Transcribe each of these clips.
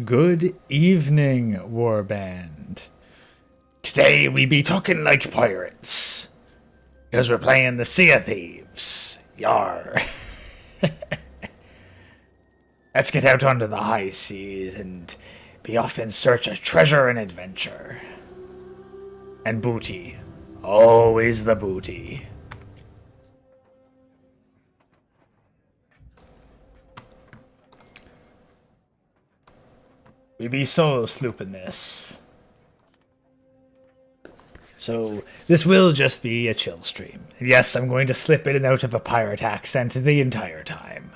Good evening, Warband. Today we be talking like pirates. Because we're playing the Sea of Thieves. Yar. Let's get out onto the high seas and be off in search of treasure and adventure. And booty. Always the booty. We be solo slooping this. So, this will just be a chill stream. And yes, I'm going to slip in and out of a pirate accent the entire time.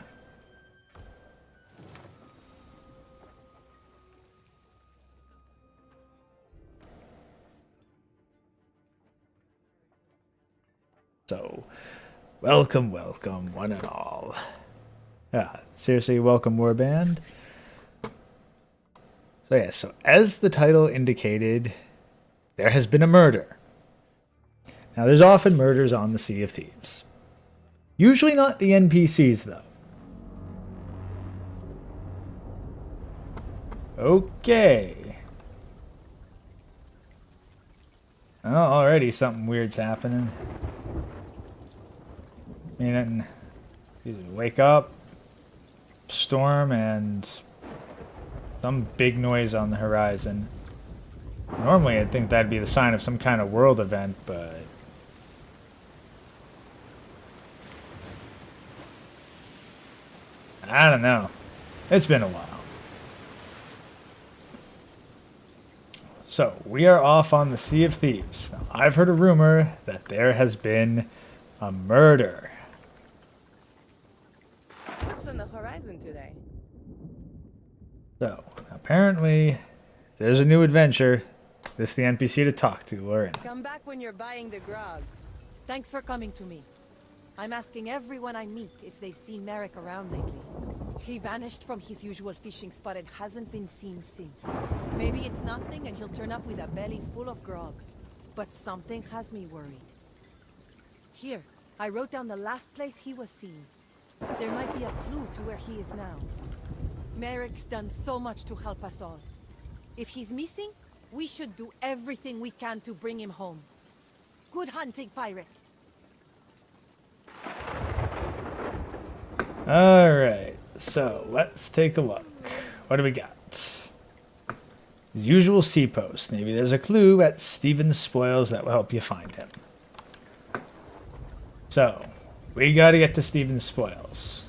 So, welcome, welcome, one and all. Yeah, seriously, welcome, Warband. So yeah, so as the title indicated, there has been a murder. Now, there's often murders on the Sea of Thieves. Usually not the NPCs, though. Okay. Oh, already something weird's happening. I mean, wake up, storm, and some big noise on the horizon. Normally, I'd think that'd be the sign of some kind of world event, but I don't know. It's been a while. So, we are off on the Sea of Thieves. Now, I've heard a rumor that there has been a murder. What's on the horizon today? So, apparently, there's a new adventure. This is the NPC to talk to, Lauren. Come back when you're buying the grog. Thanks for coming to me. I'm asking everyone I meet if they've seen Merrick around lately. He vanished from his usual fishing spot and hasn't been seen since. Maybe it's nothing and he'll turn up with a belly full of grog. But something has me worried. Here, I wrote down the last place he was seen. There might be a clue to where he is now. Merrick's done so much to help us all. If he's missing, we should do everything we can to bring him home. Good hunting, pirate. Alright, so let's take a look. What do we got? His usual sea post. Maybe there's a clue at Stephen's Spoils that will help you find him. So, we gotta get to Stephen's Spoils.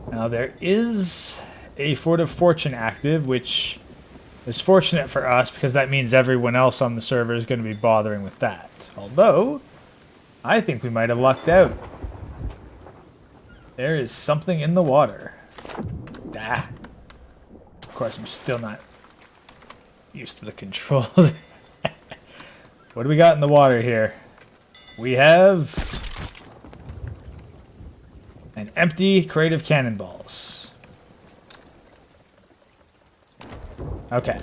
Now, there is a Fort of Fortune active, which is fortunate for us because that means everyone else on the server is going to be bothering with that. Although, I think we might have lucked out. There is something in the water. Ah. Of course, I'm still not used to the controls. What do we got in the water here? We have an empty crate of cannonballs. Okay.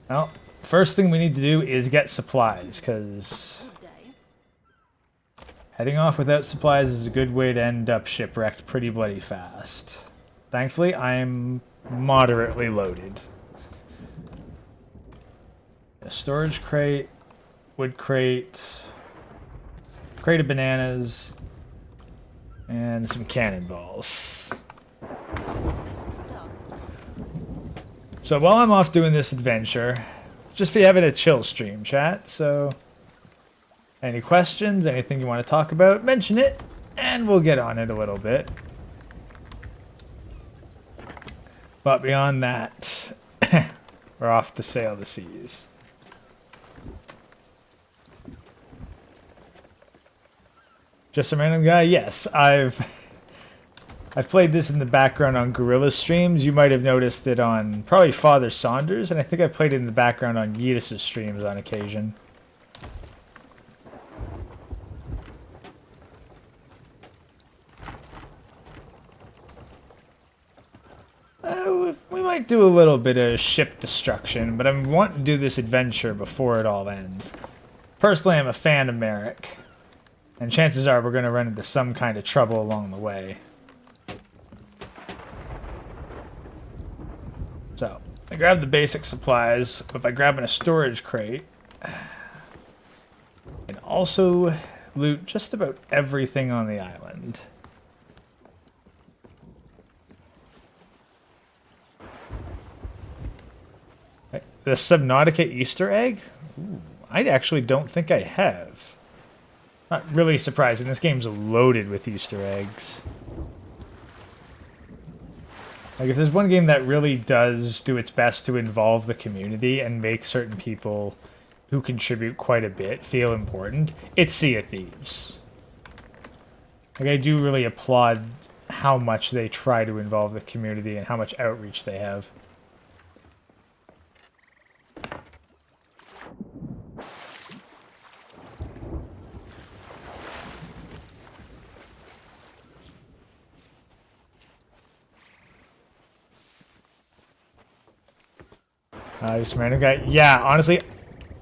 Well, first thing we need to do is get supplies, because heading off without supplies is a good way to end up shipwrecked pretty bloody fast. Thankfully, I'm moderately loaded. A storage crate, wood crate, crate of bananas, and some cannonballs. So while I'm off doing this adventure, just be having a chill stream, chat. So any questions, anything you want to talk about, mention it, and we'll get on it a little bit. But beyond that, we're off to sail the seas. Just some random guy? Yes, I've played this in the background on Gorilla streams. You might have noticed it on probably Father Saunders, and I think I played it in the background on Yeetus' streams on occasion. We might do a little bit of ship destruction, but I want to do this adventure before it all ends. Personally, I'm a fan of Merrick. And chances are we're going to run into some kind of trouble along the way. So, I grabbed the basic supplies, but by grabbing a storage crate, and also loot just about everything on the island. The Subnautica Easter egg? Ooh, I actually don't think I have. Not really surprising. This game's loaded with Easter eggs. Like, if there's one game that really does do its best to involve the community and make certain people who contribute quite a bit feel important, it's Sea of Thieves. Like, I do really applaud how much they try to involve the community and how much outreach they have. Just a random guy. Yeah, honestly,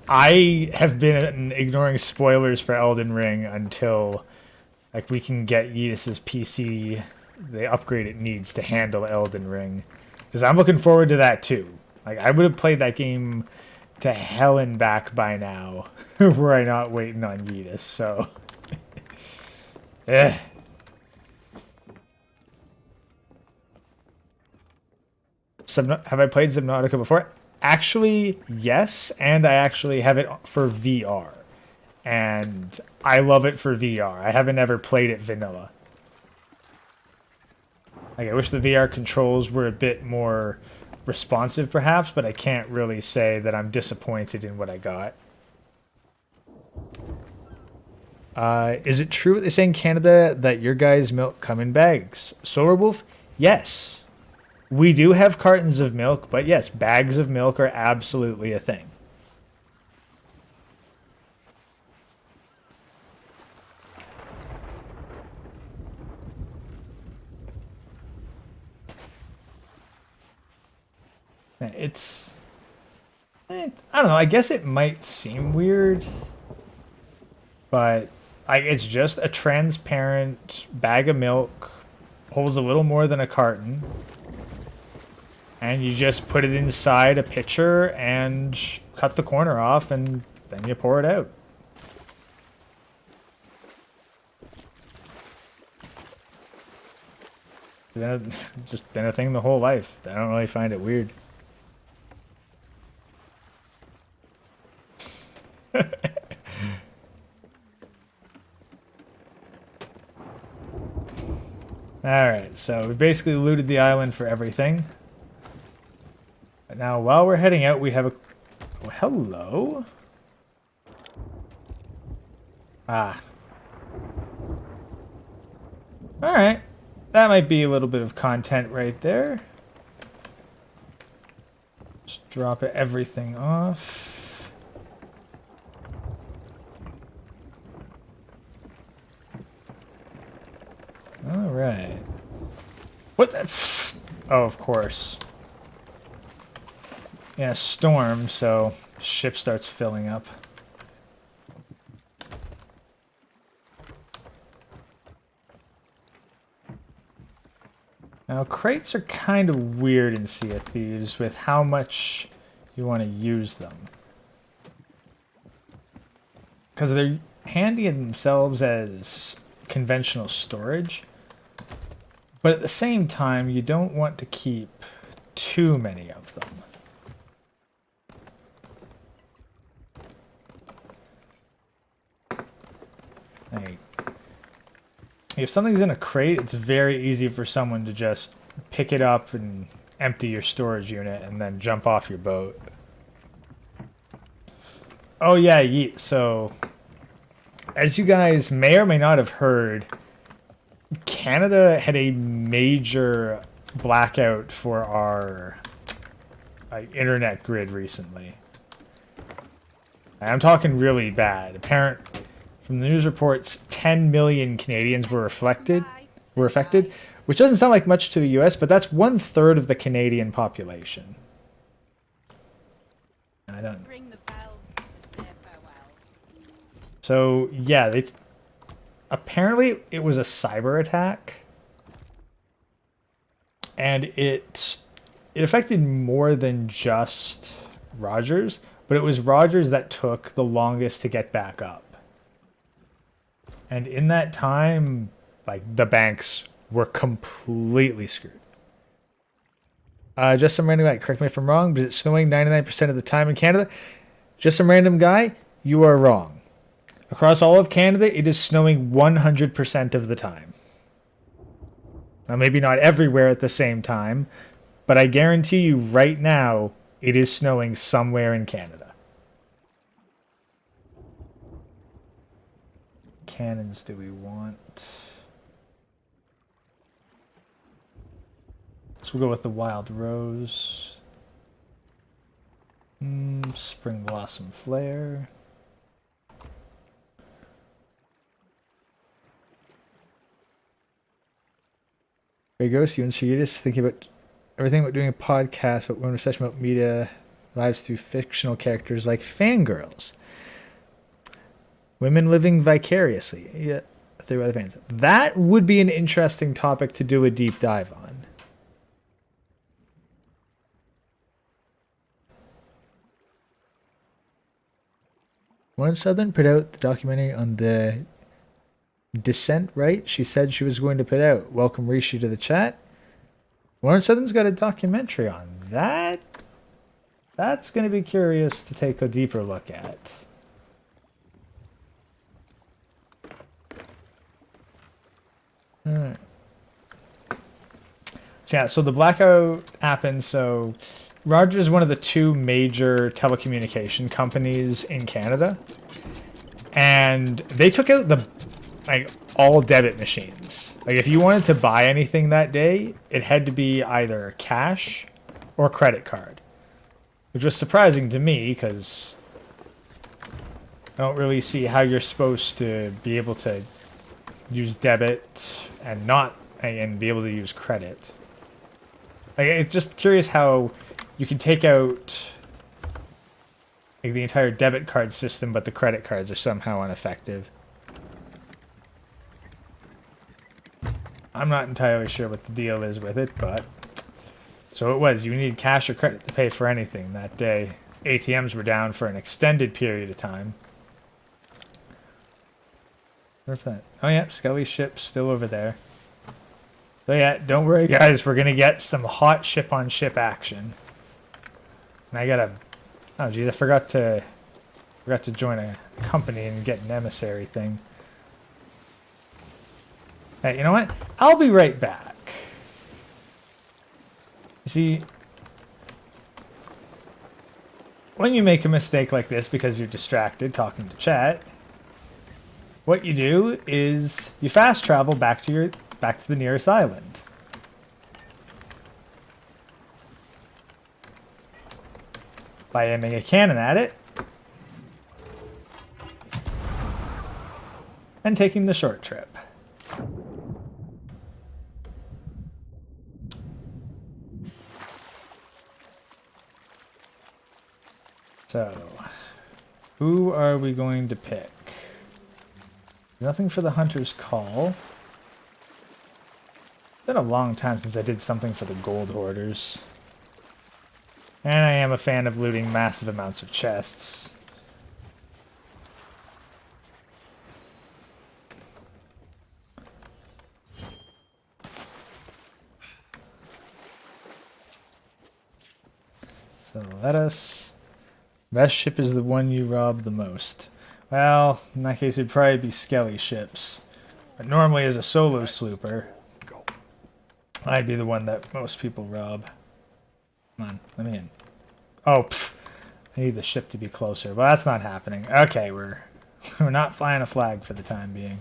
I have been ignoring spoilers for Elden Ring until like we can get Yeetus's PC the upgrade it needs to handle Elden Ring. Because I'm looking forward to that too. Like, I would have played that game to hell and back by now were I not waiting on Yeetus, so... Eh. Have I played Subnautica before? Actually, yes, and I actually have it for VR. And I love it for VR. I haven't ever played it vanilla. Like, I wish the VR controls were a bit more responsive, perhaps, but I can't really say that I'm disappointed in what I got. Is it true what they say in Canada that your guys' milk come in bags? Solar Wolf? Yes. We do have cartons of milk, but yes, bags of milk are absolutely a thing. It's... I don't know, I guess it might seem weird, but it's just a transparent bag of milk, holds a little more than a carton, and you just put it inside a pitcher and cut the corner off, and then you pour it out. It's just been a thing the whole life. I don't really find it weird. Alright, so we've basically looted the island for everything. But now, while we're heading out, we have a... Oh, hello? Ah. Alright. That might be a little bit of content right there. Just drop everything off. Alright. What the... Oh, of course. Yeah, storm, so ship starts filling up. Now, crates are kind of weird in Sea of Thieves with how much you want to use them. Because they're handy in themselves as conventional storage. But at the same time, you don't want to keep too many of them. Like, if something's in a crate, it's very easy for someone to just pick it up and empty your storage unit and then jump off your boat. Oh yeah, so as you guys may or may not have heard, Canada had a major blackout for our internet grid recently. I'm talking really bad. From the news reports, 10 million Canadians were affected, which doesn't sound like much to the US, but that's 1/3 of the Canadian population. I don't. Ring the bell to say farewell. So yeah, apparently it was a cyber attack, and it it affected more than just Rogers, but it was Rogers that took the longest to get back up. And in that time, like, the banks were completely screwed. Just some random guy, correct me if I'm wrong, but it's snowing 99% of the time in Canada. Just some random guy, you are wrong. Across all of Canada, it is snowing 100% of the time. Now, maybe not everywhere at the same time, but I guarantee you right now, it is snowing somewhere in Canada. Cannons do we want? So we'll go with the Wild Rose. Spring Blossom Flare. There you go. So you're just thinking about everything about doing a podcast, but we're in a session about media lives through fictional characters like fangirls. Women living vicariously through other fans. That would be an interesting topic to do a deep dive on. Lauren Southern put out the documentary on the Descent, right? She said she was going to put out. Welcome Rishi to the chat. Lauren Southern's got a documentary on that. That's going to be curious to take a deeper look at. Alright. Yeah, so the blackout happened, so Rogers is one of the two major telecommunication companies in Canada. And they took out the all debit machines. Like, if you wanted to buy anything that day, it had to be either cash or credit card. Which was surprising to me, because I don't really see how you're supposed to be able to use debit and be able to use credit. Like, it's just curious how you can take out like the entire debit card system, but the credit cards are somehow ineffective. I'm not entirely sure what the deal is with it, but so it was. You needed cash or credit to pay for anything that day. ATMs were down for an extended period of time. Where's that? Oh yeah, Skelly's ship's still over there. So yeah, don't worry guys, we're gonna get some hot ship-on-ship action. And I gotta... Oh geez, I forgot to join a company and get an emissary thing. Hey, you know what? I'll be right back. You see, when you make a mistake like this because you're distracted talking to chat, what you do is you fast travel back to the nearest island. By aiming a cannon at it and taking the short trip. So, who are we going to pick? Nothing for the Hunter's Call. It's been a long time since I did something for the Gold Hoarders. And I am a fan of looting massive amounts of chests. So let us... Best ship is the one you rob the most. Well, in that case it'd probably be Skelly ships. But normally as a solo slooper, I'd be the one that most people rob. Come on, let me in. Oh, pfft. I need the ship to be closer. Well, that's not happening. Okay, we're not flying a flag for the time being.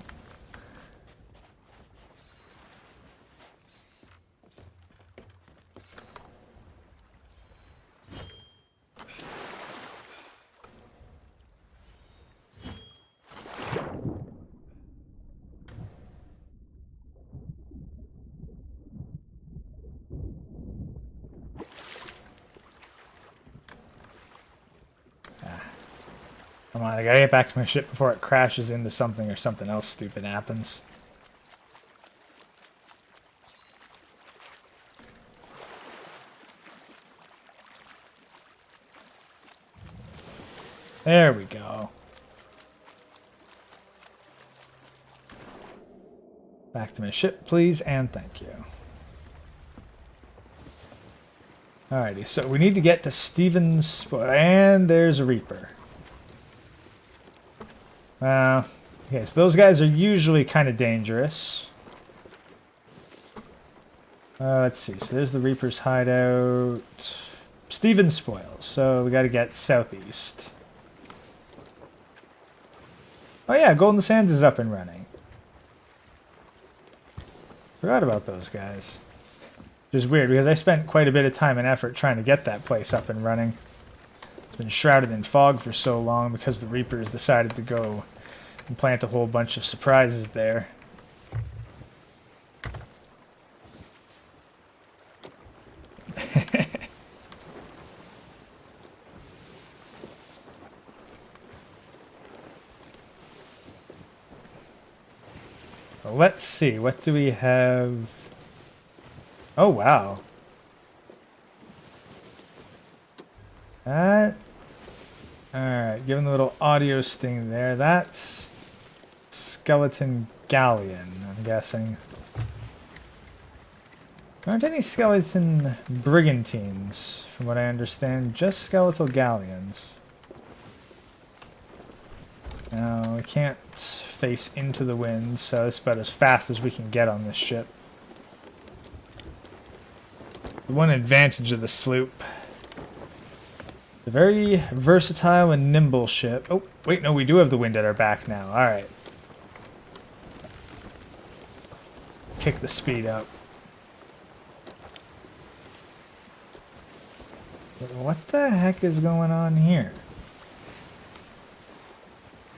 Come on, I gotta get back to my ship before it crashes into something or something else stupid happens. There we go. Back to my ship, please, and thank you. Alrighty, so we need to get to Steven's spot, and there's a Reaper. Okay, so those guys are usually kind of dangerous. Let's see, so there's the Reaper's hideout. Steven's spoils, so we gotta get southeast. Oh yeah, Golden Sands is up and running. Forgot about those guys. Which is weird, because I spent quite a bit of time and effort trying to get that place up and running. It's been shrouded in fog for so long because the Reapers decided to go and plant a whole bunch of surprises there. Well, let's see, what do we have? Oh, wow. That... Alright, given the little audio sting there, that's Skeleton Galleon, I'm guessing. There aren't any skeleton brigantines, from what I understand, just skeletal galleons. Now, we can't face into the wind, so it's about as fast as we can get on this ship. The one advantage of the sloop. It's a very versatile and nimble ship. Oh, wait, no, we do have the wind at our back now. Alright. Kick the speed up. What the heck is going on here?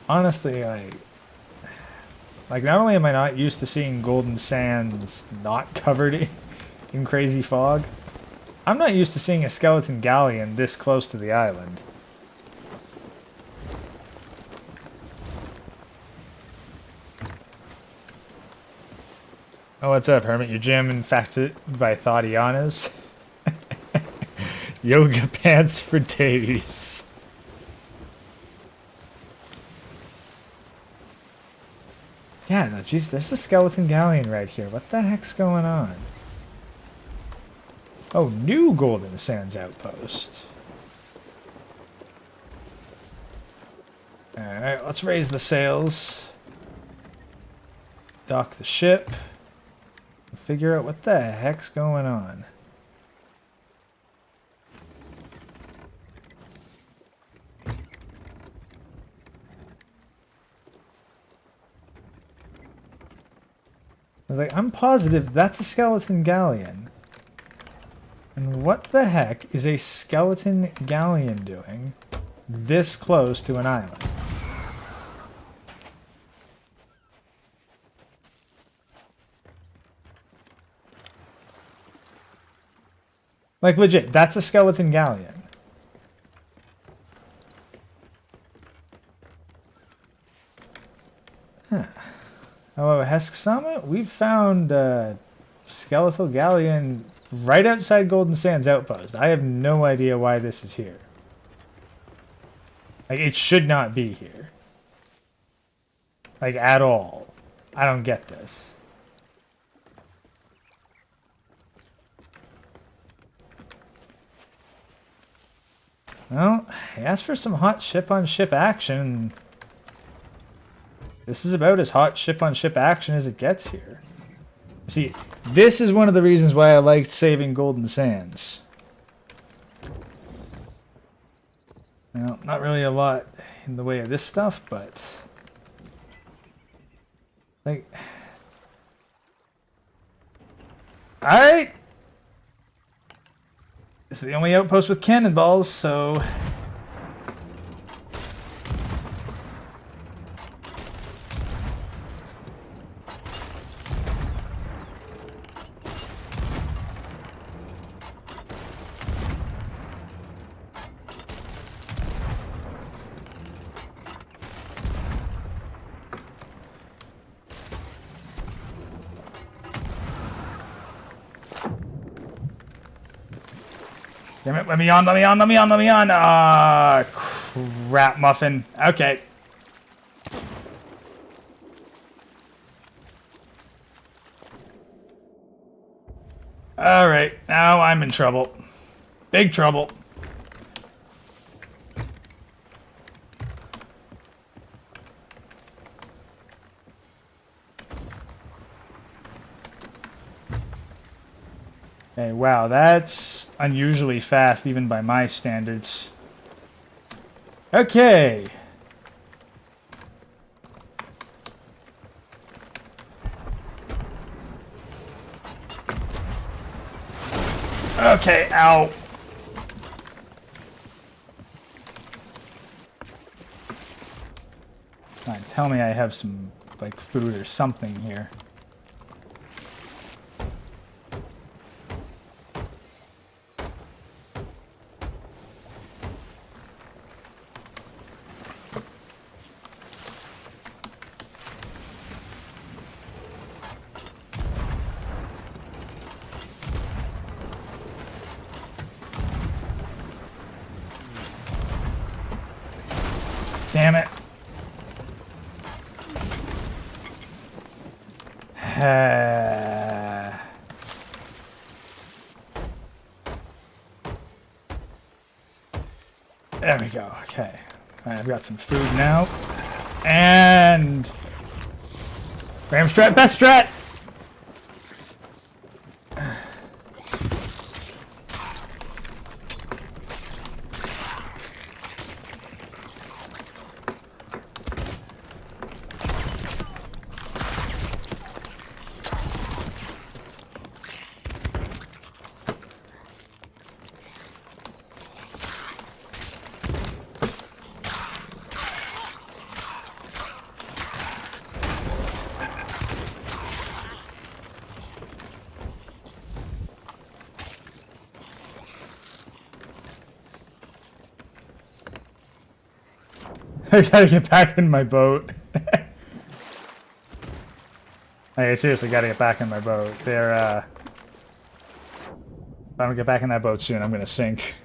Honestly, like not only am I not used to seeing Golden Sands not covered in crazy fog, I'm not used to seeing a skeleton galleon this close to the island. Oh, what's up, Hermit? You're jamming Infected by Thadianas? Yoga pants for days. Yeah, no, jeez, there's a skeleton galleon right here. What the heck's going on? Oh, new Golden Sands outpost. Alright, let's raise the sails. Dock the ship. Figure out what the heck's going on. I was like, I'm positive that's a skeleton galleon. And what the heck is a skeleton galleon doing this close to an island? Like, legit, that's a skeleton galleon. Huh. Hello, Hesk Summit. We've found skeletal galleon right outside Golden Sands Outpost. I have no idea why this is here. Like, it should not be here. Like, at all. I don't get this. Well, he asked for some hot ship-on-ship action. This is about as hot ship-on-ship action as it gets here. See, this is one of the reasons why I liked saving Golden Sands. Well, not really a lot in the way of this stuff, but... like... Alright! This is the only outpost with cannonballs, so... Damn it, let me on, let me on, let me on, let me on! Ah, Rat muffin. Okay. Alright, now I'm in trouble. Big trouble. Okay, wow, that's unusually fast even by my standards. Okay. Okay, ow. Come on, tell me I have some, like, food or something here. Damn it. There we go. Okay. I've got some food now. And... Ram strat, best strat! I gotta get back in my boat. I seriously gotta get back in my boat. They're, if I don't get back in that boat soon, I'm gonna sink.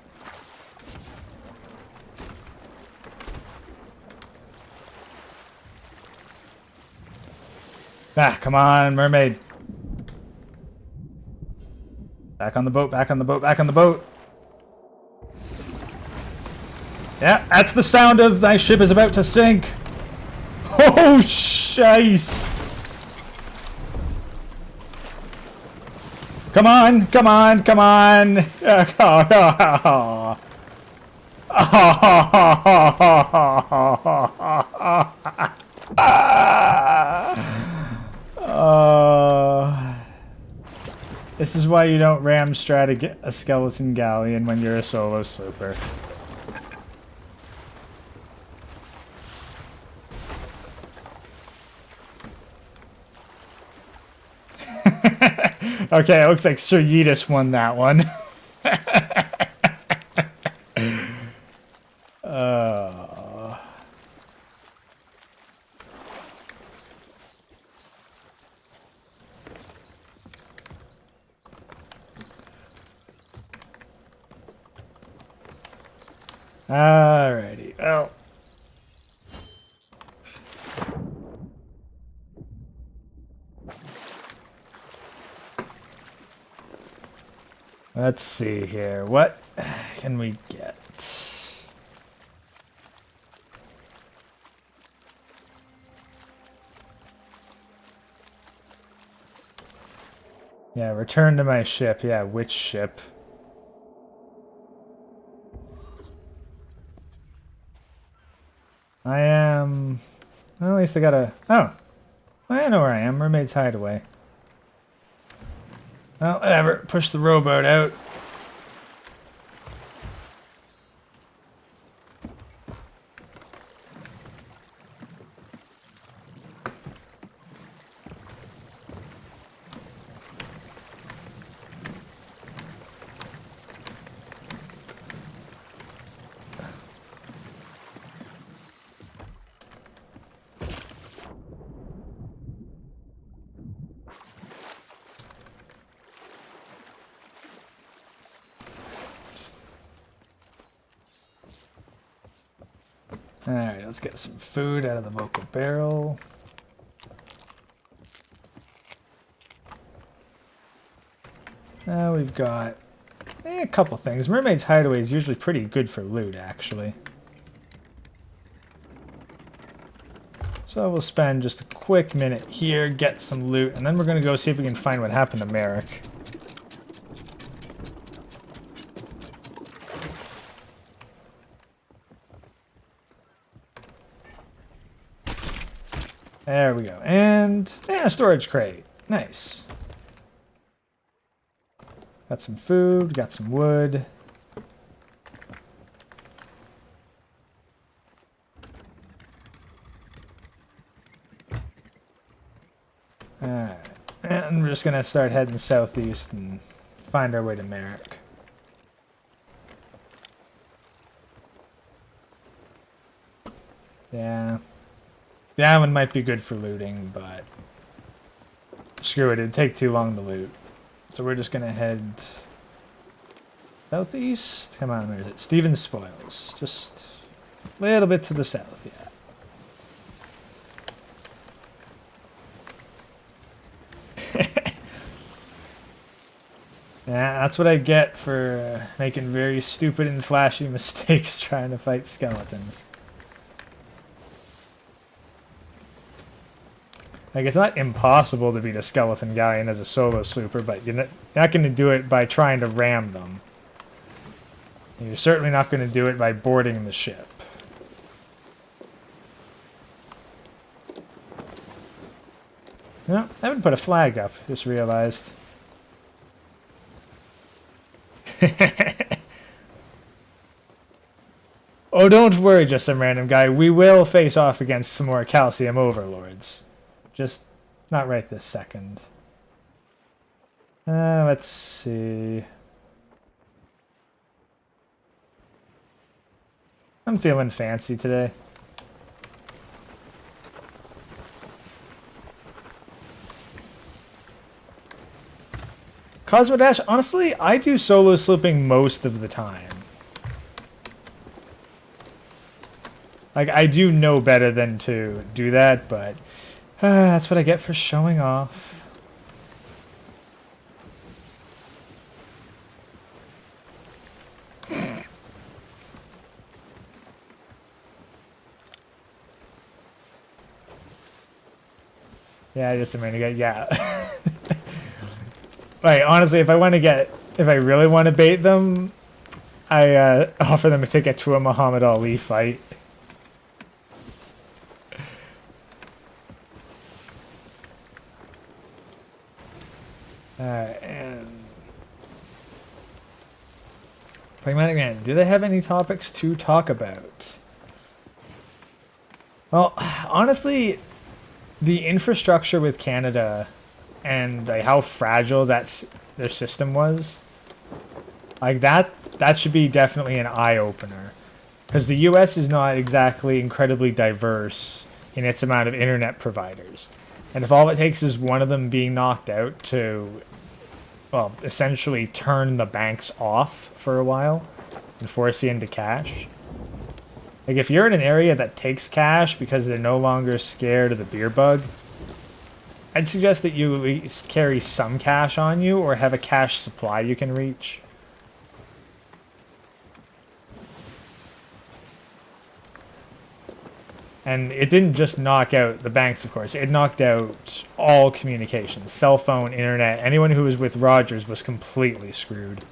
Ah, come on, mermaid. Back on the boat, back on the boat, back on the boat. Yeah, that's the sound of thy ship is about to sink. Oh, shice. Come on, come on, come on. This is why you don't ram strat a skeleton galleon when you're a solo slooper. Okay, it looks like Sir Yeetus won that one. Alrighty, well. Let's see here. What can we get? Yeah, return to my ship. Yeah, which ship? I am... Well, at least I got a... Oh! I know where I am. Mermaid's Hideaway. Well, whatever. Push the rowboat out. Alright, let's get some food out of the local barrel. Now we've got a couple things. Mermaid's Hideaway is usually pretty good for loot, actually. So we'll spend just a quick minute here, get some loot, and then we're going to go see if we can find what happened to Merrick. There we go. And, yeah, storage crate. Nice. Got some food, got some wood. Alright. And we're just going to start heading southeast and find our way to Merrick. Yeah. The island might be good for looting, but screw it, it'd take too long to loot. So we're just going to head southeast. Come on, where is it? Stephen's Spoils. Just a little bit to the south, yeah. Yeah, that's what I get for making very stupid and flashy mistakes trying to fight skeletons. Like, it's not impossible to beat a skeleton galleon as a solo slooper, but you're not going to do it by trying to ram them. And you're certainly not going to do it by boarding the ship. No, I haven't put a flag up, just realized. Oh, don't worry, just some random guy. We will face off against some more calcium overlords. Just not right this second. Let's see. I'm feeling fancy today. Cosmo Dash, honestly, I do solo slipping most of the time. Like, I do know better than to do that, but that's what I get for showing off. Yeah, just a minute. Yeah. Right, honestly, if I really want to bait them, I offer them a ticket to a Muhammad Ali fight. And Pragmatic Man, do they have any topics to talk about? Well, honestly, the infrastructure with Canada and like how fragile their system was, like that should be definitely an eye-opener, because the US is not exactly incredibly diverse in its amount of internet providers, and if all it takes is one of them being knocked out to, well, essentially turn the banks off for a while and force you into cash. Like, if you're in an area that takes cash because they're no longer scared of the beer bug, I'd suggest that you at least carry some cash on you or have a cash supply you can reach. And it didn't just knock out the banks, of course. It knocked out all communications. Cell phone, internet. Anyone who was with Rogers was completely screwed.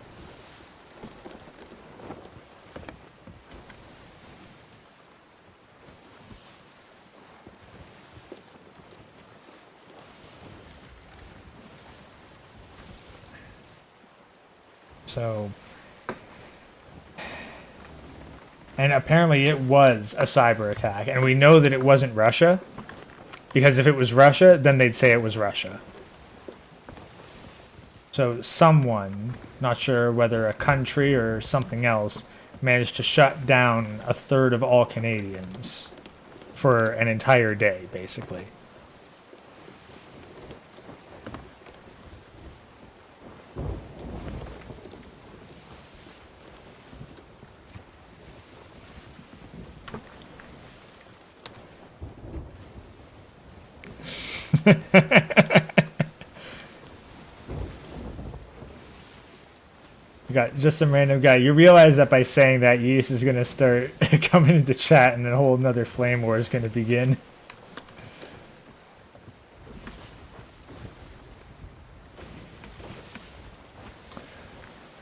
So, and apparently it was a cyber attack, and we know that it wasn't Russia, because if it was Russia, then they'd say it was Russia. So someone, not sure whether a country or something else, managed to shut down a third of all Canadians for an entire day, basically. You got just some random guy. You realize that by saying that, Yeast is going to start coming into chat and a whole nother flame war is going to begin.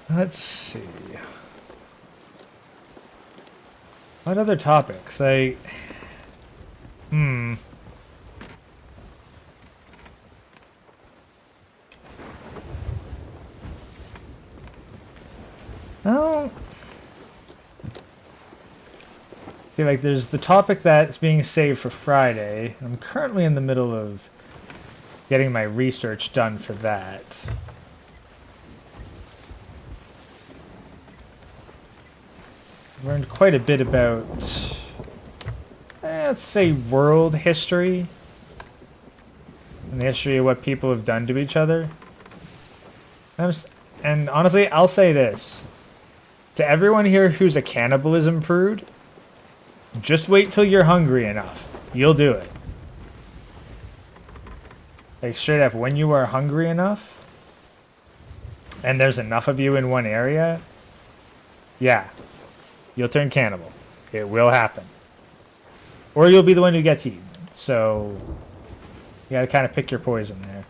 Let's see. What other topics? Well, see, like, there's the topic that's being saved for Friday. I'm currently in the middle of getting my research done for that. Learned quite a bit about, let's say, world history and the history of what people have done to each other. And honestly, I'll say this. To everyone here who's a cannibalism prude, just wait till you're hungry enough. You'll do it. Like, straight up, when you are hungry enough, and there's enough of you in one area, yeah, you'll turn cannibal. It will happen. Or you'll be the one who gets eaten. So, you gotta kind of pick your poison there.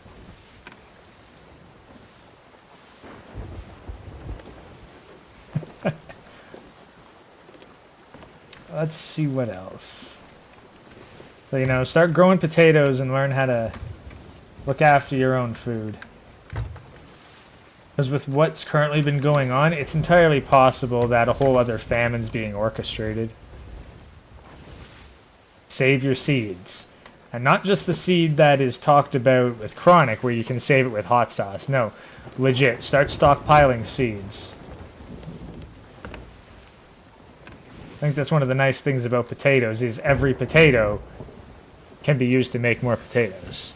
Let's see what else. So, you know, start growing potatoes and learn how to look after your own food. Because with what's currently been going on, it's entirely possible that a whole other famine's being orchestrated. Save your seeds. And not just the seed that is talked about with Chronic, where you can save it with hot sauce. No, legit, start stockpiling seeds. I think that's one of the nice things about potatoes, is every potato can be used to make more potatoes.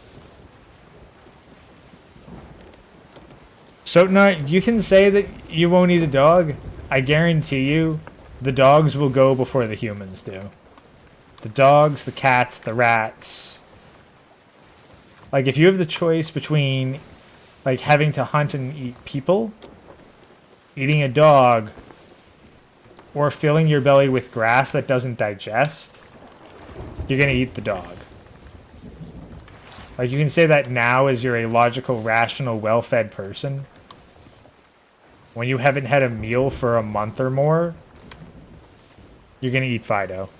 So, now, you can say that you won't eat a dog. I guarantee you, the dogs will go before the humans do. The dogs, the cats, the rats. Like, if you have the choice between, like, having to hunt and eat people, eating a dog, or filling your belly with grass that doesn't digest, you're going to eat the dog. Like, you can say that now as you're a logical, rational, well-fed person. When you haven't had a meal for a month or more, you're going to eat Fido.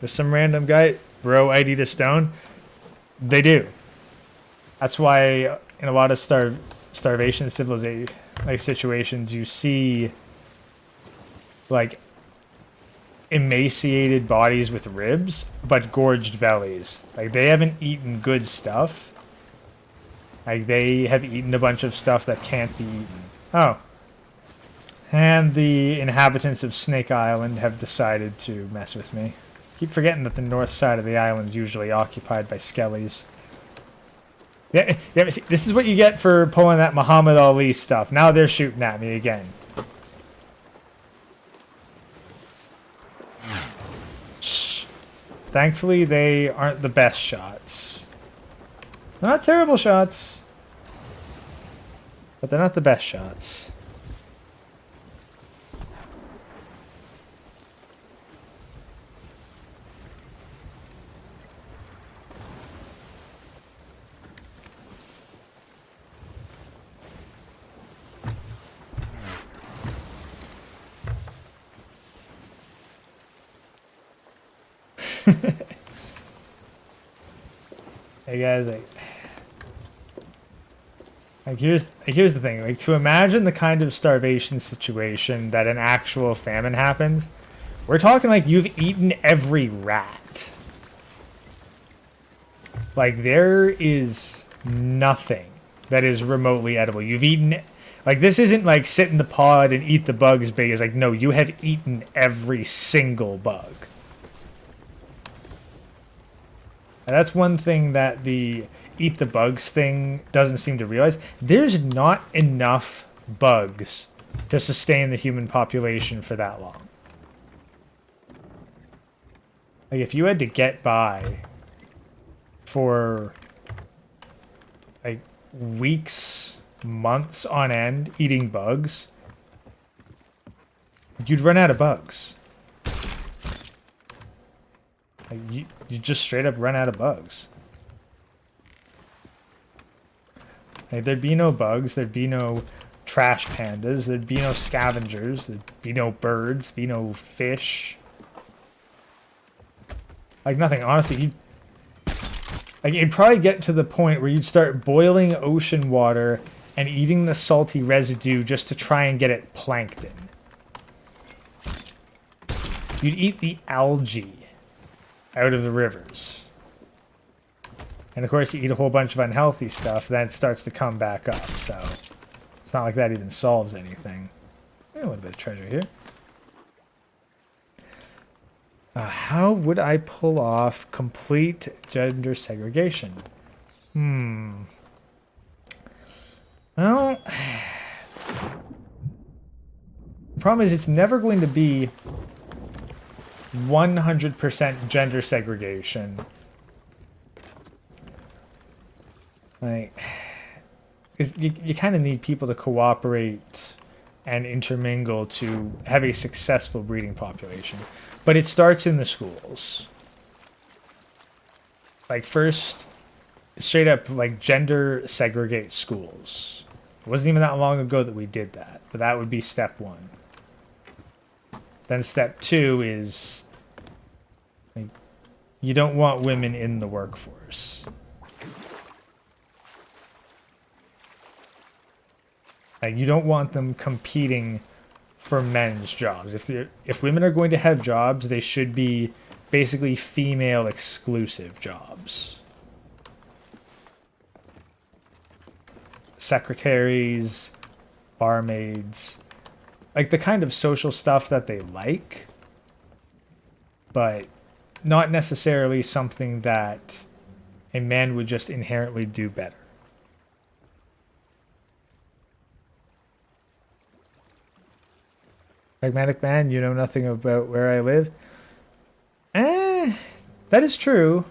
There's some random guy, bro, I'd eat a stone. They do. That's why in a lot of starvation civilization like situations, you see like emaciated bodies with ribs, but gorged bellies. Like, they haven't eaten good stuff. Like, they have eaten a bunch of stuff that can't be eaten. Oh. And the inhabitants of Snake Island have decided to mess with me. Keep forgetting that the north side of the island is usually occupied by skellies. Yeah, see, this is what you get for pulling that Muhammad Ali stuff. Now they're shooting at me again. Shh. Thankfully, they aren't the best shots. They're not terrible shots, but they're not the best shots. Hey guys, here's the thing. Like, to imagine the kind of starvation situation that an actual famine happens, we're talking like you've eaten every rat. Like, there is nothing that is remotely edible. You've eaten, like, this isn't like sit in the pod and eat the bugs big. It's like, no, you have eaten every single bug. And that's one thing that the eat the bugs thing doesn't seem to realize. There's not enough bugs to sustain the human population for that long. Like, if you had to get by for, like, weeks, months on end eating bugs, you'd run out of bugs. Like, you just straight up run out of bugs. Like, there'd be no bugs, there'd be no trash pandas, there'd be no scavengers, there'd be no birds, be no fish. Like, nothing. Honestly, it'd probably get to the point where you'd start boiling ocean water and eating the salty residue just to try and get it plankton. You'd eat the algae out of the rivers. And of course, you eat a whole bunch of unhealthy stuff, then it starts to come back up, so it's not like that even solves anything. A little bit of treasure here. How would I pull off complete gender segregation? Well, the problem is it's never going to be 100% gender segregation. Like, 'cause you kind of need people to cooperate and intermingle to have a successful breeding population. But it starts in the schools. Like, first, straight up, like, gender segregate schools. It wasn't even that long ago that we did that, but that would be step one. Then step two is, like, you don't want women in the workforce. Like, you don't want them competing for men's jobs. If women are going to have jobs, they should be basically female exclusive jobs. Secretaries, barmaids, like the kind of social stuff that they like, but not necessarily something that a man would just inherently do better. Pragmatic man, you know nothing about where I live. That is true,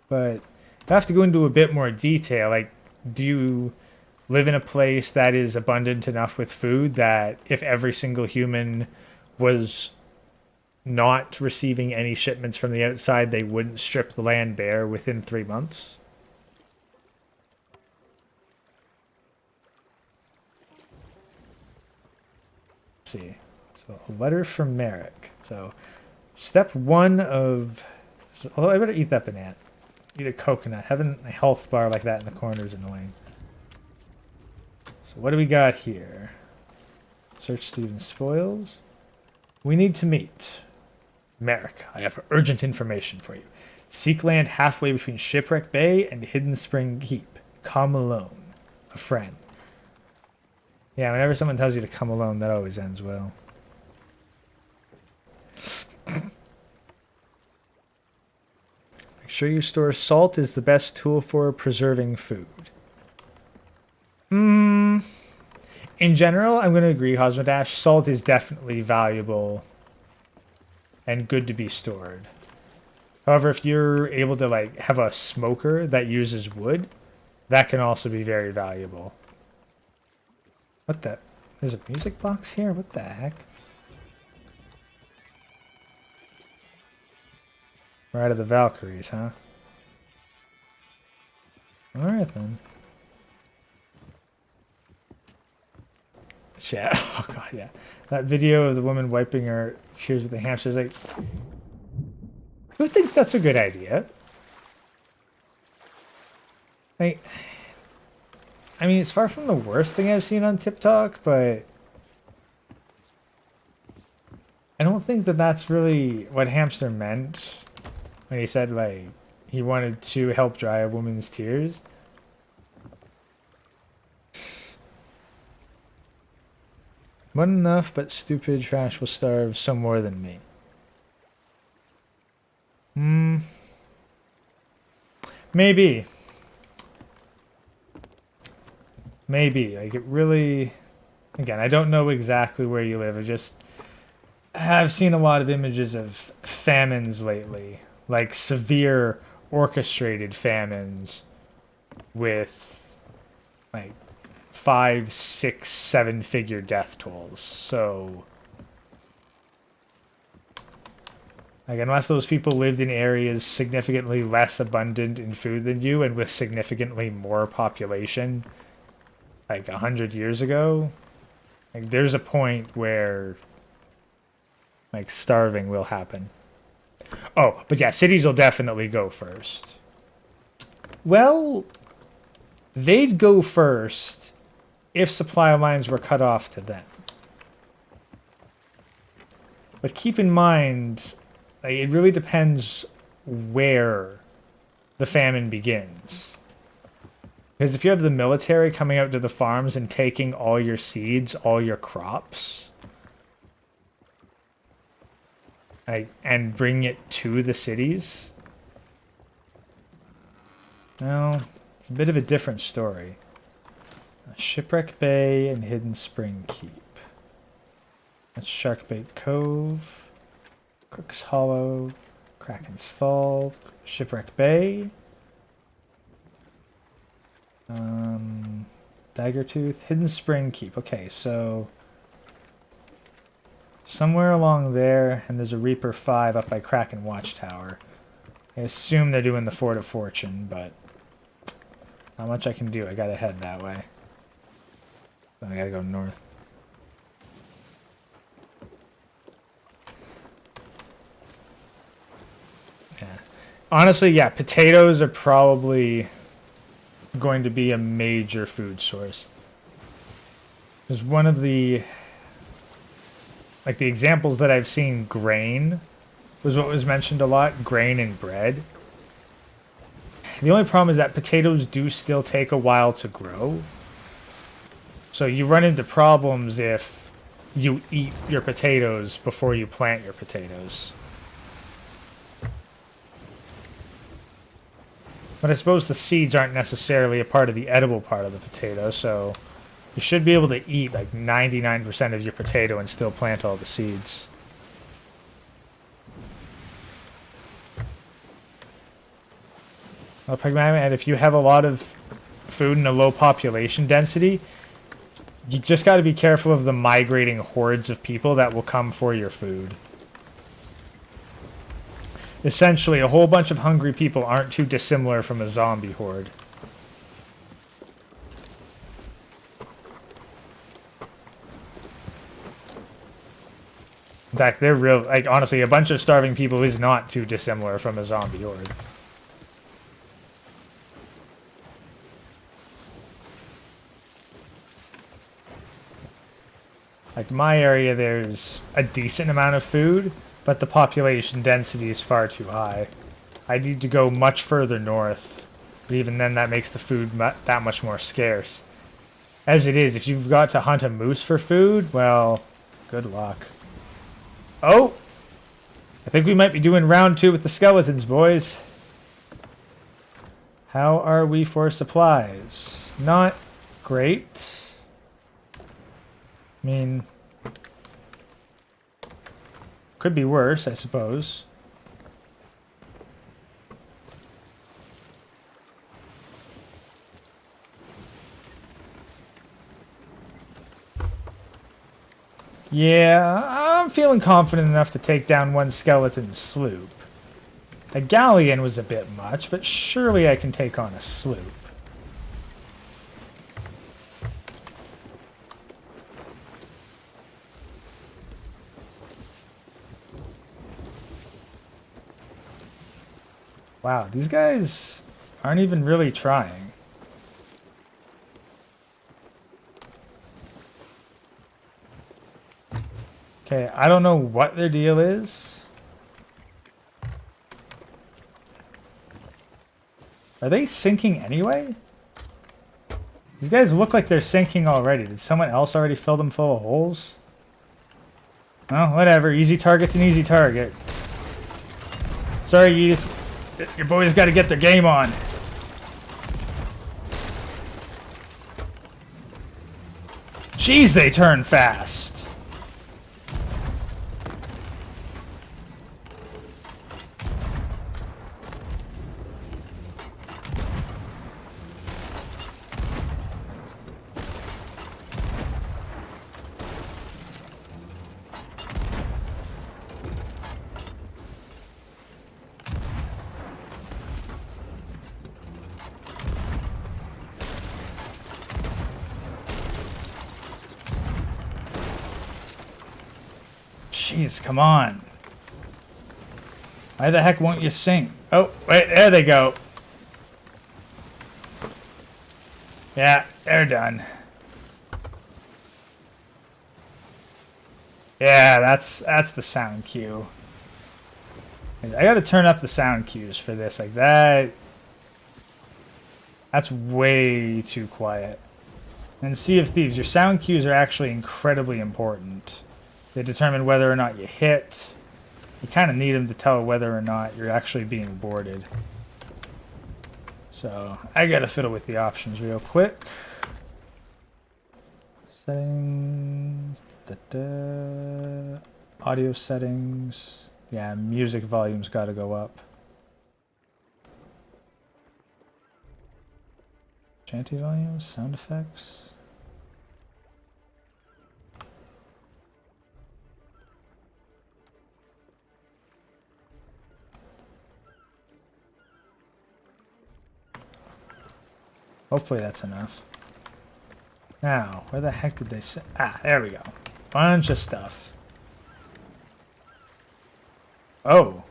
but I have to go into a bit more detail. Like, do you live in a place that is abundant enough with food that if every single human was not receiving any shipments from the outside, they wouldn't strip the land bare within 3 months? Let's see. So, a letter from Merrick. So, step one of... although I better eat that banana. Eat a coconut. Having a health bar like that in the corner is annoying. So, what do we got here? Search Stephen's spoils. We need to meet. Merrick, I have urgent information for you. Seek land halfway between Shipwreck Bay and Hidden Spring Keep. Come alone. A friend. Yeah, whenever someone tells you to come alone, that always ends well. Make sure you store salt is the best tool for preserving food. In general, I'm going to agree, Hosmodash. Salt is definitely valuable and good to be stored. However, if you're able to like have a smoker that uses wood, that can also be very valuable. What the? There's a music box here? What the heck? Ride of the Valkyries, huh? Alright then. Yeah, oh god, yeah. That video of the woman wiping her tears with the hamsters, like... who thinks that's a good idea? Like... I mean, it's far from the worst thing I've seen on TikTok, but... I don't think that that's really what Hamster meant when he said, like, he wanted to help dry a woman's tears. One enough, but stupid trash will starve some more than me. Maybe. Maybe. Like, it really... Again, I don't know exactly where you live. I've seen a lot of images of famines lately. like severe orchestrated famines with like 5, 6, 7-figure death tolls. So like, unless those people lived in areas significantly less abundant in food than you and with significantly more population, like 100 years ago, like, there's a point where, like, starving will happen. Oh, but yeah, cities will definitely go first. Well, they'd go first if supply lines were cut off to them. But keep in mind, like, it really depends where the famine begins. Because if you have the military coming out to the farms and taking all your seeds, all your crops, like, and bring it to the cities, well, it's a bit of a different story. Shipwreck Bay and Hidden Spring Keep. That's Sharkbait Cove. Crook's Hollow, Kraken's Fall, Shipwreck Bay, Daggertooth, Hidden Spring Keep. Okay, so somewhere along there, and there's a Reaper 5 up by Kraken Watchtower. I assume they're doing the Fort of Fortune, but not much I can do. I gotta head that way. I gotta go north. Yeah. Honestly, yeah, potatoes are probably going to be a major food source. There's one of the, like, the examples that I've seen, grain was what was mentioned a lot, grain and bread. The only problem is that potatoes do still take a while to grow. So you run into problems if you eat your potatoes before you plant your potatoes. But I suppose the seeds aren't necessarily a part of the edible part of the potato, so you should be able to eat like 99% of your potato and still plant all the seeds. Well, and if you have a lot of food and a low population density, you just got to be careful of the migrating hordes of people that will come for your food. Essentially, a whole bunch of hungry people aren't too dissimilar from a zombie horde. In fact, they're real, like, honestly, a bunch of starving people is not too dissimilar from a zombie horde. Like, my area, there's a decent amount of food, but the population density is far too high. I need to go much further north, but even then that makes the food that much more scarce. As it is, if you've got to hunt a moose for food, well, good luck. Oh! I think we might be doing round 2 with the skeletons, boys. How are we for supplies? Not great. I mean, could be worse, I suppose. Yeah, I'm feeling confident enough to take down one skeleton sloop. A galleon was a bit much, but surely I can take on a sloop. Wow, these guys aren't even really trying. Okay, I don't know what their deal is. Are they sinking anyway? These guys look like they're sinking already. Did someone else already fill them full of holes? Well, whatever. Easy target's an easy target. Sorry, your boys got to get their game on. Jeez, they turn fast. Jeez, come on. Why the heck won't you sing? Oh, wait, there they go. Yeah, they're done. Yeah, that's the sound cue. I gotta turn up the sound cues for this, like that. That's way too quiet. And Sea of Thieves, your sound cues are actually incredibly important. They determine whether or not you hit. You kind of need them to tell whether or not you're actually being boarded. So, I gotta fiddle with the options real quick. Settings. Audio settings. Yeah, music volume's gotta go up. Shanty volumes, sound effects. Hopefully that's enough. Now, where the heck did they say? Ah, there we go. Bunch of stuff. Oh.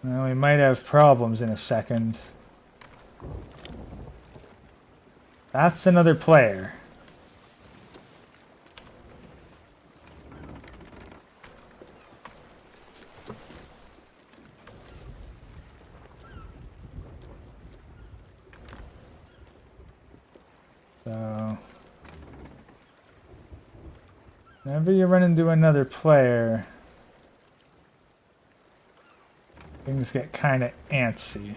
Well, we might have problems in a second. That's another player. So, whenever you run into another player, things get kind of antsy.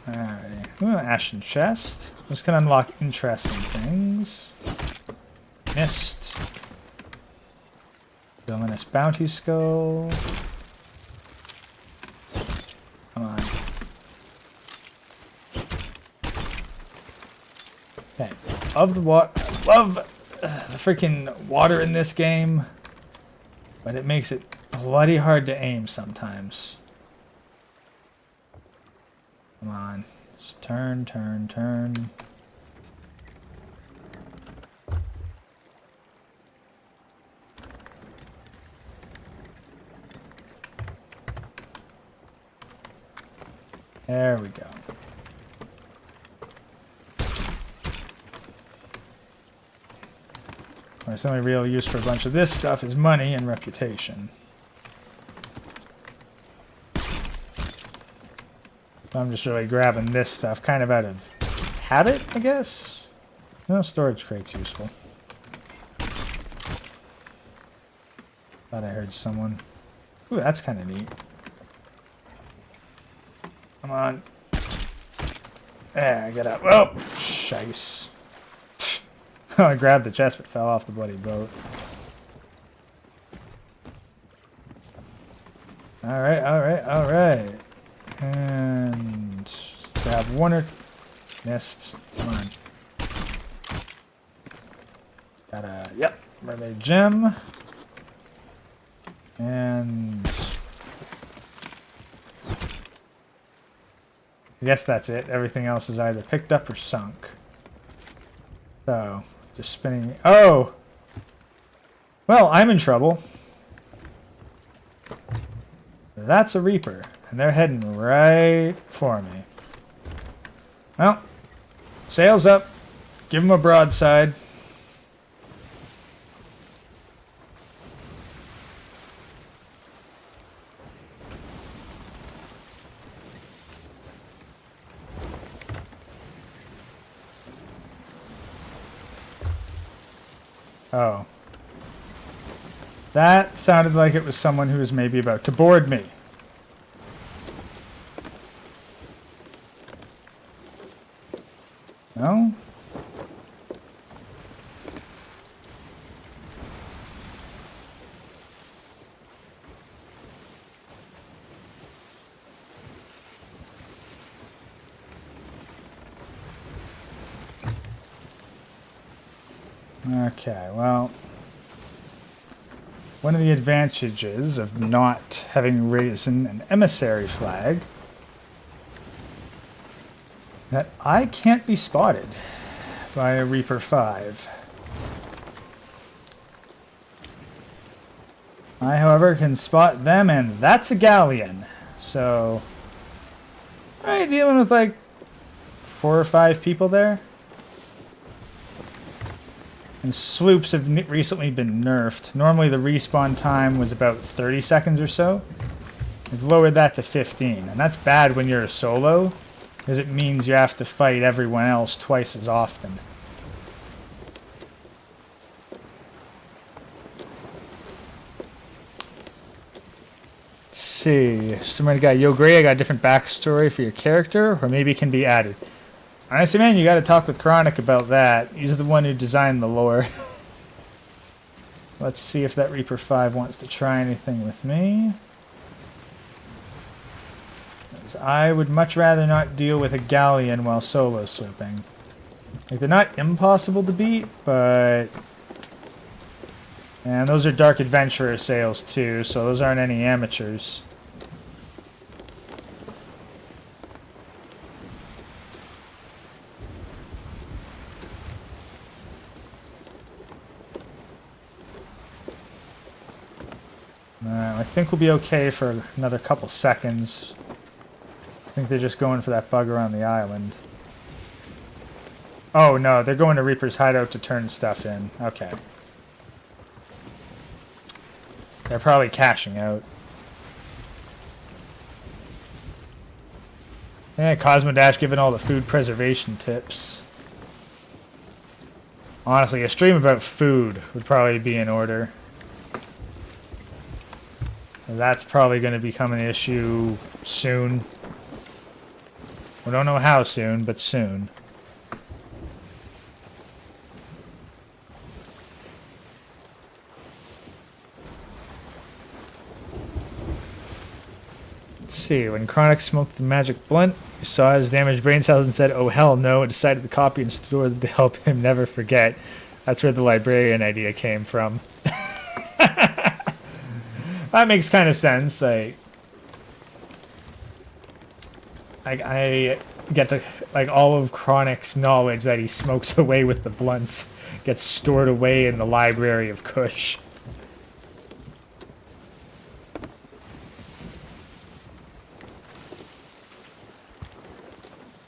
Alrighty. Ooh, Ashen Chest. This can unlock interesting things. Missed. Villainous Bounty Skull. Come on. Okay. Love the water. Love the freaking water in this game, but it makes it bloody hard to aim sometimes. Come on. Just turn, turn, turn. There we go. Of course, the only real use for a bunch of this stuff is money and reputation. I'm just really grabbing this stuff kind of out of habit, I guess. No, storage crate's useful. Thought I heard someone. Ooh, that's kind of neat. Come on. There, I got up. Oh, shice. I grabbed the chest but fell off the bloody boat. Alright, alright, alright. And grab one or missed. Come on. Got a yep, mermaid gem. And I guess that's it. Everything else is either picked up or sunk. So just spinning. Oh! Well, I'm in trouble. That's a Reaper. And they're heading right for me. Well, sails up. Give them a broadside. Oh. That sounded like it was someone who was maybe about to board me. No? Okay, well, one of the advantages of not having risen an emissary flag that I can't be spotted by a Reaper 5. I, however, can spot them, and that's a galleon. So, I'm dealing with like 4 or 5 people there. And sloops have recently been nerfed. Normally the respawn time was about 30 seconds or so. They've lowered that to 15. And that's bad when you're a solo, because it means you have to fight everyone else twice as often. Let's see. Somebody got, Yo Gray, I got a different backstory for your character, or maybe it can be added. Honestly, man, you gotta talk with Chronic about that. He's the one who designed the lore. Let's see if that Reaper 5 wants to try anything with me. I would much rather not deal with a galleon while solo swooping. Like, they're not impossible to beat, but... And those are Dark Adventurer sails too, so those aren't any amateurs. I think we'll be okay for another couple seconds. I think they're just going for that bug around the island. Oh no, they're going to Reaper's hideout to turn stuff in. Okay. They're probably cashing out. Yeah, Cosmodash giving all the food preservation tips. Honestly, a stream about food would probably be in order. That's probably going to become an issue soon. We don't know how soon, but soon. Let's see, when Chronic smoked the magic blunt, he saw his damaged brain cells and said, oh hell no, and decided to copy and store them to help him never forget. That's where the librarian idea came from. That makes kind of sense. I get to, like, all of Chronic's knowledge that he smokes away with the blunts gets stored away in the library of Kush.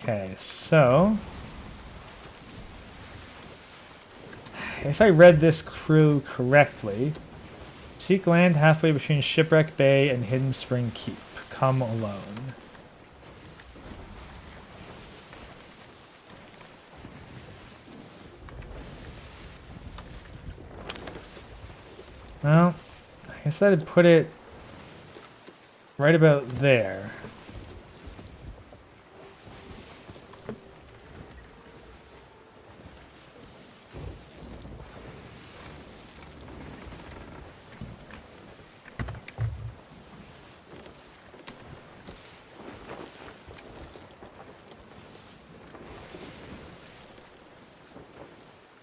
Okay, so if I read this clue correctly, seek land halfway between Shipwreck Bay and Hidden Spring Keep. Come alone. Well, I guess I'd put it right about there.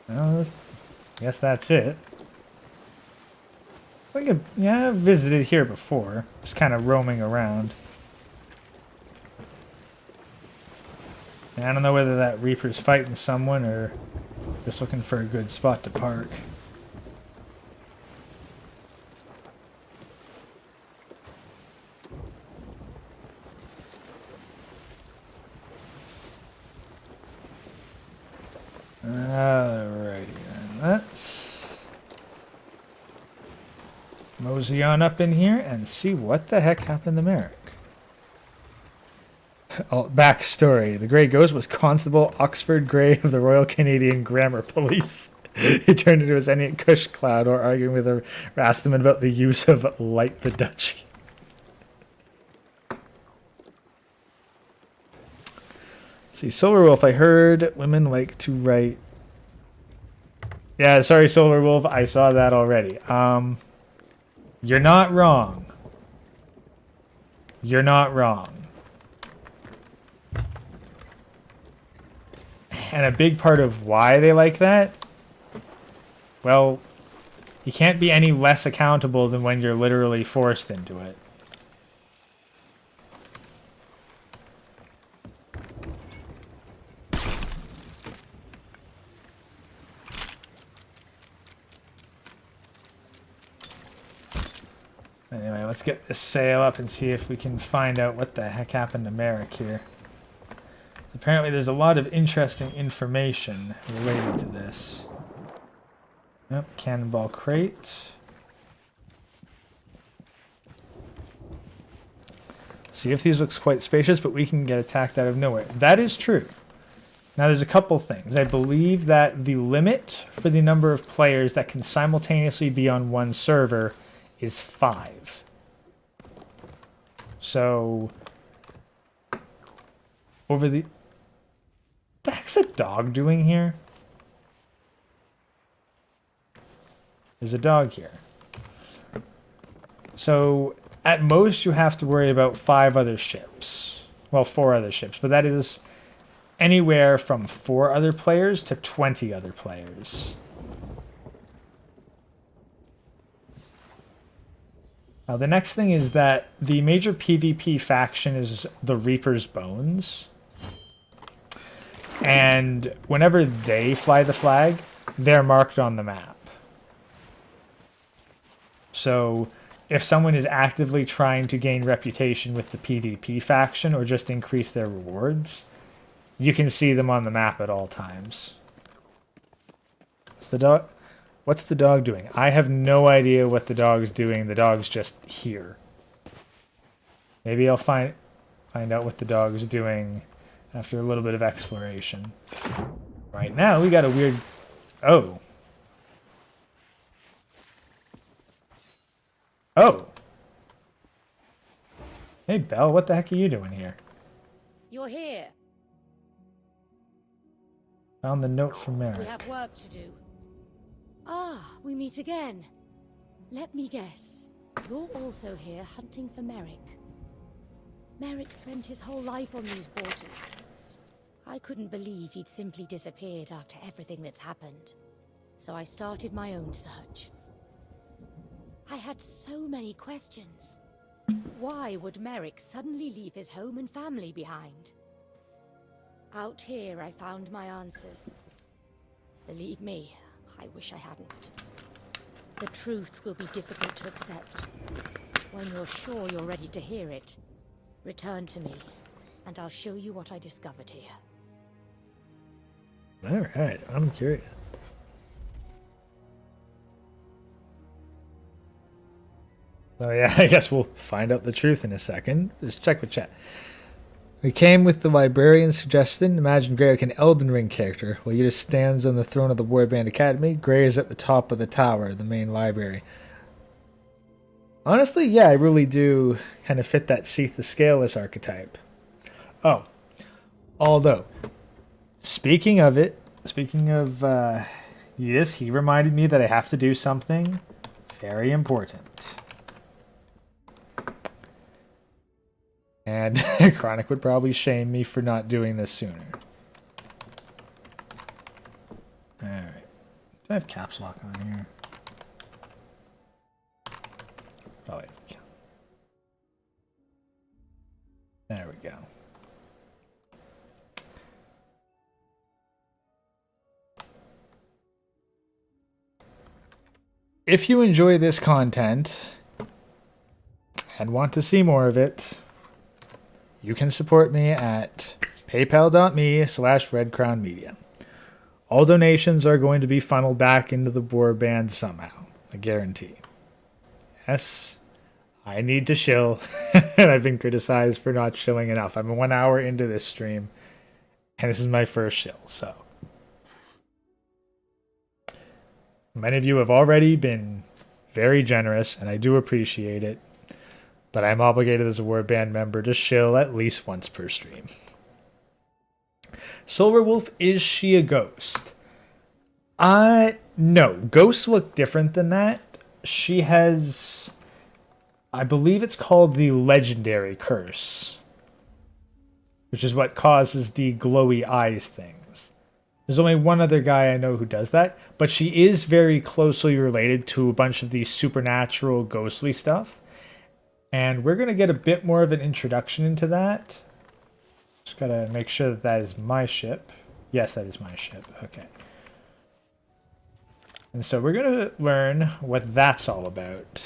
Well, I guess that's it. I think I've visited here before, just kind of roaming around. And I don't know whether that Reaper's fighting someone or just looking for a good spot to park. Alrighty then, let's mosey on up in here and see what the heck happened to Merrick. Oh, backstory. The Grey Ghost was Constable Oxford Grey of the Royal Canadian Grammar Police. He turned into his Eniot Cush Cloud or arguing with a Rastaman about the use of Light the Duchy. See, Solar Wolf, I heard women like to write... Yeah, sorry, Solar Wolf, I saw that already. You're not wrong. You're not wrong. And a big part of why they like that, well, You can't be any less accountable than when you're literally forced into it. Anyway, let's get this sail up and see if we can find out what the heck happened to Merrick here. Apparently there's a lot of interesting information related to this. Yep, cannonball crate. Sea of Thieves looks quite spacious, but we can get attacked out of nowhere. That is true. Now there's a couple things. I believe that the limit for the number of players that can simultaneously be on one server is 5. So over the... What the heck's a dog doing here? There's a dog here. So at most you have to worry about 5 other ships. Well, 4 other ships, but that is anywhere from 4 other players to 20 other players. Now the next thing is that the major PvP faction is the Reaper's Bones. And whenever they fly the flag, they're marked on the map. So if someone is actively trying to gain reputation with the PvP faction or just increase their rewards, you can see them on the map at all times. What's the dog doing? I have no idea what the dog's doing. The dog's just here. Maybe I'll find out what the dog's doing after a little bit of exploration. Right now, we got a weird... Oh. Oh. Hey, Belle, what the heck are you doing here? You're here. Found the note from Merrick. We have work to do. Ah, we meet again. Let me guess. You're also here hunting for Merrick. Merrick spent his whole life on these waters. I couldn't believe he'd simply disappeared after everything that's happened. So I started my own search. I had so many questions. Why would Merrick suddenly leave his home and family behind? Out here, I found my answers. Believe me, I wish I hadn't. The truth will be difficult to accept. When you're sure you're ready to hear it, return to me, and I'll show you what I discovered here. Alright, I'm curious. Oh yeah, I guess we'll find out the truth in a second. Just check with chat. We came with the librarian's suggestion. Imagine Gray like an Elden Ring character. While Yuta stands on the throne of the Warband Academy, Gray is at the top of the tower, the main library. Honestly, yeah, I really do kind of fit that Seath the Scaleless archetype. Oh, although, speaking of yes, he reminded me that I have to do something very important. And Chronic would probably shame me for not doing this sooner. Alright. Do I have caps lock on here? Oh, wait. There we go. If you enjoy this content and want to see more of it, you can support me at paypal.me/redcrownmedia. All donations are going to be funneled back into the warband somehow. I guarantee. Yes, I need to shill, and I've been criticized for not shilling enough. I'm 1 hour into this stream, and this is my first shill, so. Many of you have already been very generous, and I do appreciate it. But I'm obligated as a warband member to shill at least once per stream. Silverwolf, is she a ghost? No. Ghosts look different than that. She has... I believe it's called the Legendary Curse. Which is what causes the glowy eyes things. There's only one other guy I know who does that, but she is very closely related to a bunch of these supernatural, ghostly stuff. And we're going to get a bit more of an introduction into that. Just got to make sure that that is my ship. Yes, that is my ship. Okay. And so we're going to learn what that's all about.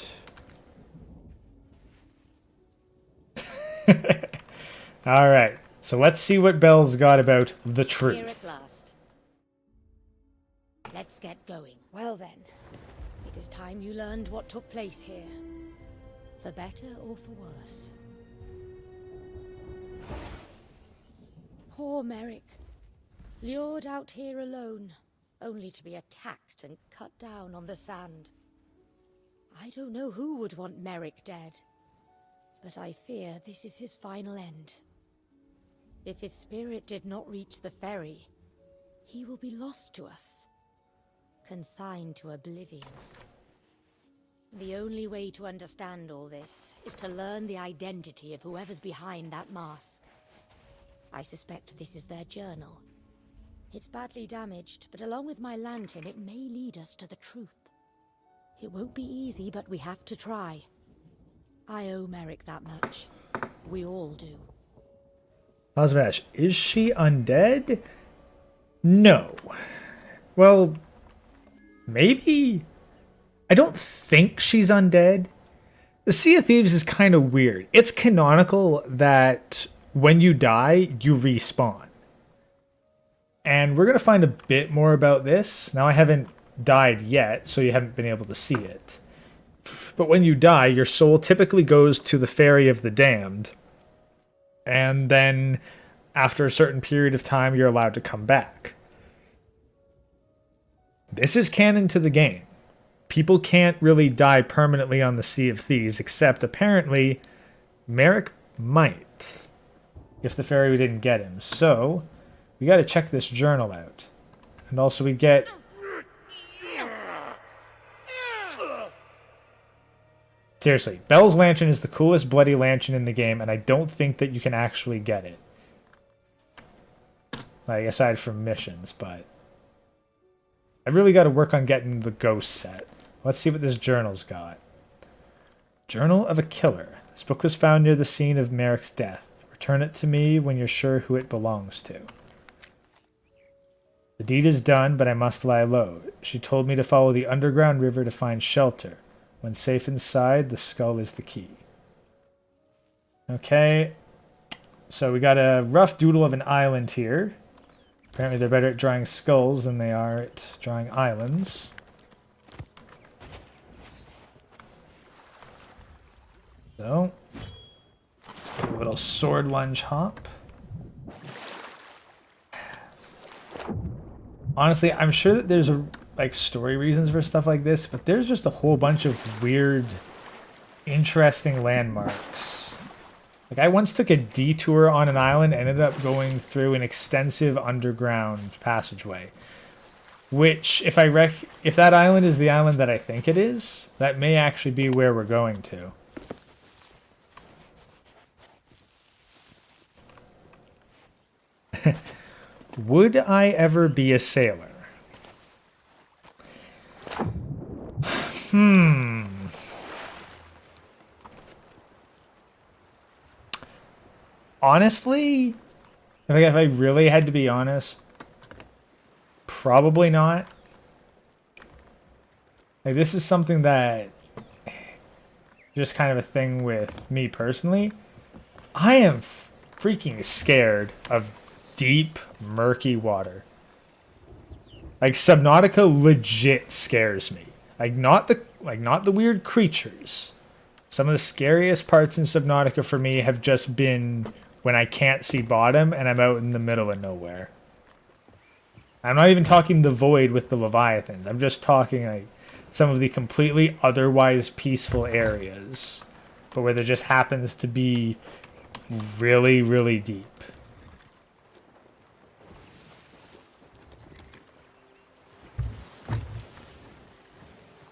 All right. So let's see what Belle's got about the Here truth. at last. Let's get going. Well then, it is time you learned what took place here. For better or for worse. Poor Merrick. Lured out here alone, only to be attacked and cut down on the sand. I don't know who would want Merrick dead, but I fear this is his final end. If his spirit did not reach the ferry, he will be lost to us, consigned to oblivion. The only way to understand all this is to learn the identity of whoever's behind that mask. I suspect this is their journal. It's badly damaged, but along with my lantern, it may lead us to the truth. It won't be easy, but we have to try. I owe Merrick that much. We all do. Osvash, is she undead? No. Well, maybe? I don't think she's undead. The Sea of Thieves is kind of weird. It's canonical that when you die, you respawn. And we're going to find a bit more about this. Now, I haven't died yet, so you haven't been able to see it. But when you die, your soul typically goes to the Ferry of the Damned. And then, after a certain period of time, you're allowed to come back. This is canon to the game. People can't really die permanently on the Sea of Thieves, except apparently Merrick might, if the ferry didn't get him. So, we got to check this journal out. And also we get... Seriously, Belle's lantern is the coolest bloody lantern in the game, and I don't think that you can actually get it. Like, aside from missions, but... I really got to work on getting the ghost set. Let's see what this journal's got. Journal of a Killer. This book was found near the scene of Merrick's death. Return it to me when you're sure who it belongs to. The deed is done, but I must lie low. She told me to follow the underground river to find shelter. When safe inside, the skull is the key. Okay. So we got a rough doodle of an island here. Apparently they're better at drawing skulls than they are at drawing islands. So, let's do a little sword lunge hop. Honestly, I'm sure that there's like story reasons for stuff like this, but there's just a whole bunch of weird, interesting landmarks. Like, I once took a detour on an island and ended up going through an extensive underground passageway. Which, if that island is the island that I think it is, that may actually be where we're going to. Would I ever be a sailor? Honestly, if I really had to be honest, probably not. Like, this is something that, just kind of a thing with me personally. I am freaking scared of deep, murky water. Like, Subnautica legit scares me. Like, not the weird creatures. Some of the scariest parts in Subnautica for me have just been when I can't see bottom and I'm out in the middle of nowhere. I'm not even talking the void with the Leviathans. I'm just talking like some of the completely otherwise peaceful areas, but where there just happens to be really, really deep.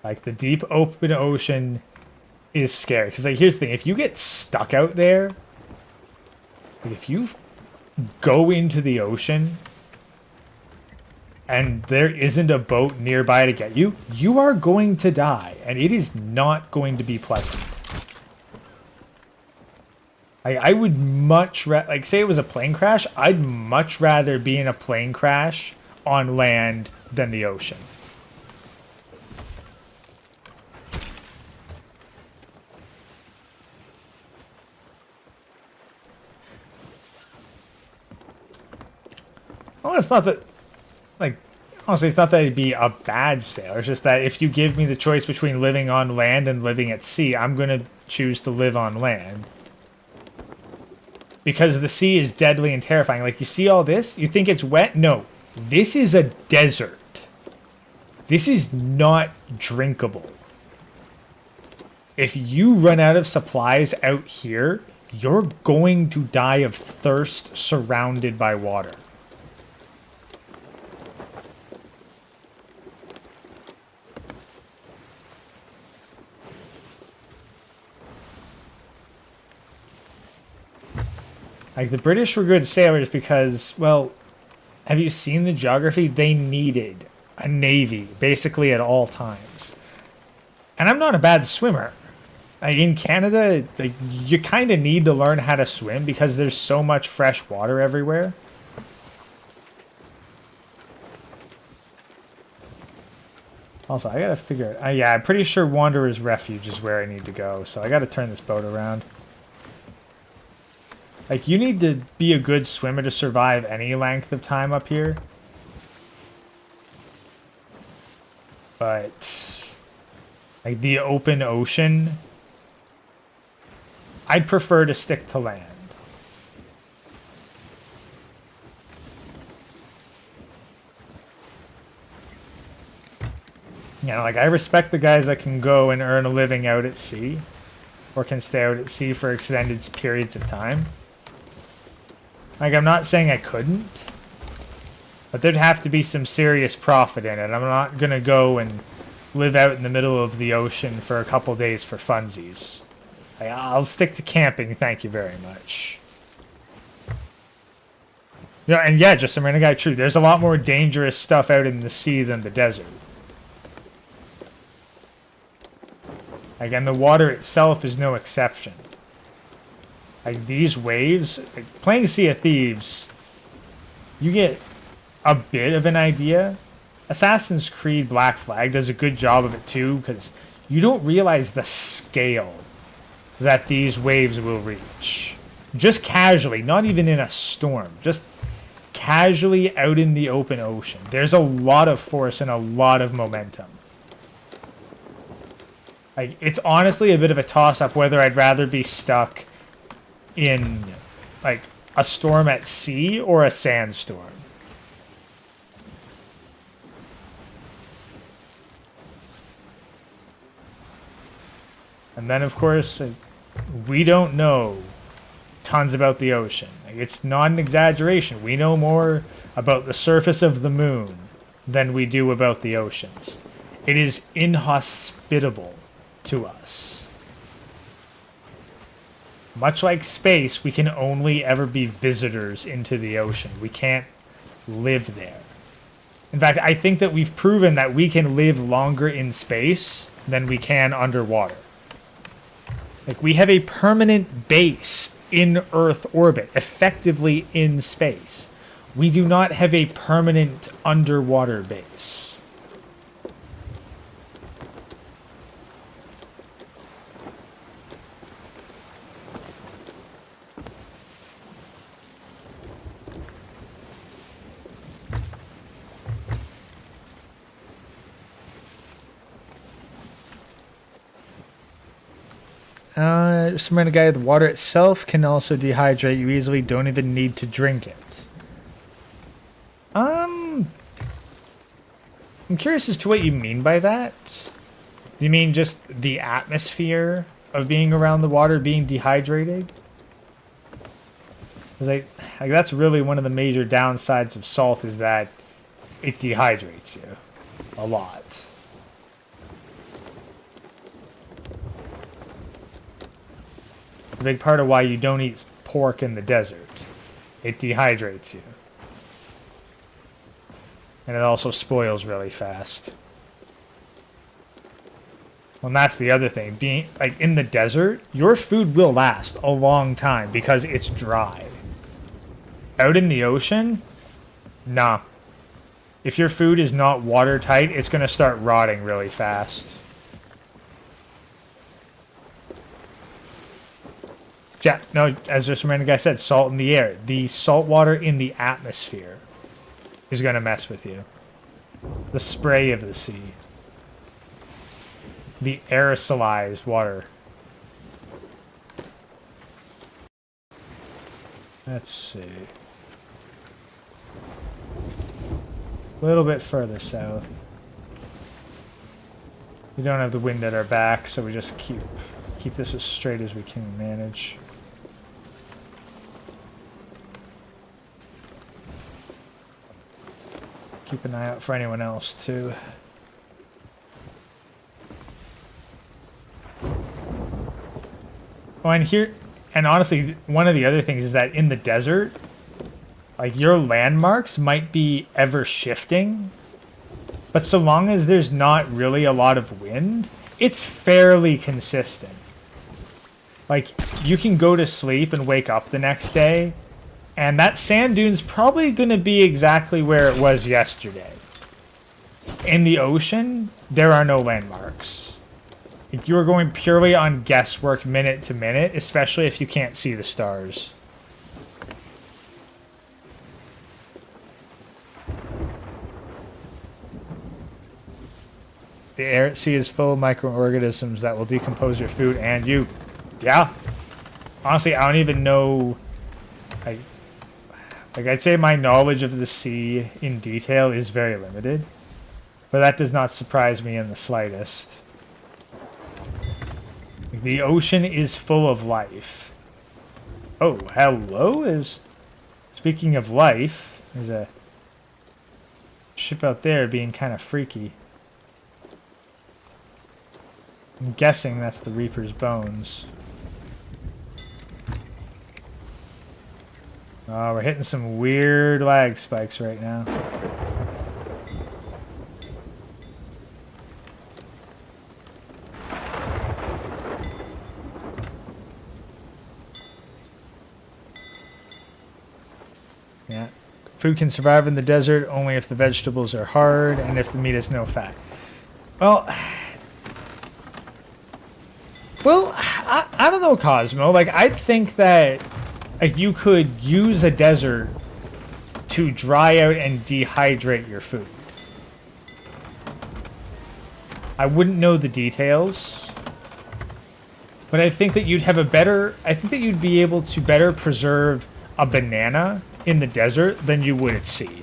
Like, the deep open ocean is scary. Because, like, here's the thing. If you get stuck out there, like, if you go into the ocean, and there isn't a boat nearby to get you, you are going to die, and it is not going to be pleasant. I would much like, say it was a plane crash, I'd much rather be in a plane crash on land than the ocean. Well, it's not that, like, honestly, it's not that it'd be a bad sailor. It's just that if you give me the choice between living on land and living at sea, I'm going to choose to live on land. Because the sea is deadly and terrifying. Like, you see all this? You think it's wet? No. This is a desert. This is not drinkable. If you run out of supplies out here, you're going to die of thirst surrounded by water. Like, the British were good sailors because, well, have you seen the geography? They needed a navy, basically at all times. And I'm not a bad swimmer. In Canada, like, you kind of need to learn how to swim because there's so much fresh water everywhere. Also, I gotta figure it. Yeah, I'm pretty sure Wanderer's Refuge is where I need to go, so I gotta turn this boat around. Like, you need to be a good swimmer to survive any length of time up here. But, like, the open ocean, I'd prefer to stick to land. You know, like, I respect the guys that can go and earn a living out at sea, or can stay out at sea for extended periods of time. Like, I'm not saying I couldn't, but there'd have to be some serious profit in it. I'm not going to go and live out in the middle of the ocean for a couple days for funsies. I'll stick to camping, thank you very much. Yeah, and yeah, just some random guy, true. There's a lot more dangerous stuff out in the sea than the desert. Again, the water itself is no exception. Like, these waves, like, playing Sea of Thieves, you get a bit of an idea. Assassin's Creed Black Flag does a good job of it too, because you don't realize the scale that these waves will reach. Just casually, not even in a storm, just casually out in the open ocean. There's a lot of force and a lot of momentum. Like, it's honestly a bit of a toss-up whether I'd rather be stuck in, like, a storm at sea or a sandstorm. And then, of course, we don't know tons about the ocean. Like, it's not an exaggeration. We know more about the surface of the moon than we do about the oceans. It is inhospitable to us. Much like space, we can only ever be visitors into the ocean. We can't live there. In fact, I think that we've proven that we can live longer in space than we can underwater. Like, we have a permanent base in Earth orbit, effectively in space. We do not have a permanent underwater base. Some random guy, the water itself can also dehydrate you easily. Don't even need to drink it. I'm curious as to what you mean by that. Do you mean just the atmosphere of being around the water being dehydrated? Because like that's really one of the major downsides of salt, is that it dehydrates you a lot. A big part of why you don't eat pork in the desert. It dehydrates you. And it also spoils really fast. Well, and that's the other thing. Being like in the desert, your food will last a long time because it's dry. Out in the ocean, nah. If your food is not watertight, it's going to start rotting really fast. Yeah, no, as just reminded guy said, salt in the air. The salt water in the atmosphere is going to mess with you. The spray of the sea. The aerosolized water. Let's see. A little bit further south. We don't have the wind at our back, so we just keep this as straight as we can manage. Keep an eye out for anyone else too. Oh, and here, and honestly, one of the other things is that in the desert, like your landmarks might be ever shifting, but so long as there's not really a lot of wind, it's fairly consistent. Like you can go to sleep and wake up the next day, and that sand dune's probably going to be exactly where it was yesterday. In the ocean, there are no landmarks. You are going purely on guesswork minute to minute, especially if you can't see the stars. The air at sea is full of microorganisms that will decompose your food and you. Yeah. Honestly, I don't even know. Like I'd say my knowledge of the sea in detail is very limited. But that does not surprise me in the slightest. The ocean is full of life. Oh, hello? Speaking of life, there's a ship out there being kind of freaky. I'm guessing that's the Reaper's bones. Oh, we're hitting some weird lag spikes right now. Yeah. Food can survive in the desert only if the vegetables are hard and if the meat is no fat. Well, I don't know, Cosmo. Like, I think that like you could use a desert to dry out and dehydrate your food. I wouldn't know the details, but I think that you'd have a better. I think that you'd be able to better preserve a banana in the desert than you would at sea.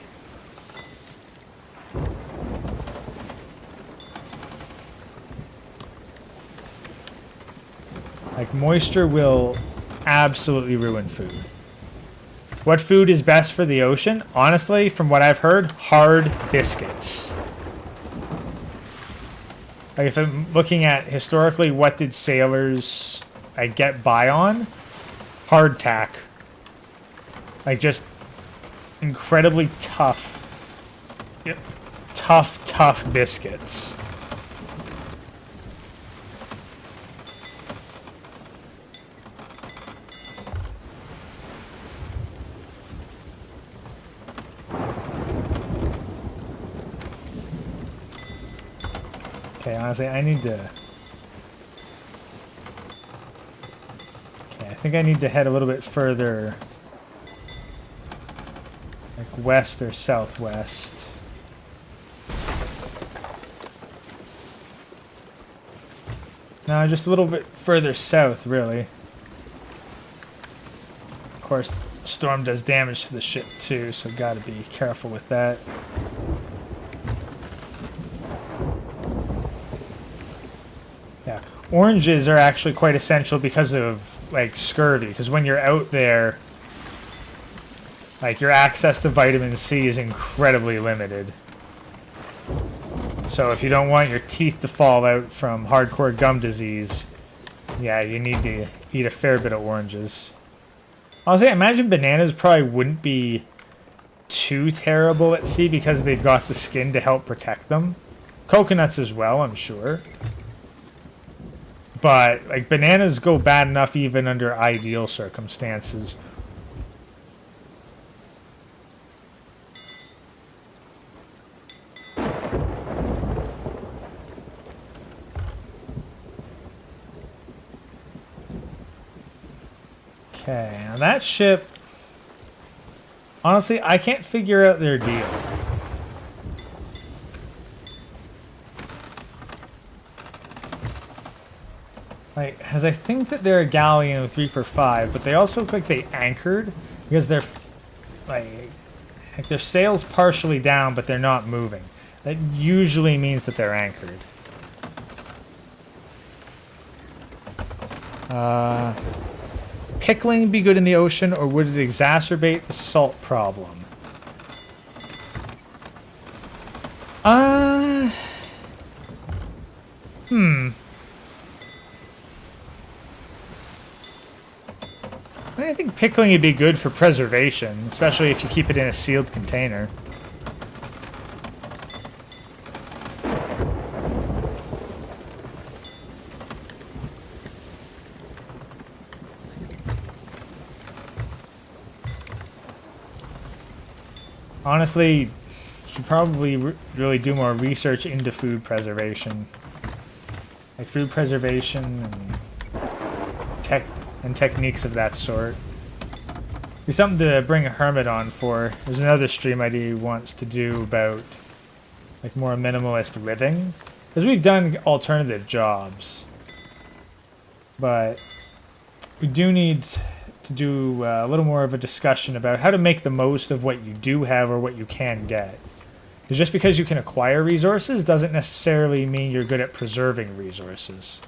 Like, moisture will absolutely ruin food. What food is best for the ocean? Honestly, from what I've heard, hard biscuits. Like, if I'm looking at historically, what did sailors get by on? Hardtack. Like, just incredibly tough biscuits. Okay, honestly, I need to... Okay, I think I need to head a little bit further, like west or southwest. No, just a little bit further south, really. Of course, storm does damage to the ship too, so gotta be careful with that. Yeah, oranges are actually quite essential because of like scurvy, because when you're out there, like your access to vitamin C is incredibly limited. So if you don't want your teeth to fall out from hardcore gum disease, yeah, you need to eat a fair bit of oranges. Honestly, I imagine bananas probably wouldn't be too terrible at sea because they've got the skin to help protect them. Coconuts as well, I'm sure. But, like, bananas go bad enough even under ideal circumstances. Okay, now that ship... Honestly, I can't figure out their deal. Like, as I think that they're a galleon with 3 per 5, but they also look like they anchored because they're like their sails partially down, but they're not moving. That usually means that they're anchored. Pickling be good in the ocean, or would it exacerbate the salt problem? I think pickling would be good for preservation, especially if you keep it in a sealed container. Honestly, should probably really do more research into food preservation. Like food preservation and techniques of that sort. Be something to bring a hermit on for. There's another stream he wants to do about like more minimalist living. Because we've done alternative jobs. But we do need to do a little more of a discussion about how to make the most of what you do have or what you can get. Because just because you can acquire resources doesn't necessarily mean you're good at preserving resources.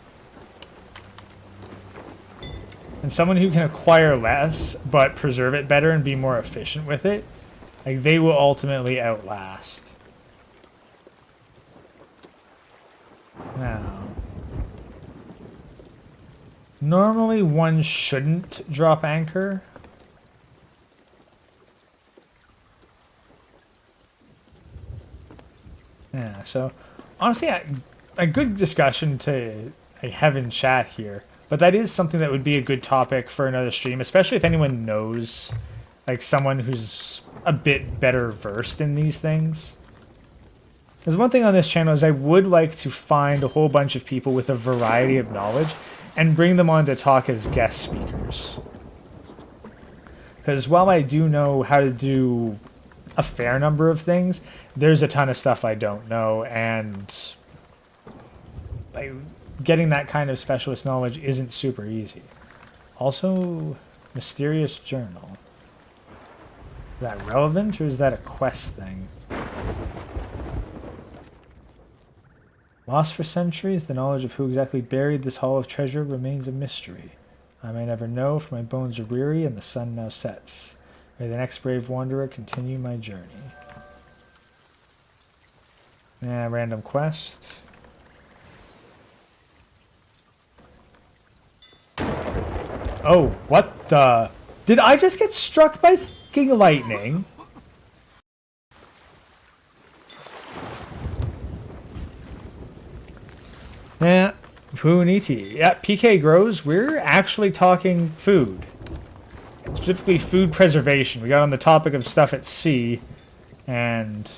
And someone who can acquire less but preserve it better and be more efficient with it, like they will ultimately outlast. Now, normally one shouldn't drop anchor. Yeah, so honestly, a good discussion to have in chat here. But that is something that would be a good topic for another stream, especially if anyone knows, like, someone who's a bit better versed in these things. There's one thing on this channel is I would like to find a whole bunch of people with a variety of knowledge and bring them on to talk as guest speakers. Because while I do know how to do a fair number of things, there's a ton of stuff I don't know, and getting that kind of specialist knowledge isn't super easy. Also, mysterious journal. Is that relevant, or is that a quest thing? Lost for centuries, the knowledge of who exactly buried this haul of treasure remains a mystery. I may never know, for my bones are weary and the sun now sets. May the next brave wanderer continue my journey. Yeah, random quest. Oh, what the... Did I just get struck by fucking lightning? Yeah, Puniti. Yeah, PK Grows, we're actually talking food. Specifically food preservation. We got on the topic of stuff at sea, and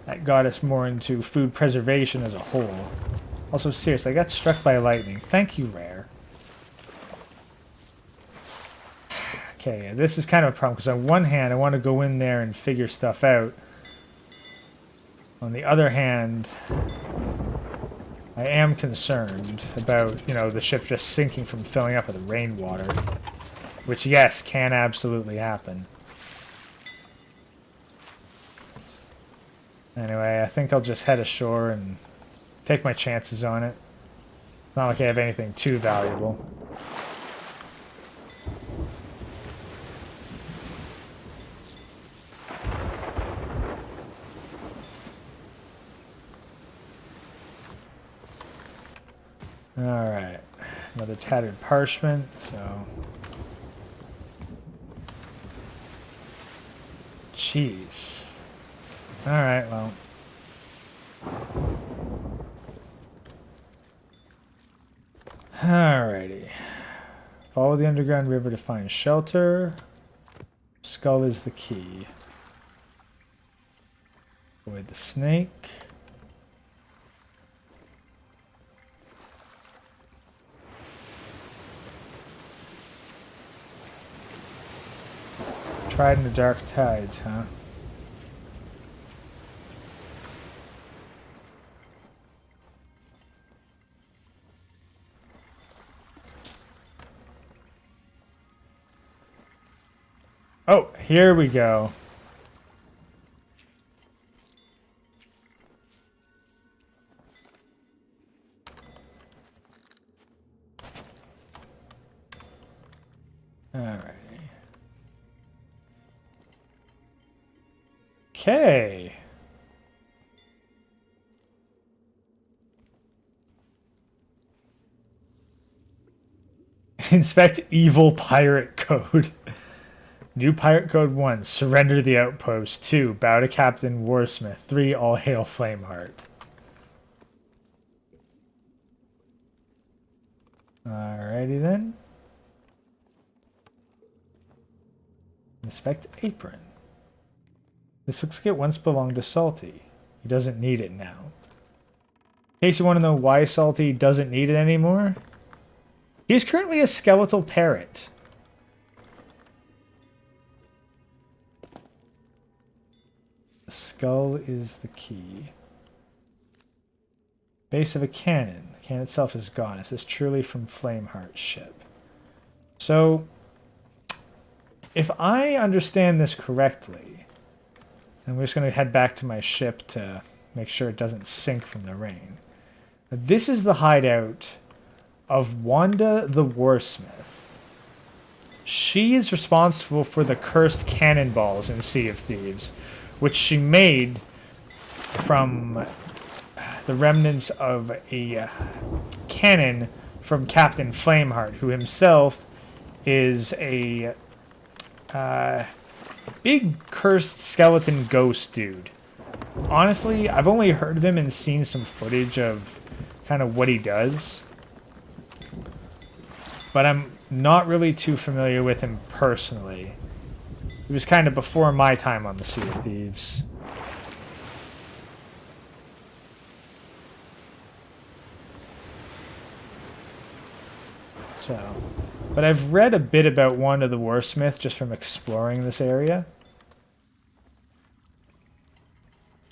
that got us more into food preservation as a whole. Also, seriously, I got struck by lightning. Thank you, Rare. Okay, this is kind of a problem, because on one hand, I want to go in there and figure stuff out. On the other hand, I am concerned about, you know, the ship just sinking from filling up with rainwater. Which, yes, can absolutely happen. Anyway, I think I'll just head ashore and take my chances on it. It's not like I have anything too valuable. Alright, another tattered parchment, so... Jeez. Alright, well. Alrighty. Follow the underground river to find shelter. Skull is the key. Avoid the snake. Tried in the dark tides, huh? Oh, here we go. Alrighty. Okay. Inspect evil pirate code. New pirate code 1. Surrender the outpost. 2. Bow to Captain Warsmith. 3. All hail Flameheart. Alrighty then. Inspect apron. This looks like it once belonged to Salty. He doesn't need it now. In case you want to know why Salty doesn't need it anymore, he's currently a skeletal parrot. The skull is the key. Base of a cannon. The cannon itself is gone. Is this truly from Flameheart's ship? So, if I understand this correctly, and we're just going to head back to my ship to make sure it doesn't sink from the rain. This is the hideout of Wanda the Warsmith. She is responsible for the cursed cannonballs in Sea of Thieves, which she made from the remnants of a cannon from Captain Flameheart, who himself is a big cursed skeleton ghost dude. Honestly, I've only heard of him and seen some footage of kind of what he does, but I'm not really too familiar with him personally. He was kind of before my time on the Sea of Thieves. So, but I've read a bit about Wanda the Warsmith just from exploring this area.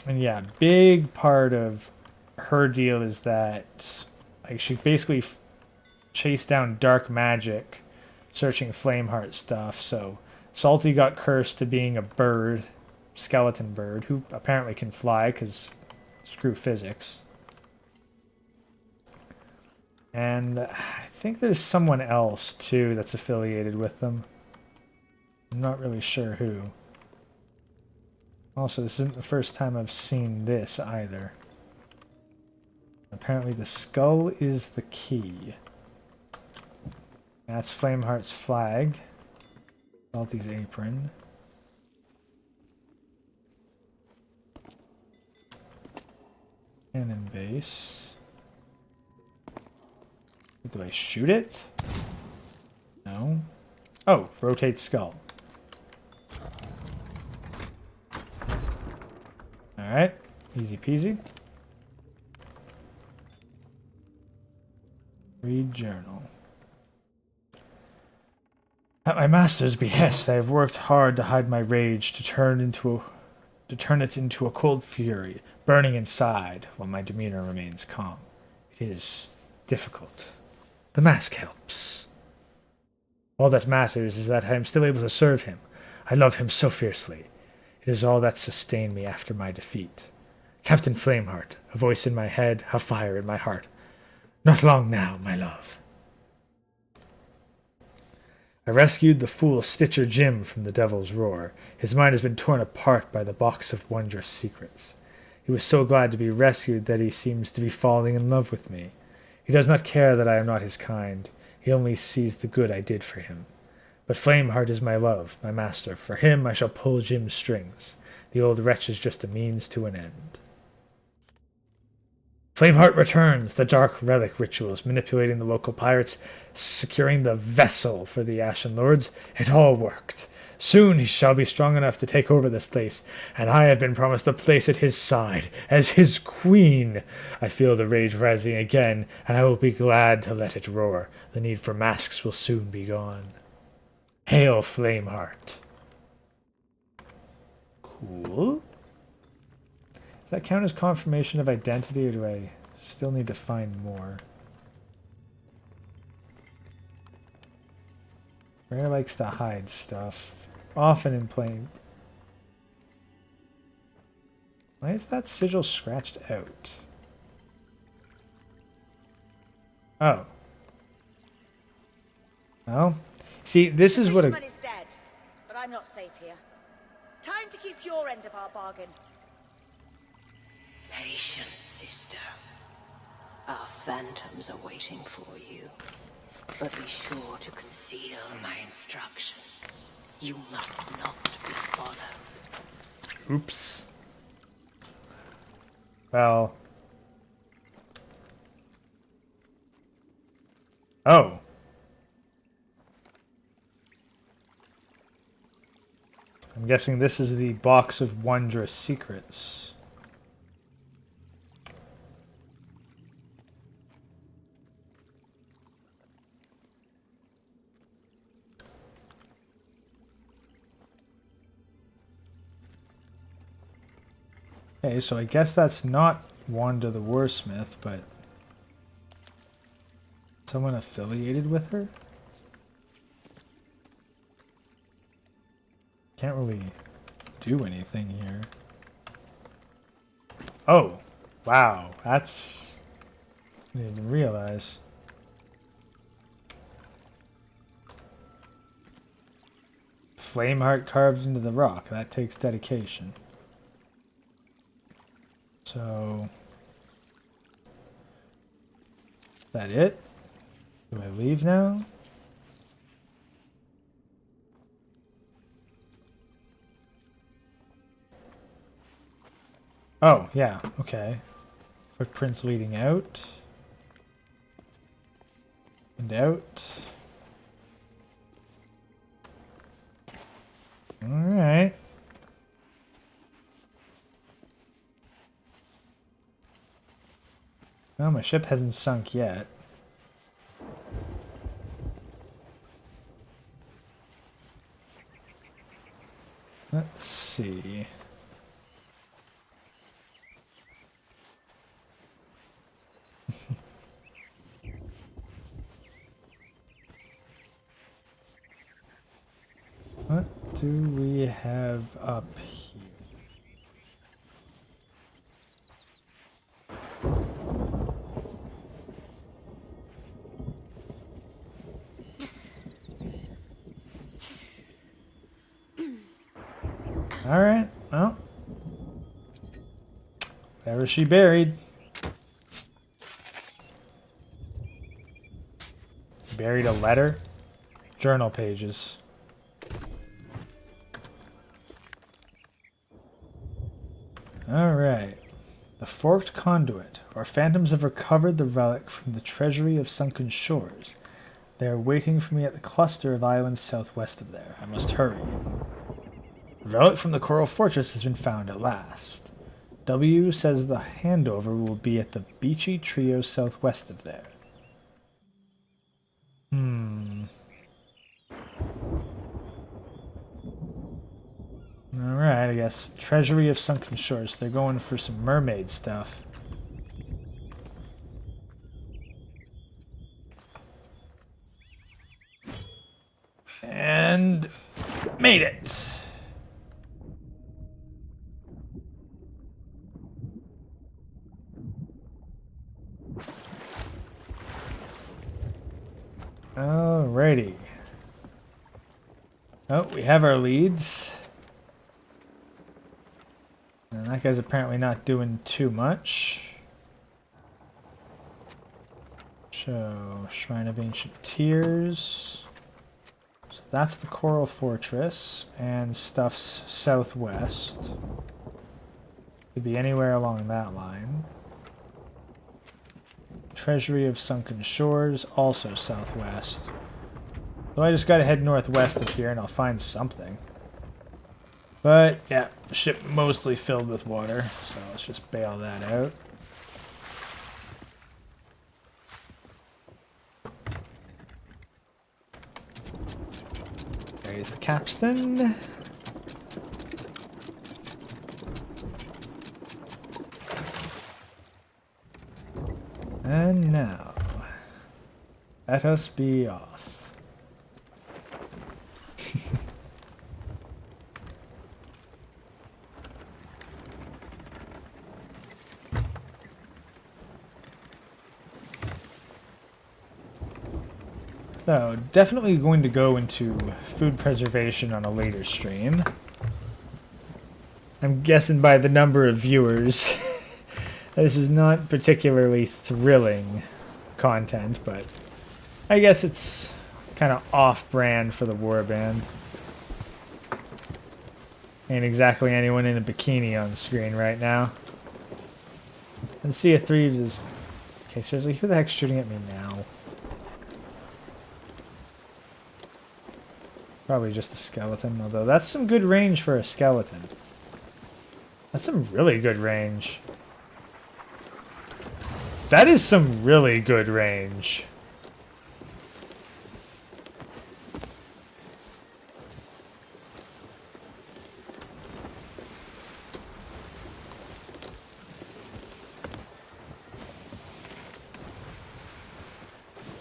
And yeah, big part of her deal is that like she basically chased down dark magic, searching Flameheart stuff. So Salty got cursed to being a bird, skeleton bird, who apparently can fly because screw physics. And I think there's someone else too that's affiliated with them. I'm not really sure who. Also, this isn't the first time I've seen this either. Apparently the skull is the key. That's Flameheart's flag. Salty's apron. Cannon base. Do I shoot it? No. Oh, rotate skull. Alright, easy peasy. Read journal. At my master's behest, I have worked hard to hide my rage, to turn it into a cold fury, burning inside, while my demeanor remains calm. It is difficult. The mask helps. All that matters is that I am still able to serve him. I love him so fiercely. It is all that sustained me after my defeat. Captain Flameheart, a voice in my head, a fire in my heart. Not long now, my love. I rescued the fool Stitcher Jim from the devil's roar. His mind has been torn apart by the box of wondrous secrets. He was so glad to be rescued that he seems to be falling in love with me. He does not care that I am not his kind. He only sees the good I did for him. But Flameheart is my love, my master. For him I shall pull Jim's strings. The old wretch is just a means to an end. Flameheart returns, the dark relic rituals, manipulating the local pirates, securing the vessel for the Ashen Lords. It all worked. Soon he shall be strong enough to take over this place, and I have been promised a place at his side, as his queen. I feel the rage rising again, and I will be glad to let it roar. The need for masks will soon be gone. Hail, Flameheart. Cool. Does that count as confirmation of identity, or do I still need to find more? Rare likes to hide stuff. Often in plain. Why is that sigil scratched out? Oh. Well, see, this is what a... Fishman is dead, but I'm not safe here. Time to keep your end of our bargain. Patience, sister. Our phantoms are waiting for you. But be sure to conceal my instructions. You must not be followed. Oops. Well. Oh. I'm guessing this is the box of wondrous secrets. Okay, so I guess that's not Wanda the Warsmith, but someone affiliated with her? Can't really do anything here. Oh, wow, that's... I didn't even realize. Flameheart carved into the rock. That takes dedication. So... is that it? Do I leave now? Oh, yeah, okay. Footprints leading out. And out. Alright. Well, my ship hasn't sunk yet. Let's see. What do we have up here? All right, well, wherever she buried. Buried a letter? Journal pages. Alright. The Forked Conduit. Our phantoms have recovered the relic from the treasury of sunken shores. They are waiting for me at the cluster of islands southwest of there. I must hurry. The relic from the Coral Fortress has been found at last. W says the handover will be at the beachy trio southwest of there. Alright, I guess. Treasury of Sunken Shores. They're going for some mermaid stuff. And... made it! Alrighty. Oh, we have our leads. And that guy's apparently not doing too much. So, Shrine of Ancient Tears. So That's the Coral Fortress, and stuff's southwest. Could be anywhere along that line. Treasury of Sunken Shores, also southwest. So I just gotta head northwest of here and I'll find something. But, yeah, ship mostly filled with water, so let's just bail that out. There's the capstan. And now, let us be off. So, definitely going to go into food preservation on a later stream. I'm guessing by the number of viewers, this is not particularly thrilling content, but I guess it's kind of off-brand for the warband. Ain't exactly anyone in a bikini on screen right now. And Sea of Thieves is... Okay, seriously, who the heck's shooting at me now? Probably just a skeleton, although that's some good range for a skeleton. That's some really good range. That is some really good range.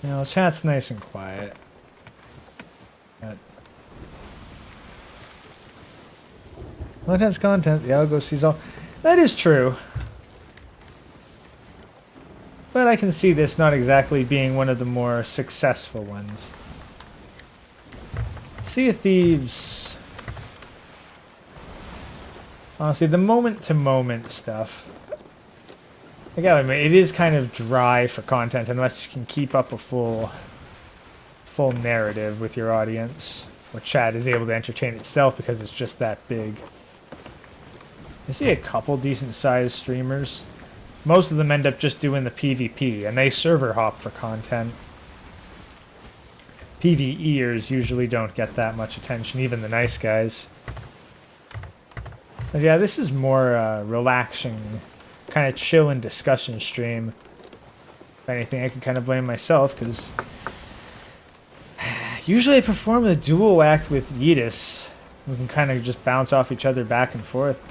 You know, chat's nice and quiet. Content's content, the algo sees all. That is true. But I can see this not exactly being one of the more successful ones. Sea of Thieves. Honestly, the moment-to-moment stuff. I gotta admit, it is kind of dry for content unless you can keep up a full narrative with your audience. Or chat is able to entertain itself because it's just that big. I see a couple decent-sized streamers. Most of them end up just doing the PvP, and they server hop for content. PvEers usually don't get that much attention, even the nice guys. But yeah, this is more relaxing, kind of chill and discussion stream. If anything, I can kind of blame myself, because usually I perform the dual act with Yeetus. We can kind of just bounce off each other back and forth.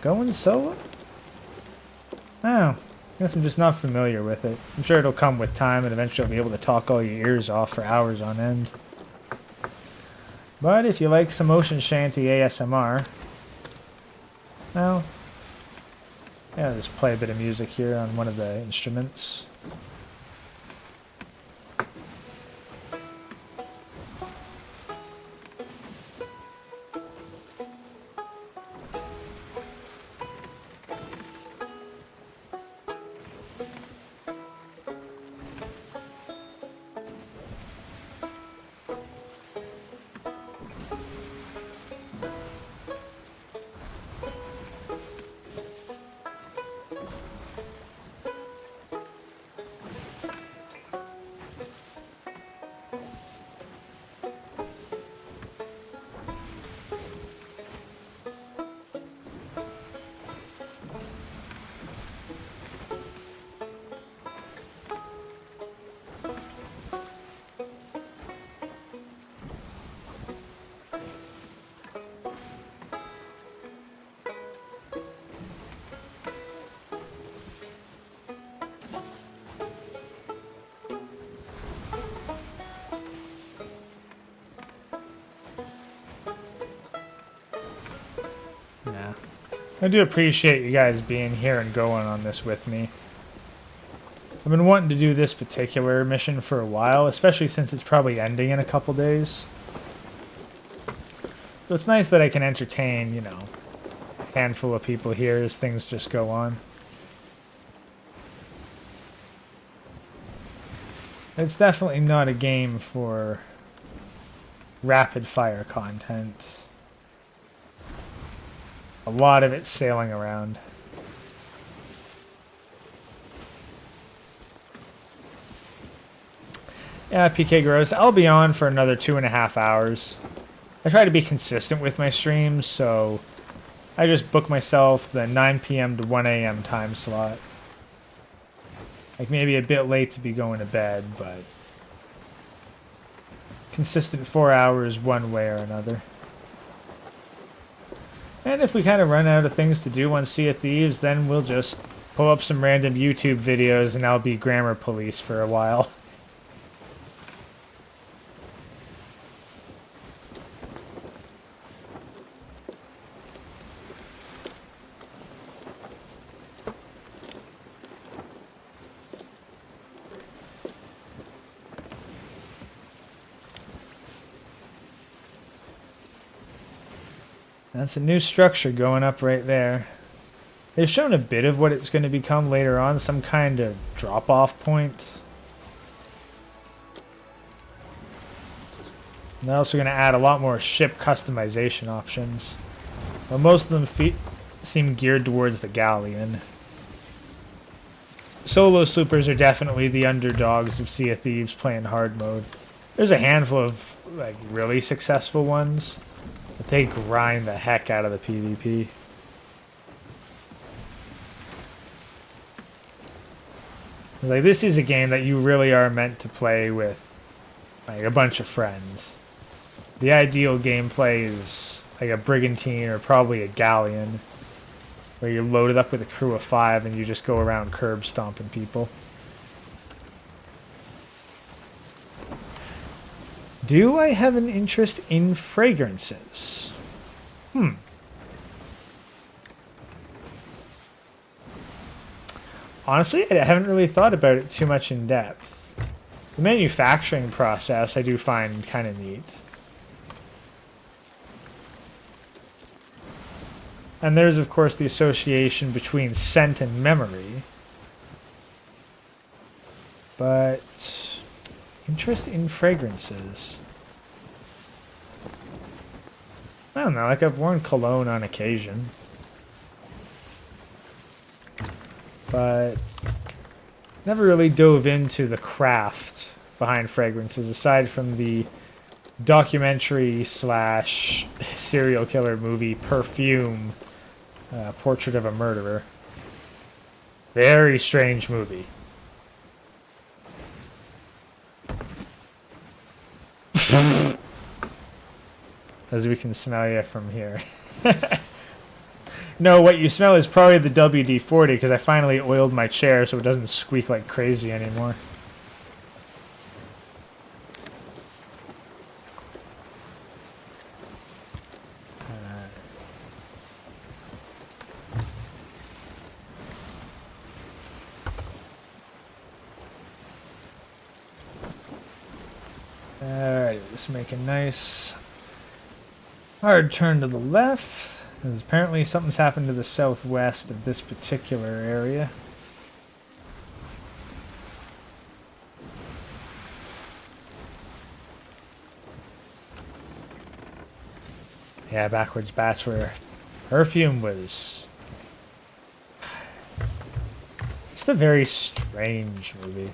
Going solo? Oh, guess I'm just not familiar with it. I'm sure it'll come with time and eventually I'll be able to talk all your ears off for hours on end. But if you like some ocean shanty ASMR, well, yeah, I'll just play a bit of music here on one of the instruments. I do appreciate you guys being here and going on this with me. I've been wanting to do this particular mission for a while, especially since it's probably ending in a couple days. So it's nice that I can entertain, you know, a handful of people here as things just go on. It's definitely not a game for rapid fire content. A lot of it sailing around. Yeah, PK Gross. I'll be on for another 2.5 hours. I try to be consistent with my streams, so I just book myself the 9 p.m. to 1 a.m. time slot. Like maybe a bit late to be going to bed, but consistent 4 hours one way or another. And if we kind of run out of things to do on Sea of Thieves, then we'll just pull up some random YouTube videos and I'll be grammar police for a while. That's a new structure going up right there. They've shown a bit of what it's going to become later on, some kind of drop-off point. And they're also going to add a lot more ship customization options. Well, most of them seem geared towards the galleon. Solo sloopers are definitely the underdogs of Sea of Thieves playing hard mode. There's a handful of like really successful ones, but they grind the heck out of the PvP. Like, this is a game that you really are meant to play with like a bunch of friends. The ideal gameplay is like a brigantine or probably a galleon, where you're loaded up with a crew of 5 and you just go around curb stomping people. Do I have an interest in fragrances? Honestly, I haven't really thought about it too much in depth. The manufacturing process I do find kind of neat. And there's, of course, the association between scent and memory. But interest in fragrances. I don't know, like I've worn cologne on occasion. But never really dove into the craft behind fragrances, aside from the documentary / serial killer movie Perfume, Portrait of a Murderer. Very strange movie. As we can smell you from here. No, what you smell is probably the WD-40, because I finally oiled my chair so it doesn't squeak like crazy anymore. Alright, let's make a nice hard turn to the left. Because apparently something's happened to the southwest of this particular area. Yeah, Backwards Bachelor. Perfume was... It's a very strange movie.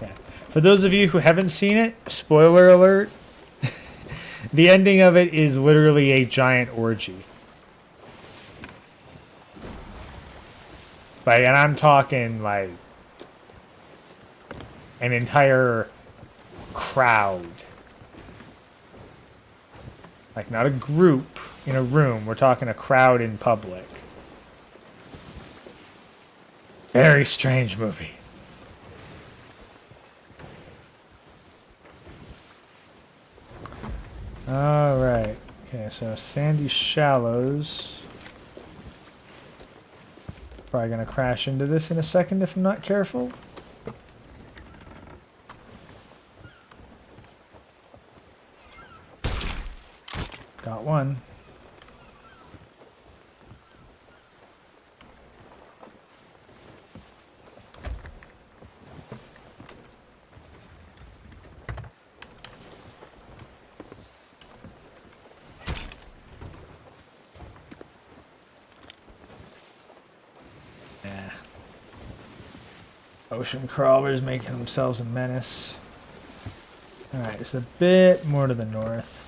Yeah. For those of you who haven't seen it, spoiler alert, the ending of it is literally a giant orgy. Like, and I'm talking like an entire crowd. Like, not a group in a room, we're talking a crowd in public. Very strange movie. Alright. Okay, so Sandy Shallows. Probably gonna crash into this in a second if I'm not careful. Got one. Ocean crawlers making themselves a menace. Alright, it's a bit more to the north.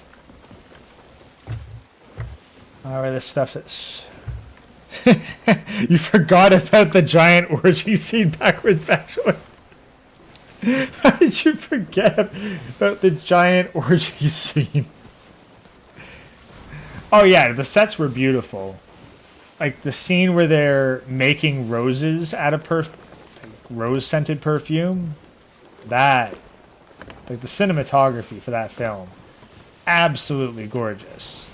Where this stuff's at. You forgot about the giant orgy scene backwards, Bachelor. How did you forget about the giant orgy scene? Oh yeah, the sets were beautiful. Like the scene where they're making roses out of rose-scented perfume. That, like the cinematography for that film, absolutely gorgeous.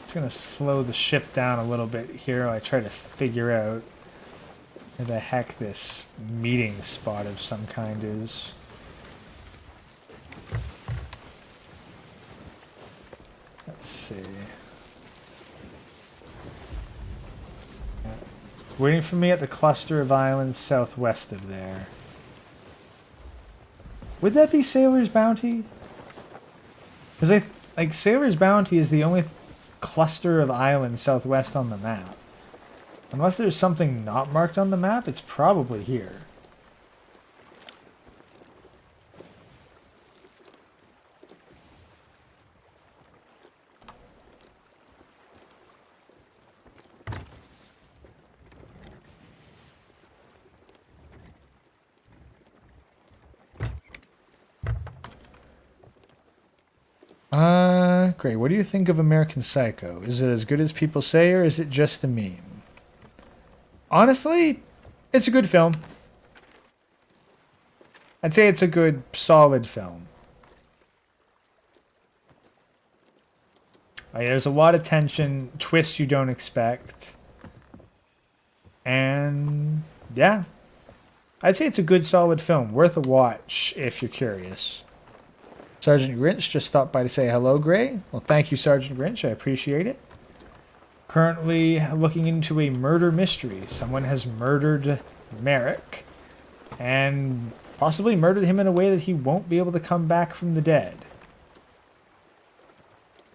Just gonna slow the ship down a little bit here while I try to figure out where the heck this meeting spot of some kind is. Let's see. Waiting for me at the cluster of islands southwest of there. Would that be Sailor's Bounty? Because like Sailor's Bounty is the only cluster of islands southwest on the map. Unless there's something not marked on the map, it's probably here. Great. What do you think of American Psycho? Is it as good as people say, or is it just a meme? Honestly, it's a good film. I'd say it's a good, solid film. There's a lot of tension, twists you don't expect. And, yeah. I'd say it's a good, solid film. Worth a watch if you're curious. Sergeant Grinch just stopped by to say hello, Gray. Well, thank you, Sergeant Grinch. I appreciate it. Currently looking into a murder mystery. Someone has murdered Merrick and possibly murdered him in a way that he won't be able to come back from the dead.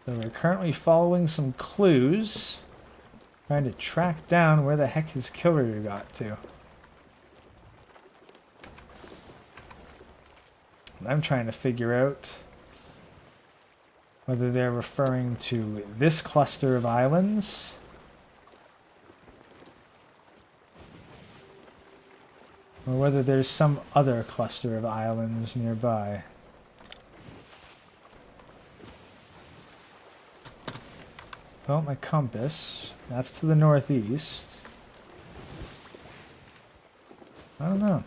So we're currently following some clues, trying to track down where the heck his killer got to. I'm trying to figure out whether they're referring to this cluster of islands or whether there's some other cluster of islands nearby. Well, my compass, that's to the northeast. I don't know.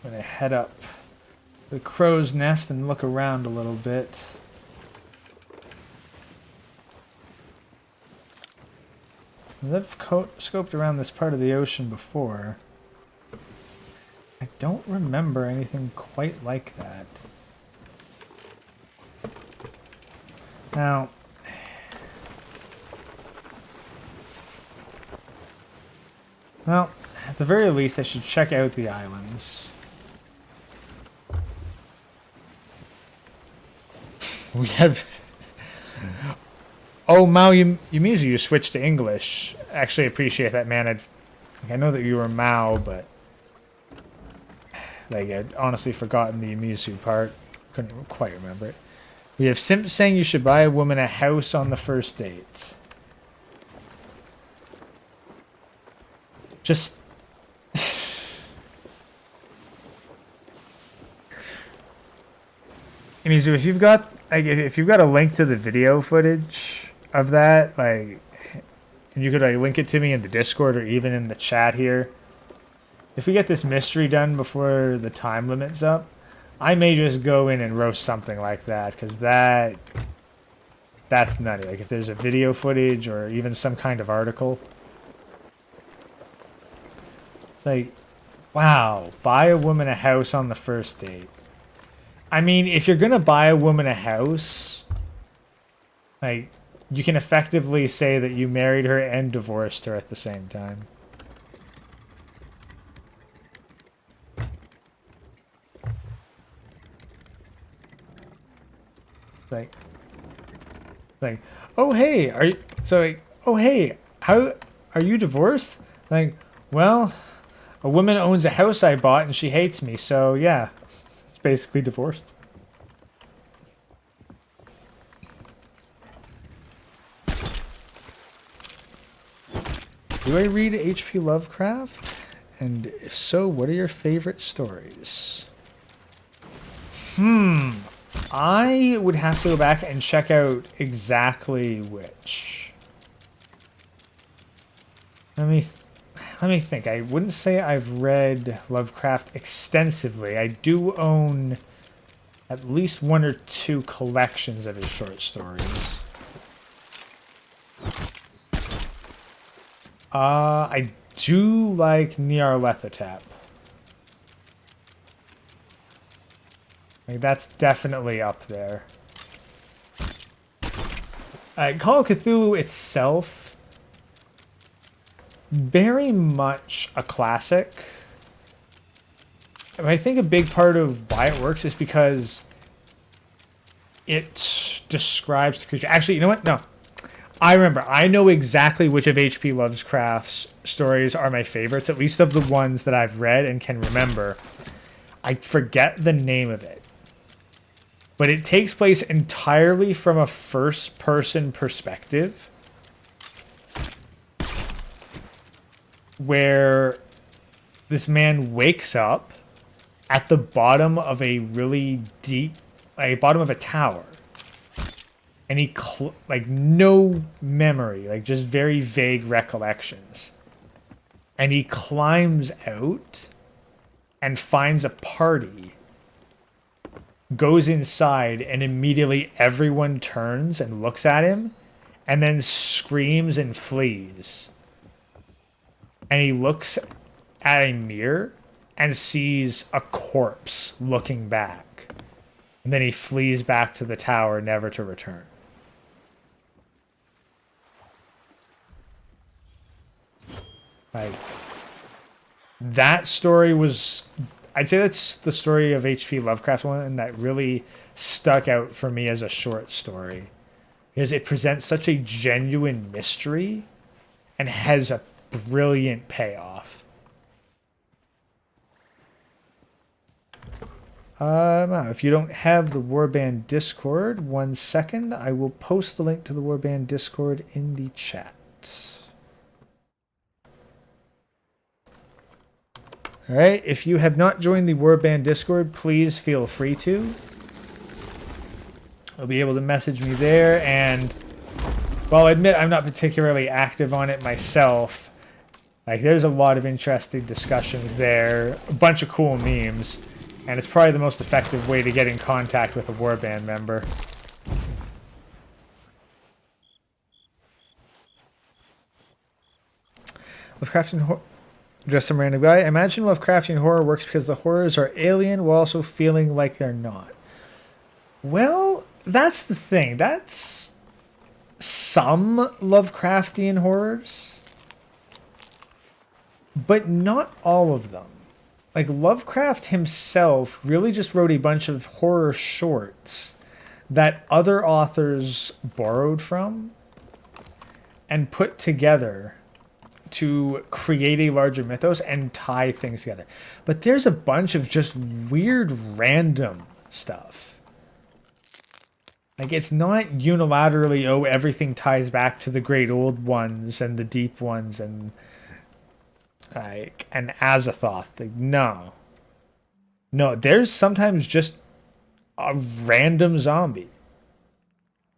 I'm gonna head up the crow's nest and look around a little bit. I've scoped around this part of the ocean before. I don't remember anything quite like that. Now, well, at the very least, I should check out the islands. We have... Oh, Mao, you switched to English. Actually, appreciate that, man. I know that you were Mao, but... like, I'd honestly forgotten the Yumizu part. Couldn't quite remember it. We have Simp saying you should buy a woman a house on the first date. Just... Yumizu, if you've got... like, if you've got a link to the video footage of that, like, and you could like link it to me in the Discord or even in the chat here. If we get this mystery done before the time limit's up, I may just go in and roast something like that, because that's nutty. Like, if there's a video footage or even some kind of article. It's like, wow, buy a woman a house on the first date. I mean, if you're gonna buy a woman a house, like, you can effectively say that you married her and divorced her at the same time. Like, oh hey, are you so like, oh hey, how are you divorced? Like, well, a woman owns a house I bought and she hates me, so yeah, it's basically divorced. Do I read H.P. Lovecraft? And if so, what are your favorite stories? I would have to go back and check out exactly which. Let me think. I wouldn't say I've read Lovecraft extensively. I do own at least one or two collections of his short stories. I do like Nyarlathotep. Like, that's definitely up there. Call of Cthulhu itself, very much a classic. And I think a big part of why it works is because it describes the creature. Actually, you know what? No. I remember. I know exactly which of H.P. Lovecraft's stories are my favorites, at least of the ones that I've read and can remember. I forget the name of it. But it takes place entirely from a first-person perspective, where this man wakes up at the bottom of a really deep, bottom of a tower. And he, like, no memory, like, just very vague recollections. And he climbs out and finds a party, goes inside, and immediately everyone turns and looks at him, and then screams and flees. And he looks at a mirror and sees a corpse looking back. And then he flees back to the tower, never to return. Like, that story was, I'd say that's the story of H.P. Lovecraft one that really stuck out for me as a short story, because it presents such a genuine mystery and has a brilliant payoff. If you don't have the Warband Discord, 1 second, I will post the link to the Warband Discord in the chat. Alright, if you have not joined the Warband Discord, please feel free to. You'll be able to message me there, and while I admit I'm not particularly active on it myself, like, there's a lot of interesting discussions there, a bunch of cool memes, and it's probably the most effective way to get in contact with a Warband member. Lovecraftian just some random guy. Imagine Lovecraftian horror works because the horrors are alien while also feeling like they're not. Well, that's the thing. That's some Lovecraftian horrors, but not all of them. Like, Lovecraft himself really just wrote a bunch of horror shorts that other authors borrowed from and put together to create a larger mythos and tie things together. But there's a bunch of just weird random stuff. Like, it's not unilaterally, oh, everything ties back to the great old ones and the deep ones and like an Azathoth. Like, no, there's sometimes just a random zombie,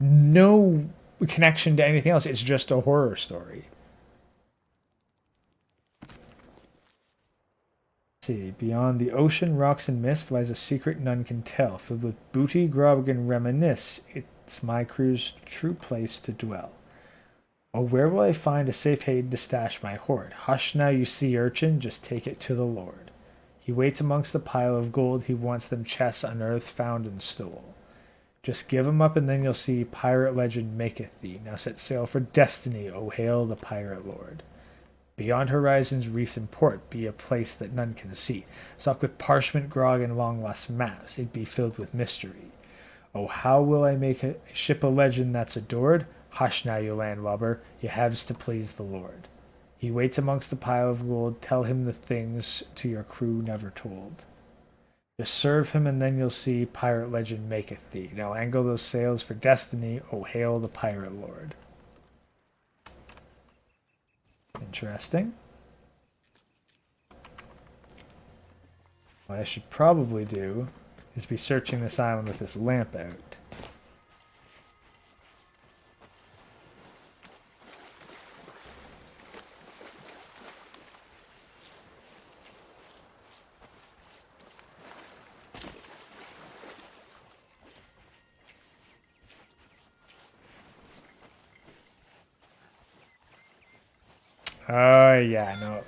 no connection to anything else. It's just a horror story. See, beyond the ocean, rocks, and mist lies a secret none can tell, filled with booty, grog, and reminisce. It's my crew's true place to dwell. Oh, where will I find a safe haven to stash my hoard? Hush now, you sea urchin, just take it to the Lord. He waits amongst the pile of gold, he wants them chests unearthed, found, and stole. Just give 'em up, and then you'll see pirate legend maketh thee. Now set sail for destiny, O hail the pirate lord. Beyond horizons, reefs, and port be a place that none can see. Stocked with parchment, grog, and long-lost maps, it be filled with mystery. Oh, how will I make a ship a legend that's adored? Hush now, you landlubber, you have's to please the Lord. He waits amongst the pile of gold, tell him the things to your crew never told. Just serve him and then you'll see pirate legend maketh thee. Now angle those sails for destiny, oh hail the pirate lord. Interesting. What I should probably do is be searching this island with this lamp out. Oh, yeah, no.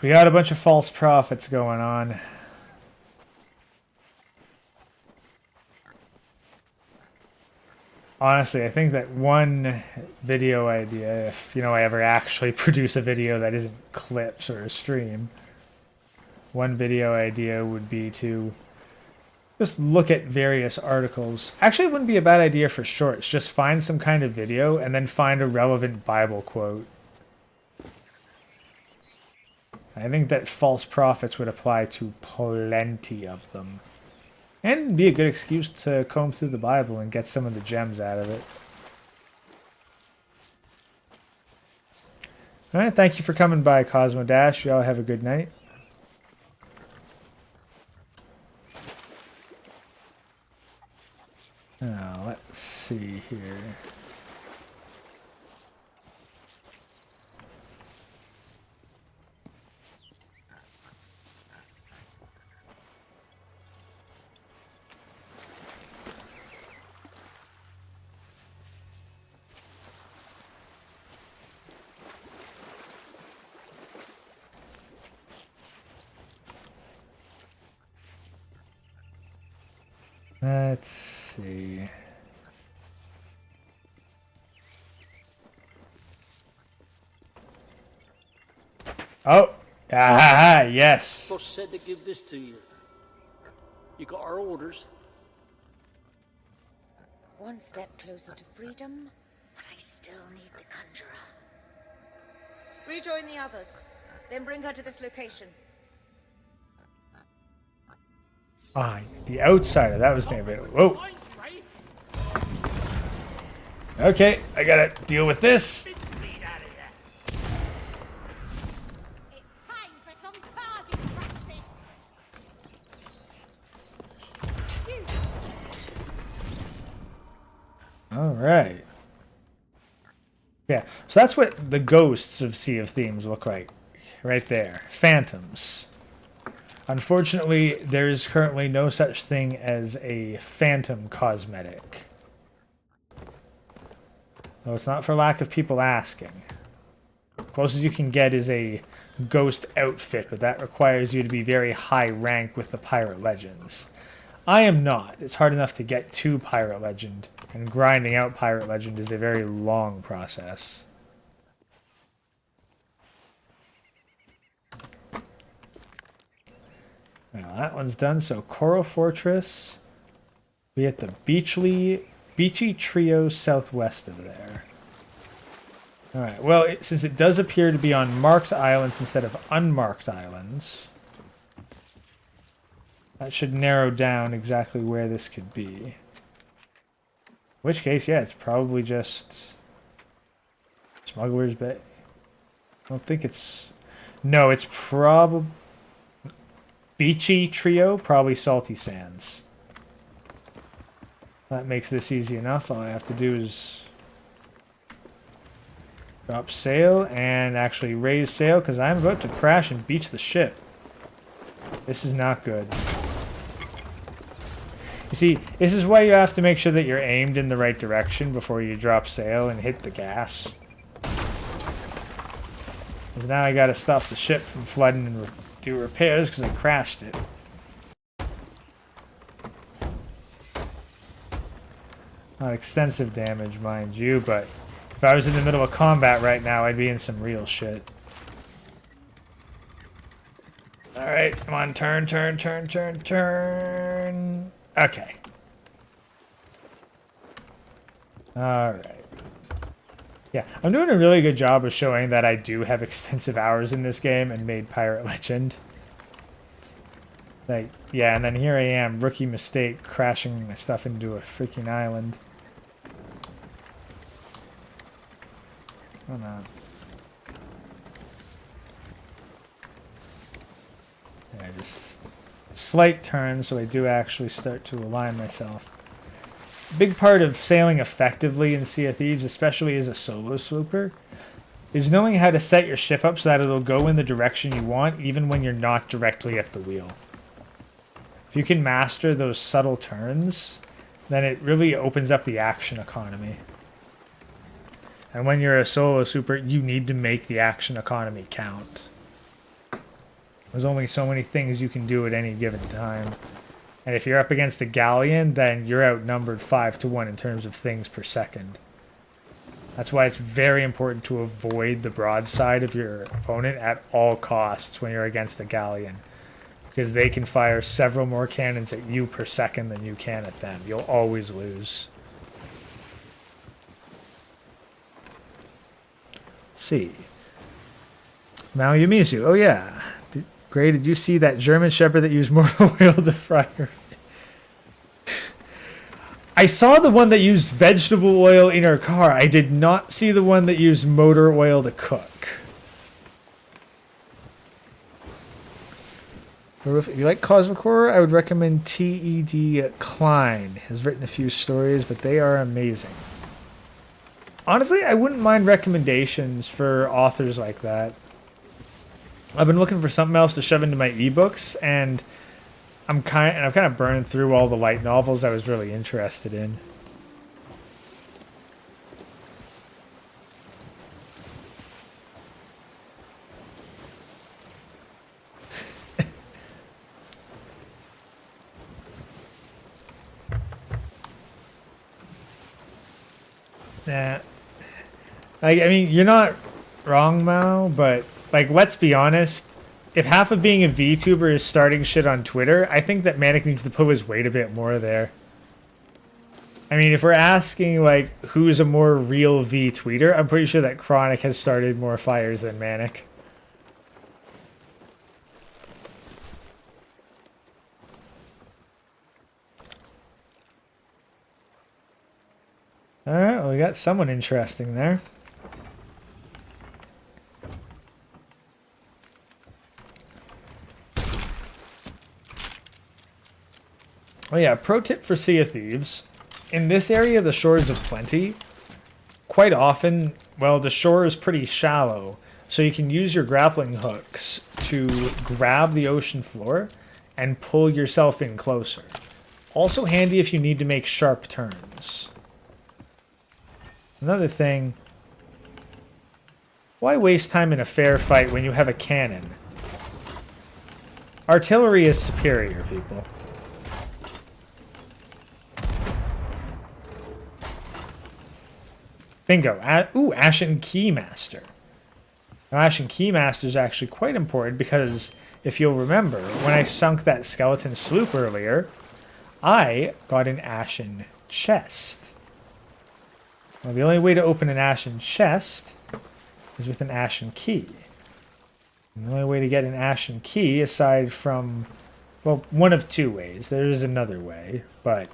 We got a bunch of false prophets going on. Honestly, I think that one video idea, if, you know, I ever actually produce a video that isn't clips or a stream, one video idea would be to just look at various articles. Actually, it wouldn't be a bad idea for shorts. Just find some kind of video and then find a relevant Bible quote. I think that false prophets would apply to plenty of them. And be a good excuse to comb through the Bible and get some of the gems out of it. Alright, thank you for coming by, Cosmo Dash. Y'all have a good night. Now, let's see here. Let's see. Oh, yes. Boss said to give this to you. You got our orders. One step closer to freedom, but I still need the Conjurer. Rejoin the others, then bring her to this location. Ah, the outsider. That was the name of it. Whoa. Okay, I gotta deal with this. It's time for some target practice. All right. Yeah, so that's what the ghosts of Sea of Thieves look like. Right there. Phantoms. Unfortunately, there is currently no such thing as a phantom cosmetic. Though it's not for lack of people asking. Closest you can get is a ghost outfit, but that requires you to be very high rank with the Pirate Legends. I am not. It's hard enough to get to Pirate Legend, and grinding out Pirate Legend is a very long process. Now that one's done, so Coral Fortress. We at the Beachy Trio southwest of there. Alright, well, since it does appear to be on marked islands instead of unmarked islands, that should narrow down exactly where this could be. In which case, yeah, it's probably just Smuggler's Bay. I don't think it's... No, it's probably... Beachy Trio, probably Salty Sands. That makes this easy enough. All I have to do is drop sail and actually raise sail because I'm about to crash and beach the ship. This is not good. You see, this is why you have to make sure that you're aimed in the right direction before you drop sail and hit the gas. Because now I gotta stop the ship from flooding and do repairs because I crashed it. Not extensive damage, mind you, but if I was in the middle of combat right now, I'd be in some real shit. Alright, come on, turn, turn, turn, turn, turn. Okay. Alright. Yeah, I'm doing a really good job of showing that I do have extensive hours in this game and made Pirate Legend. Like, yeah, and then here I am, rookie mistake, crashing my stuff into a freaking island. Oh no. Yeah, just slight turn so I do actually start to align myself. Big part of sailing effectively in Sea of Thieves, especially as a solo swooper, is knowing how to set your ship up so that it'll go in the direction you want even when you're not directly at the wheel. If you can master those subtle turns, then it really opens up the action economy. And when you're a solo swooper, you need to make the action economy count. There's only so many things you can do at any given time. And if you're up against a galleon, then you're outnumbered 5-1 in terms of things per second. That's why it's very important to avoid the broadside of your opponent at all costs when you're against a galleon. Because they can fire several more cannons at you per second than you can at them. You'll always lose. Let's see. Mao Yumizu. Oh yeah. Gray, did you see that German Shepherd that used motor oil to fry her? I saw the one that used vegetable oil in her car. I did not see the one that used motor oil to cook. If you like cosmic horror, I would recommend T.E.D. Klein. Has written a few stories, but they are amazing. Honestly, I wouldn't mind recommendations for authors like that. I've been looking for something else to shove into my ebooks, and I've kind of burned through all the light novels I was really interested in. Nah. I mean, you're not wrong, Mao, but like, let's be honest. If half of being a VTuber is starting shit on Twitter, I think that Merrick needs to put his weight a bit more there. I mean, if we're asking, like, who's a more real V-tweeter, I'm pretty sure that Chronic has started more fires than Merrick. Alright, well, we got someone interesting there. Oh yeah, pro tip for Sea of Thieves. In this area, the shores of plenty. Quite often, well, the shore is pretty shallow, so you can use your grappling hooks to grab the ocean floor and pull yourself in closer. Also handy if you need to make sharp turns. Another thing, why waste time in a fair fight when you have a cannon? Artillery is superior, people. Bingo. Ooh, Ashen Keymaster. Now, Ashen Keymaster is actually quite important because, if you'll remember, when I sunk that skeleton sloop earlier, I got an Ashen Chest. Well, the only way to open an Ashen Chest is with an Ashen Key. And the only way to get an Ashen Key, aside from, well, one of two ways. There is another way, but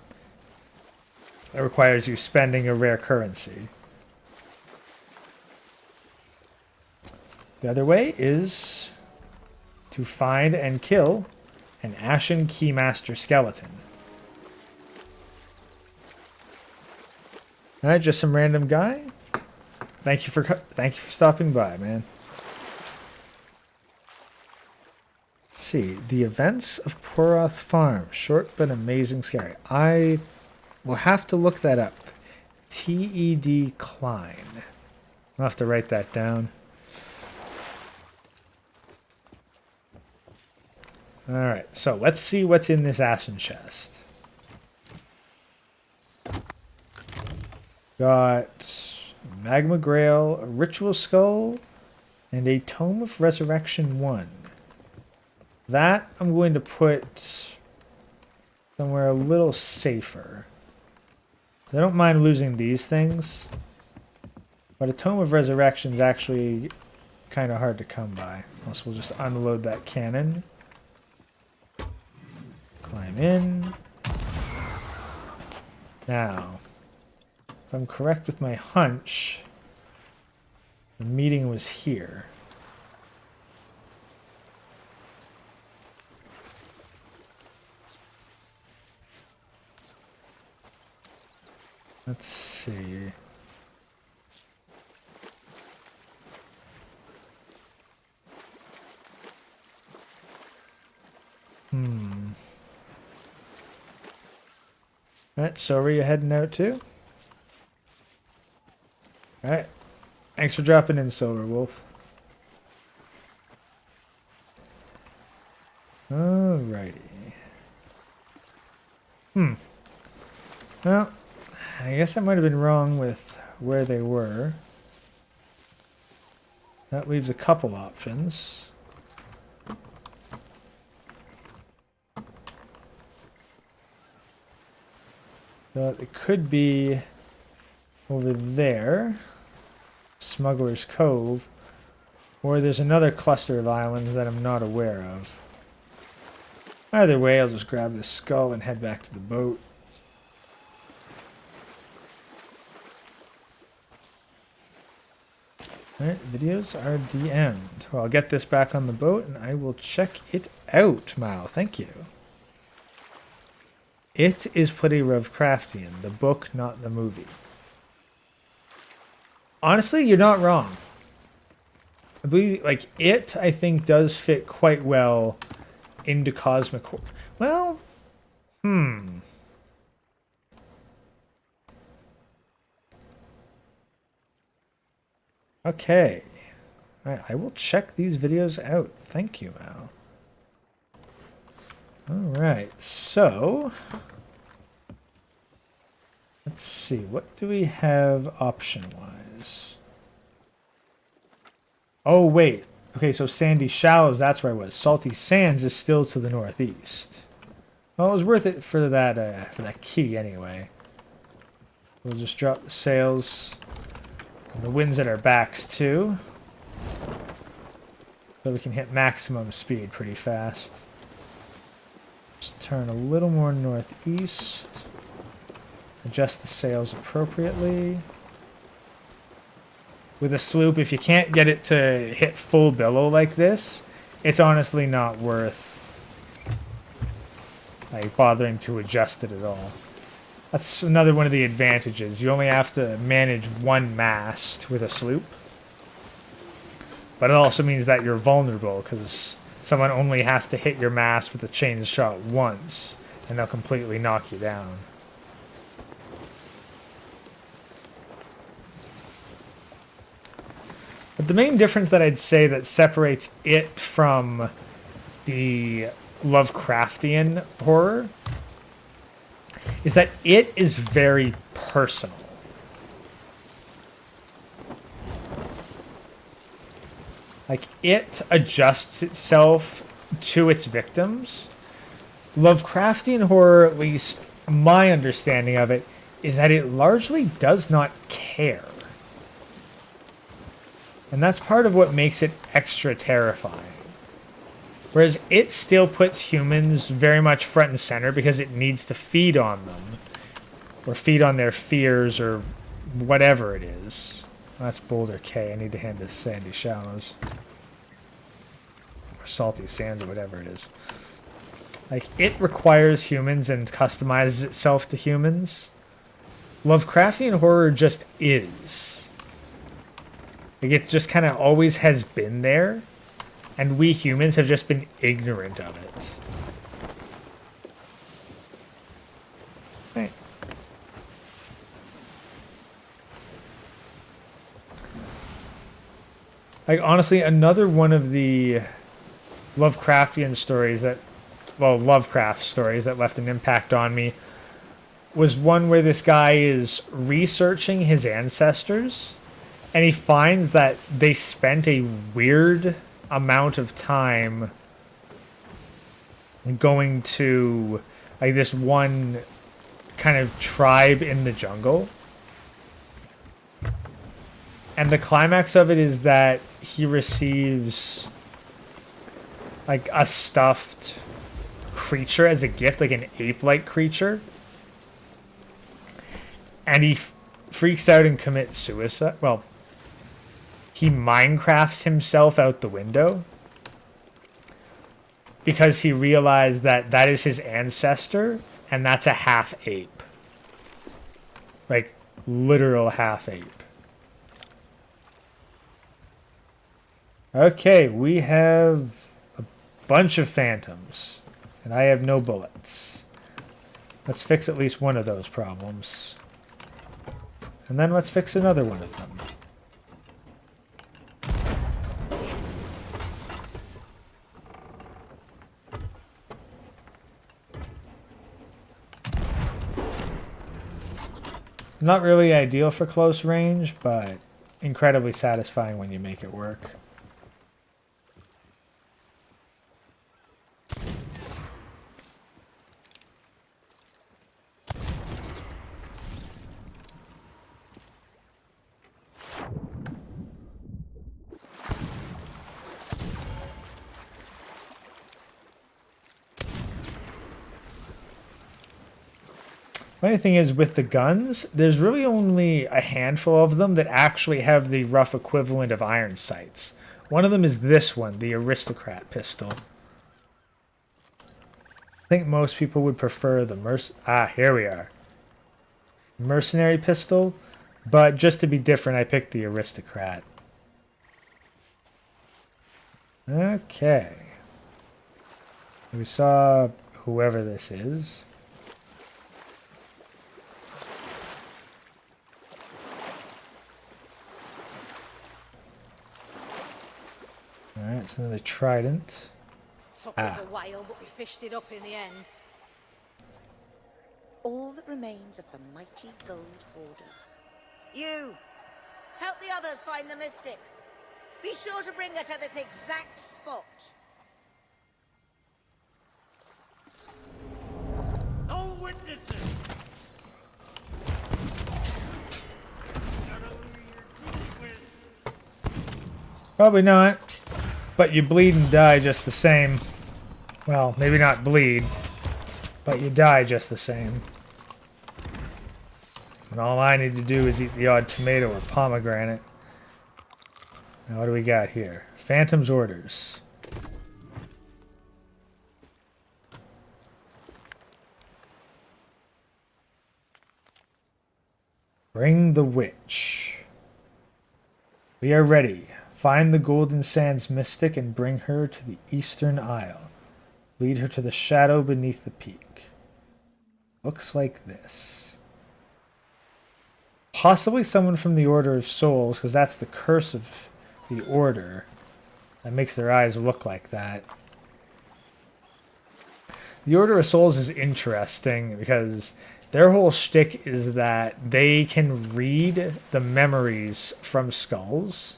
it requires you spending a rare currency. The other way is to find and kill an Ashen Keymaster skeleton. Alright, just some random guy. Thank you for stopping by, man. Let's see, the events of Poroth Farm, short but amazing scary. I will have to look that up. T.E.D. Klein. I'll have to write that down. Alright, so let's see what's in this Ashen Chest. Got Magma Grail, a Ritual Skull, and a Tome of Resurrection 1. That I'm going to put somewhere a little safer. I don't mind losing these things, but a Tome of Resurrection is actually kind of hard to come by. Also, we'll just unload that cannon. Climb in. Now, if I'm correct with my hunch, the meeting was here. Let's see. Alright, so where are you heading out to? Alright. Thanks for dropping in, Silver Wolf. Alrighty. Well, I guess I might have been wrong with where they were. That leaves a couple options. So it could be over there, Smuggler's Cove, or there's another cluster of islands that I'm not aware of. Either way, I'll just grab this skull and head back to the boat. Alright, videos are DM'd. Well, I'll get this back on the boat and I will check it out, Mao. Thank you. It is pretty Lovecraftian, the book, not the movie. Honestly, you're not wrong. I believe, like, it, I think, does fit quite well into cosmic horror. Well, okay. All right, I will check these videos out. Thank you, Mal. Alright, so let's see, what do we have option-wise? Oh, wait. Okay, so Sandy Shallows, that's where I was. Salty Sands is still to the northeast. Well, it was worth it for that key anyway. We'll just drop the sails. And the wind's at our backs too. So we can hit maximum speed pretty fast. Just turn a little more northeast. Adjust the sails appropriately. With a sloop, if you can't get it to hit full billow like this, it's honestly not worth like bothering to adjust it at all. That's another one of the advantages. You only have to manage one mast with a sloop. But it also means that you're vulnerable because someone only has to hit your mast with a chain shot once and they'll completely knock you down. But the main difference that I'd say that separates it from the Lovecraftian horror is that it is very personal. Like, it adjusts itself to its victims. Lovecraftian horror, at least my understanding of it, is that it largely does not care. And that's part of what makes it extra terrifying. Whereas it still puts humans very much front and center because it needs to feed on them. Or feed on their fears or whatever it is. That's Boulder K. I need to hand this Sandy Shallows. Or Salty Sands or whatever it is. Like, it requires humans and customizes itself to humans. Lovecraftian horror just is. Like, it just kind of always has been there. And we humans have just been ignorant of it. Right. Like, honestly, another one of the Lovecraftian stories that, well, Lovecraft stories that left an impact on me was one where this guy is researching his ancestors and he finds that they spent a weird amount of time going to like this one kind of tribe in the jungle. And the climax of it is that he receives like a stuffed creature as a gift, like an ape-like creature. And he freaks out and commits suicide. Well, he Minecrafts himself out the window because he realized that that is his ancestor and that's a half ape. Like, literal half ape. Okay, we have a bunch of phantoms, and I have no bullets. Let's fix at least one of those problems. And then let's fix another one of them. Not really ideal for close range, but incredibly satisfying when you make it work. Funny thing is, with the guns, there's really only a handful of them that actually have the rough equivalent of iron sights. One of them is this one, the aristocrat pistol. I think most people would prefer the here we are. Mercenary pistol, but just to be different, I picked the aristocrat. Okay. We saw whoever this is. Alright, so the trident. Took us a while, but we fished it up in the end. All that remains of the mighty gold hoarder. You! Help the others find the mystic. Be sure to bring her to this exact spot. No witnesses! Probably not. But you bleed and die just the same. Well, maybe not bleed, but you die just the same. And all I need to do is eat the odd tomato or pomegranate. Now what do we got here? Phantom's orders. Bring the witch. We are ready. Find the Golden Sands mystic and bring her to the Eastern Isle. Lead her to the shadow beneath the peak. Looks like this. Possibly someone from the Order of Souls, because that's the curse of the Order. That makes their eyes look like that. The Order of Souls is interesting because their whole shtick is that they can read the memories from skulls.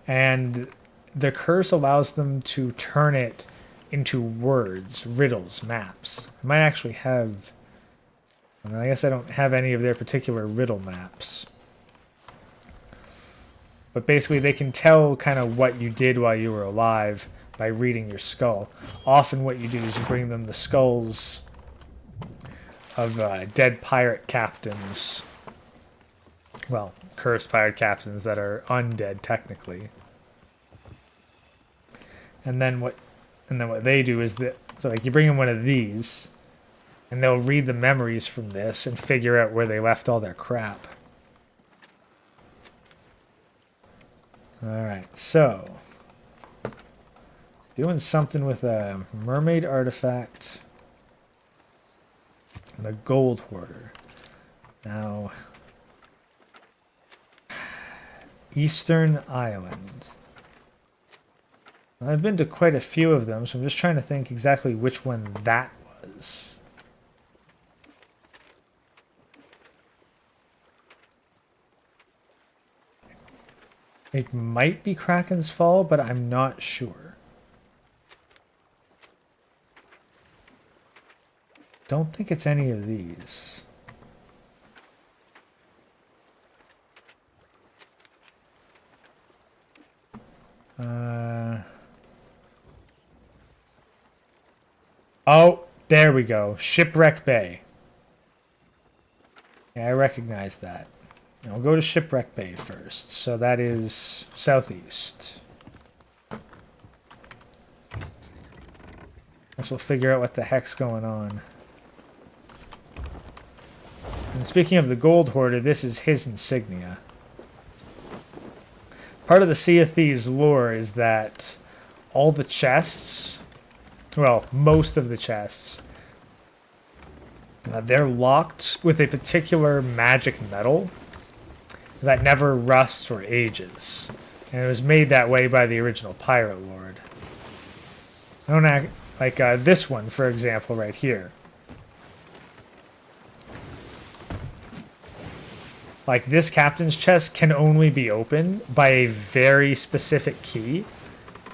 And the curse allows them to turn it into words, riddles, maps. I might actually have... I guess I don't have any of their particular riddle maps. But basically they can tell kind of what you did while you were alive by reading your skull. Often what you do is you bring them the skulls of dead pirate captains. Well, cursed pirate captains that are undead technically. And then what they do is that, so like you bring in one of these and they'll read the memories from this and figure out where they left all their crap. Alright, so doing something with a mermaid artifact and a gold hoarder. Now, Eastern Island. I've been to quite a few of them, so I'm just trying to think exactly which one that was. It might be Kraken's Fall, but I'm not sure. don't think it's any of these. Oh, there we go. Shipwreck Bay. Yeah, I recognize that. I'll go to Shipwreck Bay first. So that is southeast. Guess we'll figure out what the heck's going on. And speaking of the Gold Hoarder, this is his insignia. Part of the Sea of Thieves lore is that all the chests, well, most of the chests, they're locked with a particular magic metal that never rusts or ages. And it was made that way by the original Pirate Lord. I don't act like this one, for example, right here. Like, this captain's chest can only be opened by a very specific key,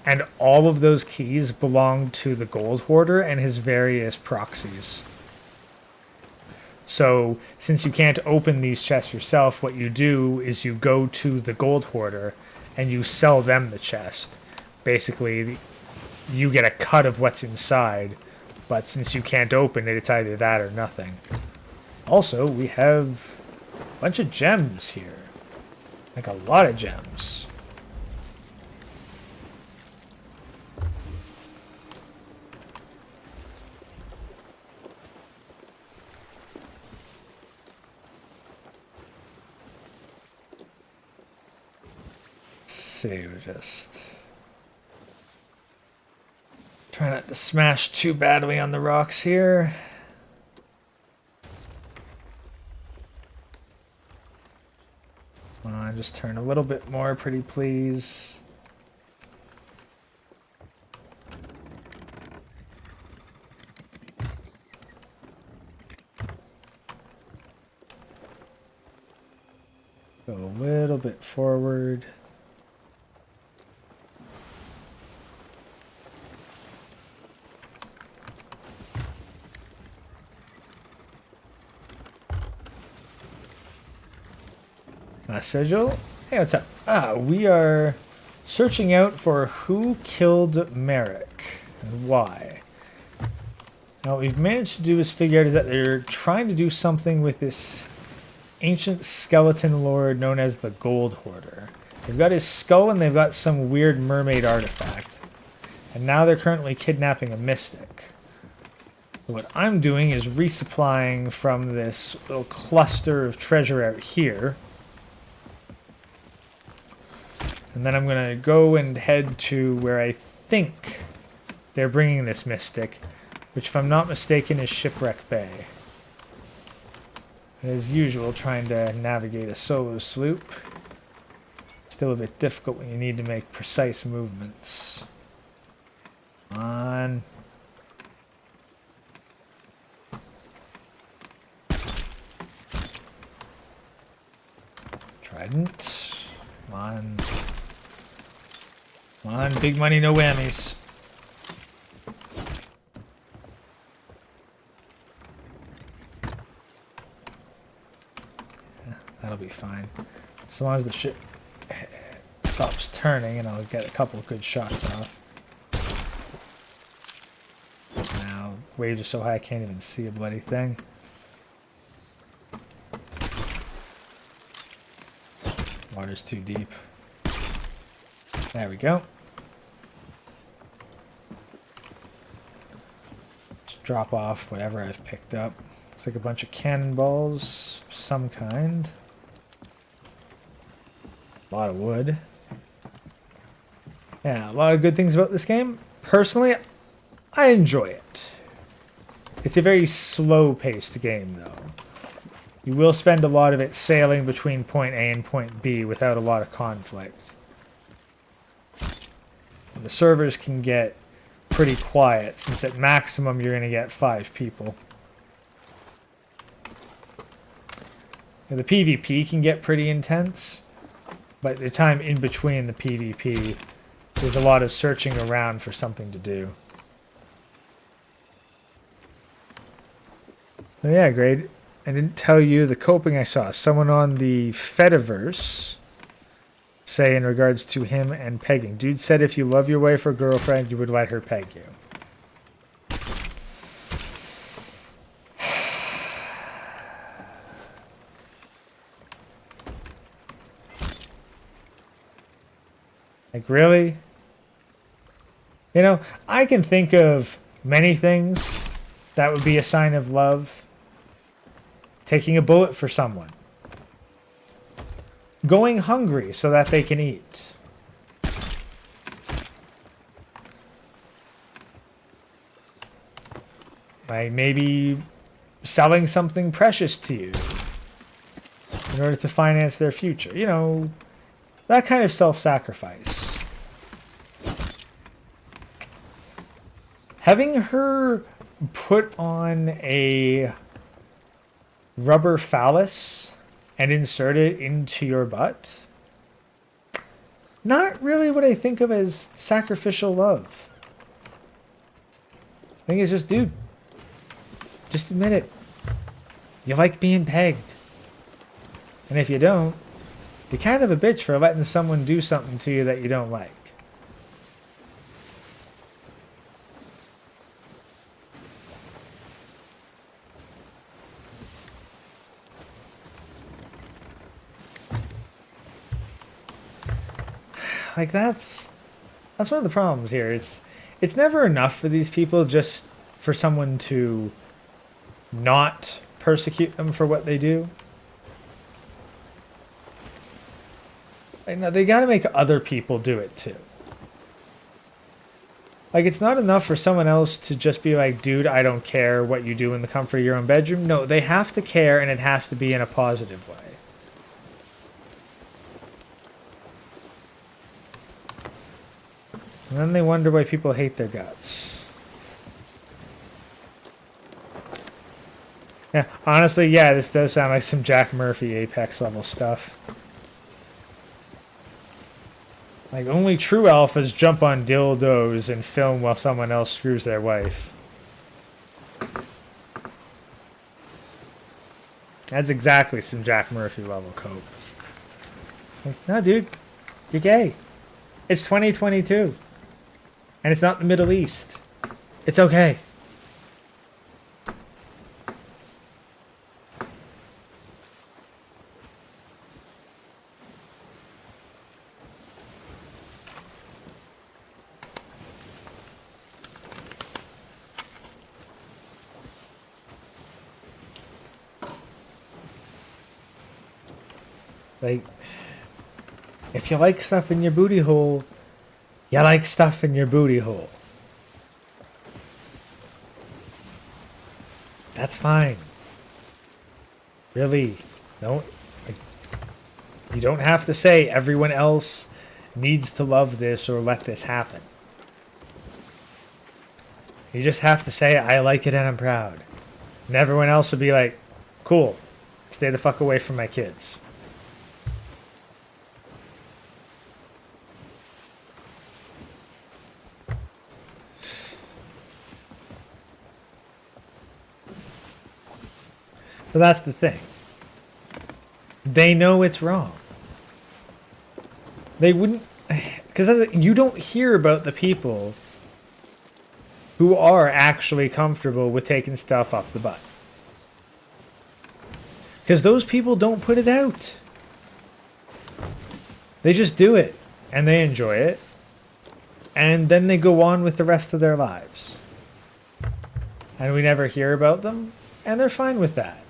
and all of those keys belong to the Gold Hoarder and his various proxies. So, since you can't open these chests yourself, what you do is you go to the Gold Hoarder and you sell them the chest. Basically, you get a cut of what's inside, but since you can't open it, it's either that or nothing. Also, we have a bunch of gems here. Like a lot of gems. See, we're just try not to smash too badly on the rocks here. Come on, just turn a little bit more, pretty please. Go a little bit forward. Sigil? Hey, what's up? We are searching out for who killed Merrick and why. Now, what we've managed to do is figure out is that they're trying to do something with this ancient skeleton lord known as the Gold Hoarder. They've got his skull and they've got some weird mermaid artifact. And now they're currently kidnapping a mystic. So what I'm doing is resupplying from this little cluster of treasure out here. And then I'm going to go and head to where I think they're bringing this mystic, which if I'm not mistaken is Shipwreck Bay. As usual, trying to navigate a solo sloop. Still a bit difficult when you need to make precise movements. Come on. Trident. Come on. Come on, big money, no whammies. Yeah, that'll be fine. As long as the ship stops turning and I'll get a couple of good shots off. Now, waves are so high I can't even see a bloody thing. Water's too deep. There we go. Just drop off whatever I've picked up. Looks like a bunch of cannonballs of some kind. A lot of wood. Yeah, a lot of good things about this game. Personally, I enjoy it. It's a very slow-paced game, though. You will spend a lot of it sailing between point A and point B without a lot of conflict. And the servers can get pretty quiet, since at maximum you're going to get 5 people. Now, the PvP can get pretty intense, but the time in between the PvP, there's a lot of searching around for something to do. Oh, yeah, Grade. I didn't tell you the coping I saw. Someone on the Fediverse say in regards to him and pegging. Dude said if you love your wife or girlfriend, you would let her peg you. Like, really? You know, I can think of many things that would be a sign of love. Taking a bullet for someone. Going hungry so that they can eat. Like maybe selling something precious to you in order to finance their future. You know, that kind of self-sacrifice. Having her put on a rubber phallus and insert it into your butt, not really what I think of as sacrificial love. I think it's just, dude, just admit it. You like being pegged. And if you don't, you're kind of a bitch for letting someone do something to you that you don't like. Like that's one of the problems here. It's never enough for these people just for someone to not persecute them for what they do. Like, no, they got to make other people do it too. Like it's not enough for someone else to just be like, dude, I don't care what you do in the comfort of your own bedroom. No, they have to care, and it has to be in a positive way. And then they wonder why people hate their guts. Yeah, honestly, yeah, this does sound like some Jack Murphy Apex level stuff. Like, only true alphas jump on dildos and film while someone else screws their wife. That's exactly some Jack Murphy level cope. Like, no, dude, you're gay. It's 2022. And it's not the Middle East. It's okay. Like, if you like stuff in your booty hole, you like stuff in your booty hole. That's fine. Really, don't. Like, you don't have to say everyone else needs to love this or let this happen. You just have to say, I like it and I'm proud. And everyone else will be like, cool, stay the fuck away from my kids. But that's the thing. They know it's wrong. They wouldn't... Because you don't hear about the people who are actually comfortable with taking stuff up the butt. Because those people don't put it out. They just do it. And they enjoy it. And then they go on with the rest of their lives. And we never hear about them. And they're fine with that.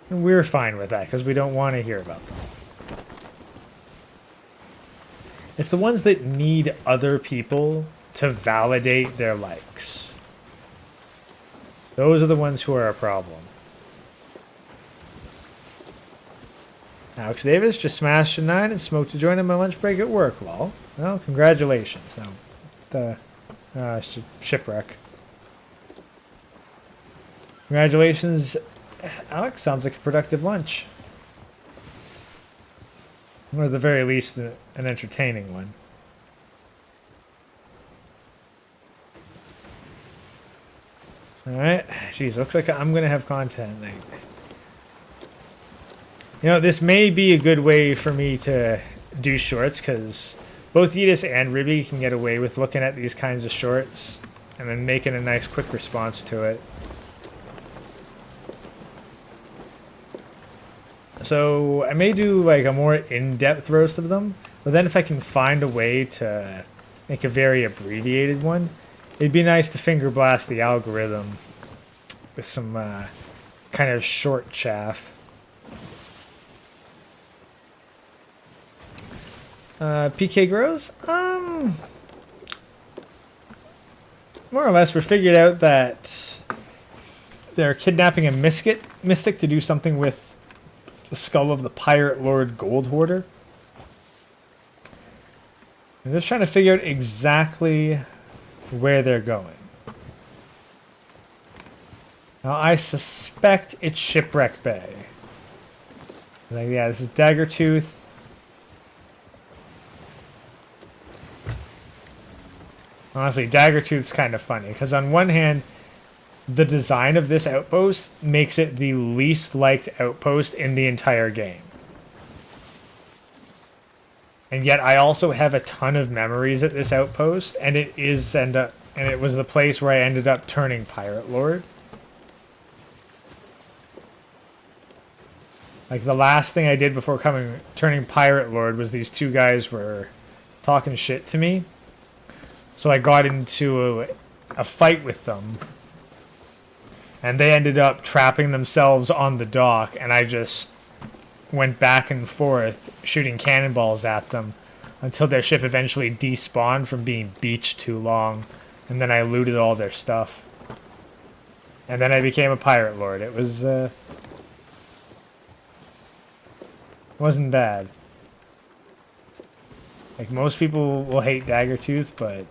And we're fine with that because we don't want to hear about them. It's the ones that need other people to validate their likes. Those are the ones who are a problem. Alex Davis just smashed a 9 and smoked to join in my lunch break at work. Well, congratulations. Now, the shipwreck. Congratulations, Alex. Sounds like a productive lunch. Or at the very least, an entertaining one. Alright. Jeez, looks like I'm going to have content. Like, you know, this may be a good way for me to do shorts, because both Yedis and Ribby can get away with looking at these kinds of shorts and then making a nice quick response to it. So I may do like a more in-depth roast of them, but then if I can find a way to make a very abbreviated one, it'd be nice to finger blast the algorithm with some kind of short chaff. PK grows? More or less, we figured out that they're kidnapping a mystic to do something with the skull of the Pirate Lord Gold Hoarder. I'm just trying to figure out exactly where they're going. Now, I suspect it's Shipwreck Bay. Like, yeah, this is Daggertooth. Honestly, Daggertooth's kind of funny, because on one hand, the design of this outpost makes it the least liked outpost in the entire game. And yet I also have a ton of memories at this outpost, and it was the place where I ended up turning Pirate Lord. Like, the last thing I did before turning Pirate Lord was these two guys were talking shit to me. So I got into a fight with them. And they ended up trapping themselves on the dock, and I just went back and forth shooting cannonballs at them until their ship eventually despawned from being beached too long. And then I looted all their stuff. And then I became a Pirate Lord. It was, wasn't bad. Like, most people will hate Daggertooth, but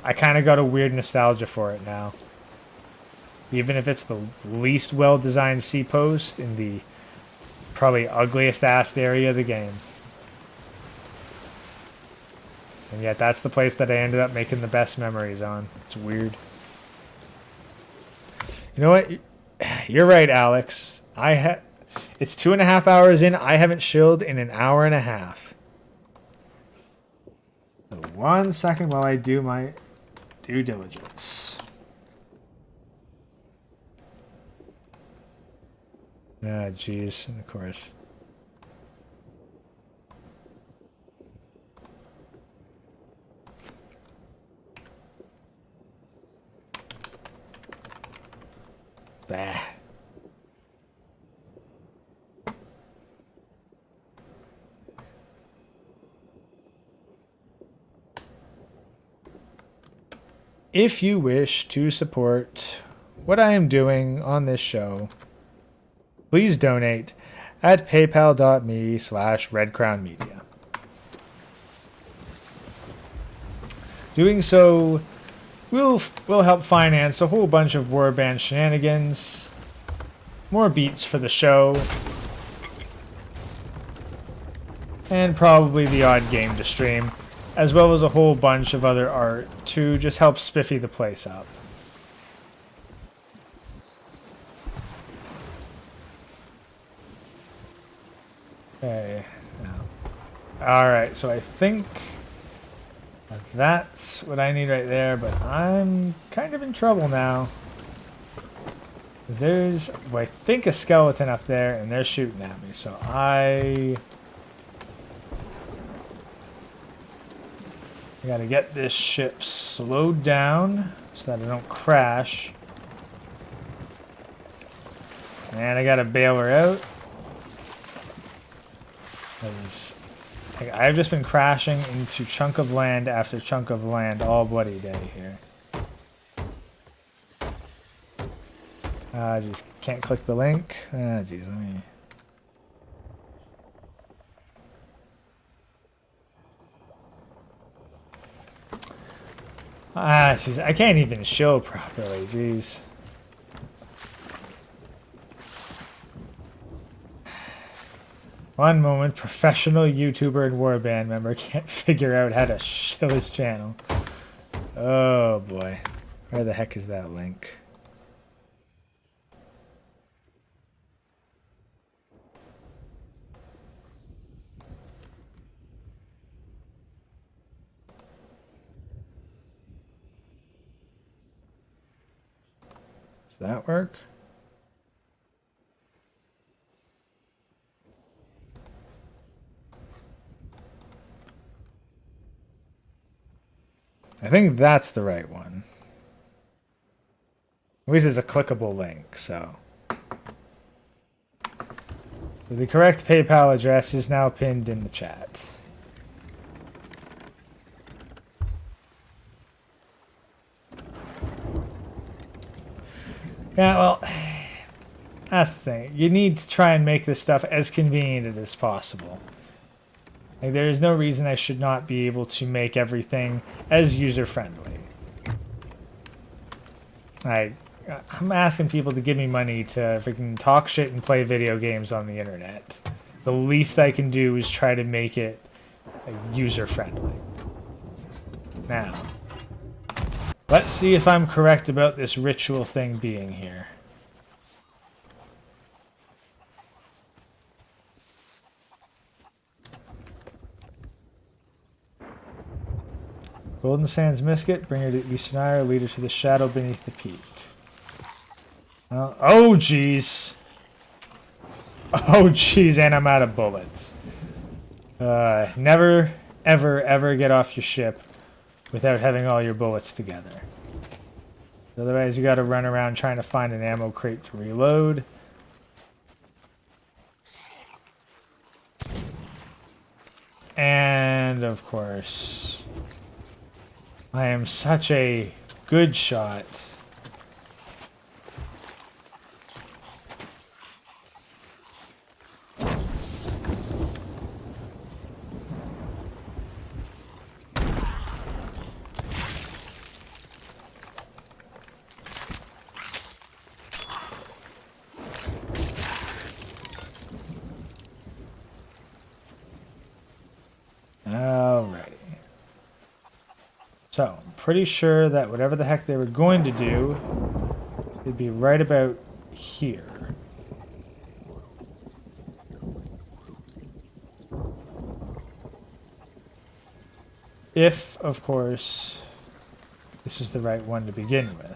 I kind of got a weird nostalgia for it now. Even if it's the least well-designed sea post in the probably ugliest-ass area of the game. And yet that's the place that I ended up making the best memories on. It's weird. You know what? You're right, Alex. It's 2.5 hours in. I haven't chilled in an hour and a half. So 1 second while I do my due diligence. Ah, jeez, and of course. Bah. If you wish to support what I am doing on this show, please donate at paypal.me/redcrownmedia. Doing so will help finance a whole bunch of warband shenanigans, more beats for the show, and probably the odd game to stream, as well as a whole bunch of other art to just help spiffy the place up. Okay. Alright, so I think that's what I need right there, but I'm kind of in trouble now. There's, well, I think, a skeleton up there, and they're shooting at me, so I gotta get this ship slowed down so that I don't crash. And I gotta bail her out. I've just been crashing into chunk of land after chunk of land all bloody day here. Just can't click the link. Jeez, let me... Jeez, I can't even show properly, jeez. One moment, professional YouTuber and warband member can't figure out how to shill his channel. Oh boy. Where the heck is that link? Does that work? I think that's the right one. At least it's a clickable link, so. The correct PayPal address is now pinned in the chat. Yeah, well, that's the thing. You need to try and make this stuff as convenient as possible. Like, there is no reason I should not be able to make everything as user-friendly. I'm asking people to give me money to freaking talk shit and play video games on the internet. The least I can do is try to make it user-friendly. Now, let's see if I'm correct about this ritual thing being here. Golden Sands Misket, bring her to Eastern Ire, lead her to the shadow beneath the peak. Oh, jeez. Oh, jeez, and I'm out of bullets. Never, ever, ever get off your ship without having all your bullets together. Otherwise, you gotta run around trying to find an ammo crate to reload. And, of course, I am such a good shot. Alrighty. So, I'm pretty sure that whatever the heck they were going to do, it'd be right about here. If, of course, this is the right one to begin with.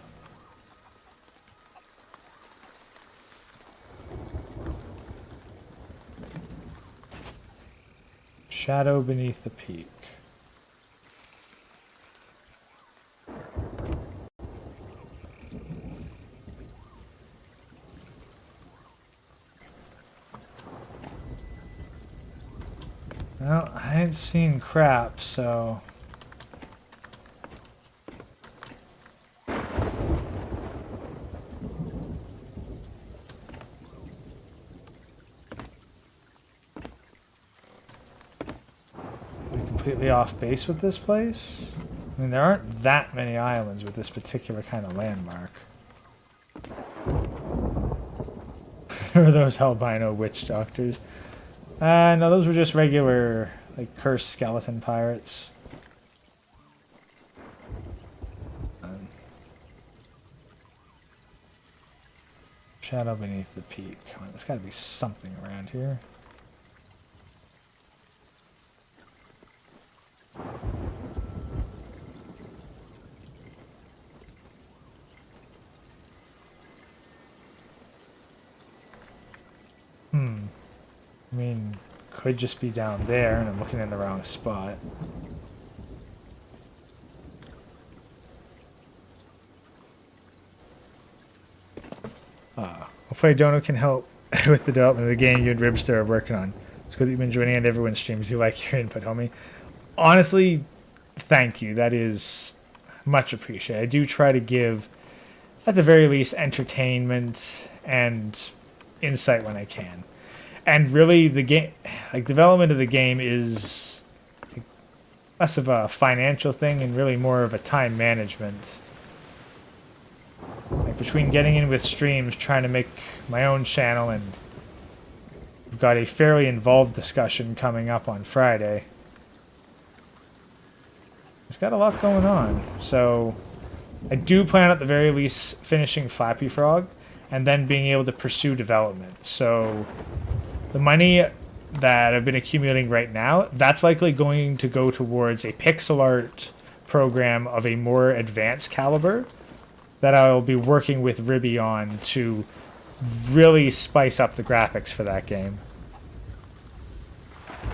Shadow beneath the peak. Well, I ain't seen crap, so... completely off base with this place? I mean, there aren't that many islands with this particular kind of landmark. Or those albino witch doctors. No, those were just regular, like, cursed skeleton pirates. Shadow beneath the peak. Come on, there's gotta be something around here. I mean, could just be down there, and I'm looking in the wrong spot. Hopefully Dono can help with the development of the game you and Ribster are working on. It's good that you've been joining on everyone's streams. You like your input, homie. Honestly, thank you. That is much appreciated. I do try to give, at the very least, entertainment and insight when I can. And really, the game, like, development of the game is less of a financial thing and really more of a time management. Like, between getting in with streams, trying to make my own channel, and we've got a fairly involved discussion coming up on Friday. It's got a lot going on, so I do plan at the very least finishing Flappy Frog and then being able to pursue development. So the money that I've been accumulating right now, that's likely going to go towards a pixel art program of a more advanced caliber that I'll be working with Ribby on to really spice up the graphics for that game.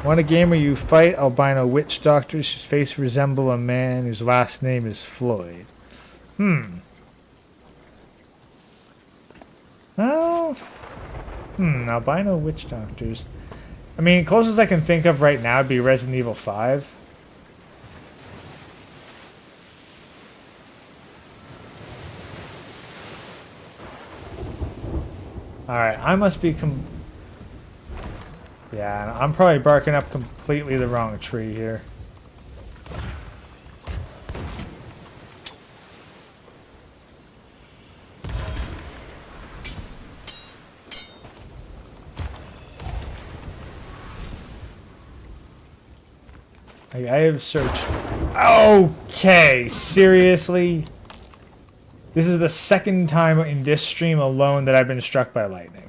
Want a game where you fight albino witch doctors whose face resemble a man whose last name is Floyd. Well, albino witch doctors. I mean, closest I can think of right now would be Resident Evil 5. Alright, I must be yeah, I'm probably barking up completely the wrong tree here. I have searched. Okay, seriously? This is the second time in this stream alone that I've been struck by lightning.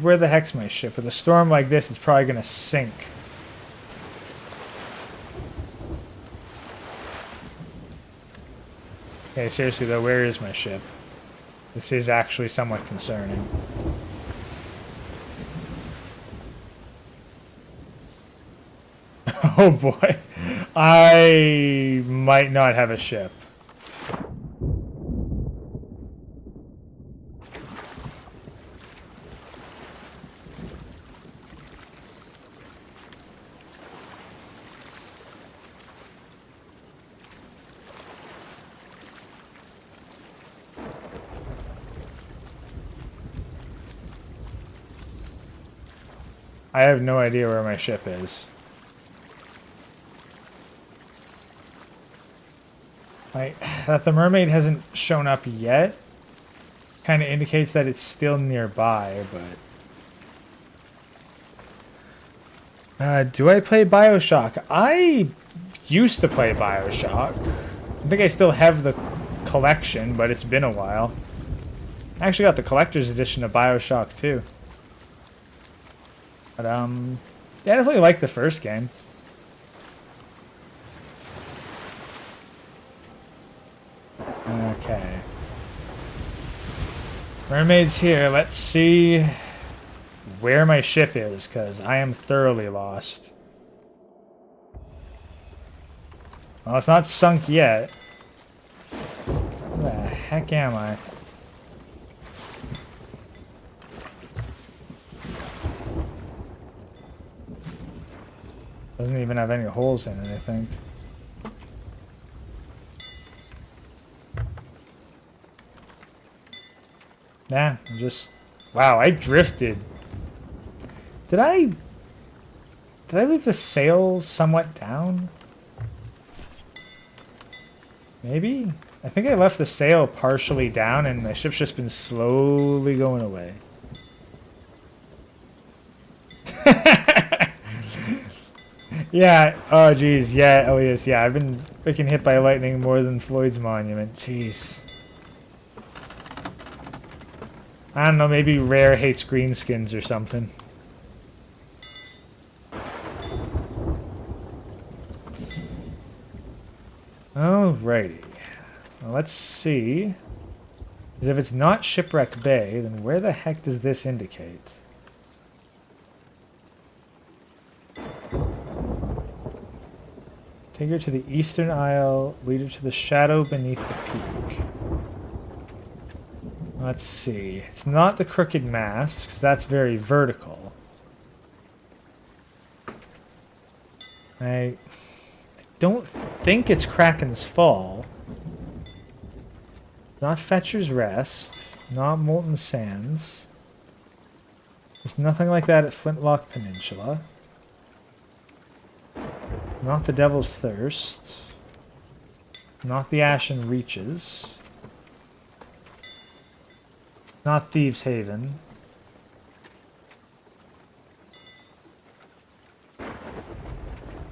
Where the heck's my ship? With a storm like this, it's probably gonna sink. Okay, seriously though, where is my ship? This is actually somewhat concerning. Oh boy. I might not have a ship. I have no idea where my ship is. Like, that the mermaid hasn't shown up yet kind of indicates that it's still nearby, but... do I play BioShock? I used to play BioShock. I think I still have the collection, but it's been a while. I actually got the collector's edition of BioShock too. But, yeah, I definitely like the first game. Okay. Mermaid's here. Let's see where my ship is, because I am thoroughly lost. Well, it's not sunk yet. Where the heck am I? Doesn't even have any holes in it, I think. Nah, just... Wow, I drifted. Did I leave the sail somewhat down? Maybe? I think I left the sail partially down and my ship's just been slowly going away. Yeah, oh geez, yeah, oh yes, yeah, I've been freaking hit by lightning more than Floyd's Monument, jeez. I don't know, maybe Rare hates greenskins or something. Alrighty. Well, let's see. If it's not Shipwreck Bay, then where the heck does this indicate? Take her to the eastern isle, lead her to the shadow beneath the peak. Let's see. It's not the crooked mast, because that's very vertical. I don't think it's Kraken's Fall. Not Fetcher's Rest. Not Molten Sands. There's nothing like that at Flintlock Peninsula. Not the Devil's Thirst. Not the Ashen Reaches. Not Thieves Haven.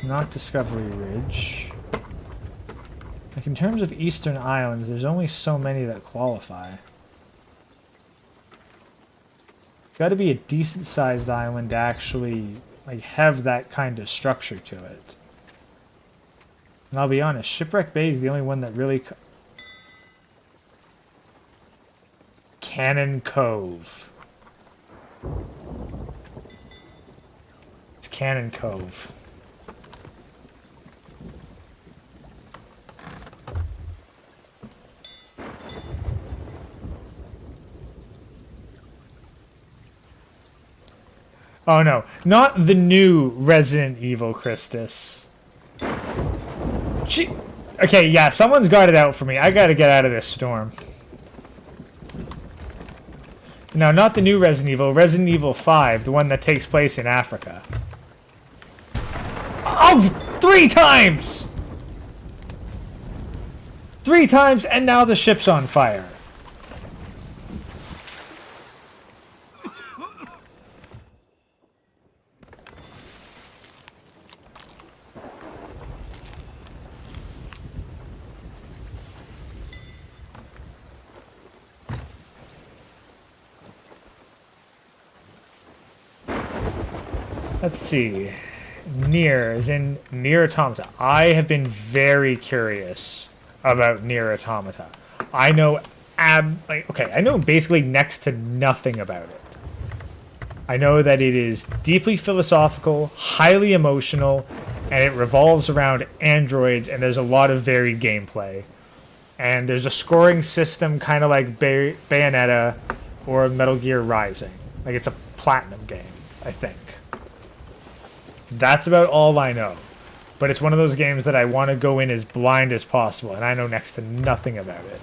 Not Discovery Ridge. Like, in terms of Eastern Islands, there's only so many that qualify. Got to be a decent-sized island to actually, like, have that kind of structure to it. And I'll be honest, Shipwreck Bay is the only one that really... Cannon Cove. It's Cannon Cove. Oh no, not the new Resident Evil, Christus. Okay, yeah, someone's got it out for me. I gotta get out of this storm. No, not the new Resident Evil 5, the one that takes place in Africa. Oh, 3 times! 3 times, and now the ship's on fire. Let's see. Nier, as in Nier Automata. I have been very curious about Nier Automata. I know I know basically next to nothing about it. I know that it is deeply philosophical, highly emotional, and it revolves around androids, and there's a lot of varied gameplay. And there's a scoring system kind of like Bayonetta or Metal Gear Rising. Like, it's a platinum game, I think. That's about all I know. But it's one of those games that I want to go in as blind as possible, and I know next to nothing about it.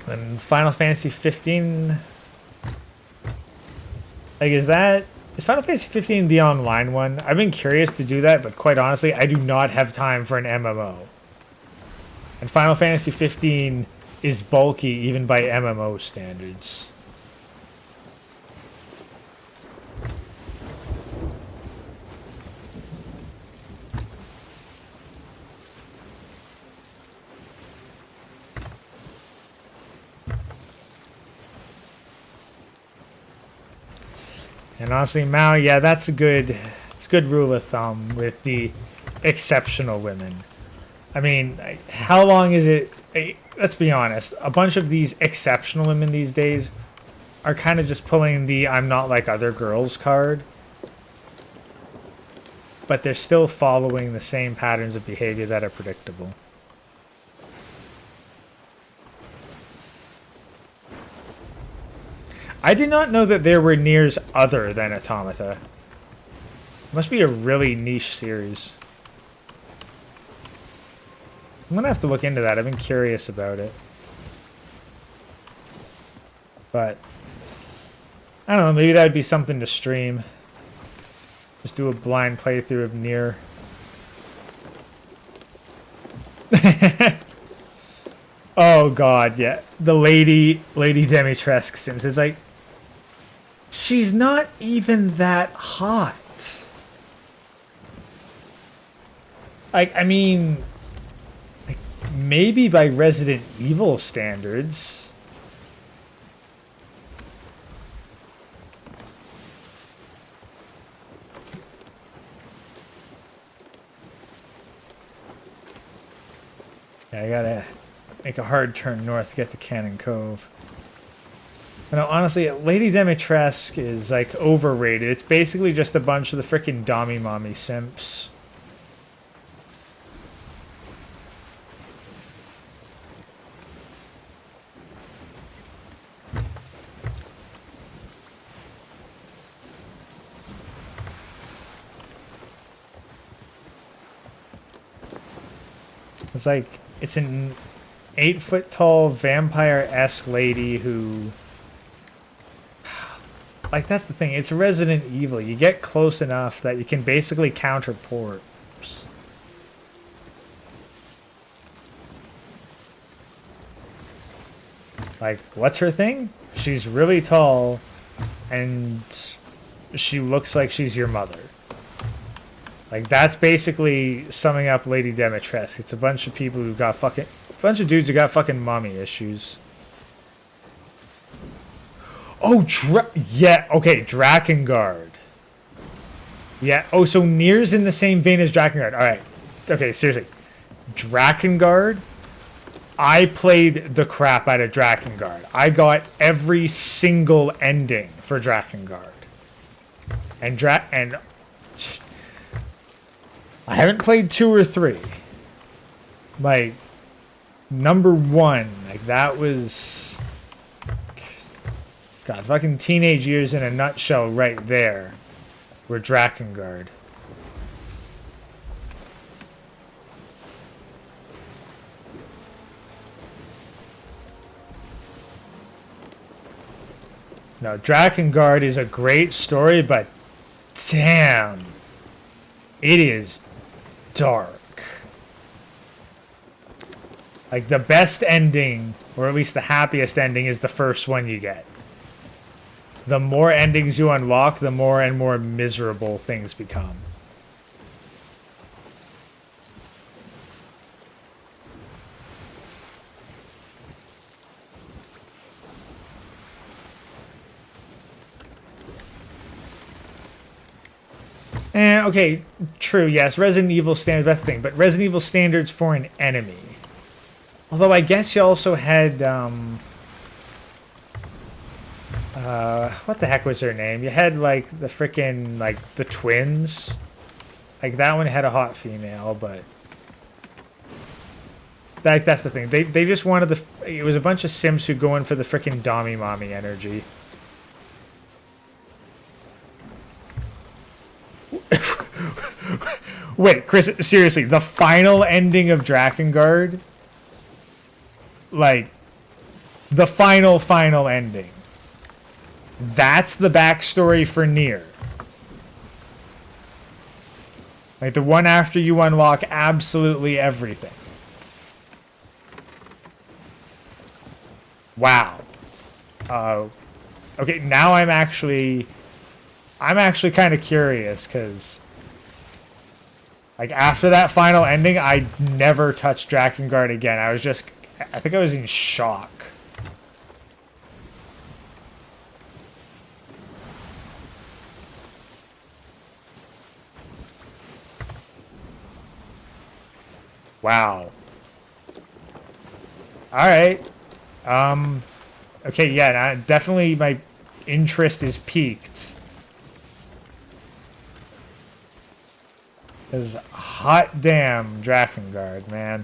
And Final Fantasy 15... Like, is Final Fantasy 15 the online one? I've been curious to do that, but quite honestly, I do not have time for an MMO. And Final Fantasy 15 is bulky even by MMO standards. And honestly, Mao, yeah, it's a good rule of thumb with the exceptional women. I mean, how long is it? Let's be honest. A bunch of these exceptional women these days are kind of just pulling the "I'm not like other girls" card, but they're still following the same patterns of behavior that are predictable. I did not know that there were Niers other than Automata. It must be a really niche series. I'm gonna have to look into that. I've been curious about it. But I don't know, maybe that would be something to stream. Just do a blind playthrough of Nier. Oh god, yeah. The Lady Dimitrescu Sims. It's like, she's not even that hot. Like, I mean, like, maybe by Resident Evil standards. Yeah, I gotta make a hard turn north to get to Cannon Cove. You know, honestly, Lady Dimitrescu is, like, overrated. It's basically just a bunch of the frickin' Dommy Mommy simps. It's like, it's an 8-foot-tall vampire-esque lady who... Like, that's the thing. It's Resident Evil. You get close enough that you can basically counter ports. Like, what's her thing? She's really tall, and she looks like she's your mother. Like, that's basically summing up Lady Demetresque. It's a bunch of people who got fucking... A bunch of dudes who got fucking mommy issues. Oh, yeah, okay, Drakengard. Yeah, oh, so Nir's in the same vein as Drakengard. Alright. Okay, seriously. Drakengard... I played the crap out of Drakengard. I got every single ending for Drakengard. And I haven't played 2 or 3. Like, number 1, like, that was... God, fucking teenage years in a nutshell right there. Were Drakengard. No, Drakengard is a great story, but damn, it is dark. Like, the best ending, or at least the happiest ending, is the first one you get. The more endings you unlock, the more and more miserable things become. Okay, true, yes, Resident Evil standards, that's the thing, but Resident Evil standards for an enemy. Although I guess you also had, what the heck was her name? You had, like, the frickin', like, the twins. Like, that one had a hot female, but... That's the thing. They just wanted the... It was a bunch of simps who go in for the frickin' Dommy Mommy energy. Wait, Chris, seriously, the final ending of Drakengard? Like, the final ending. That's the backstory for Nier. Like, the one after you unlock absolutely everything. Wow. Okay, now I'm actually kind of curious, because... Like, after that final ending, I never touched Drakengard again. I think I was in shock. Wow. Alright. Okay, yeah, definitely my interest is piqued. Because hot damn Drakengard, man.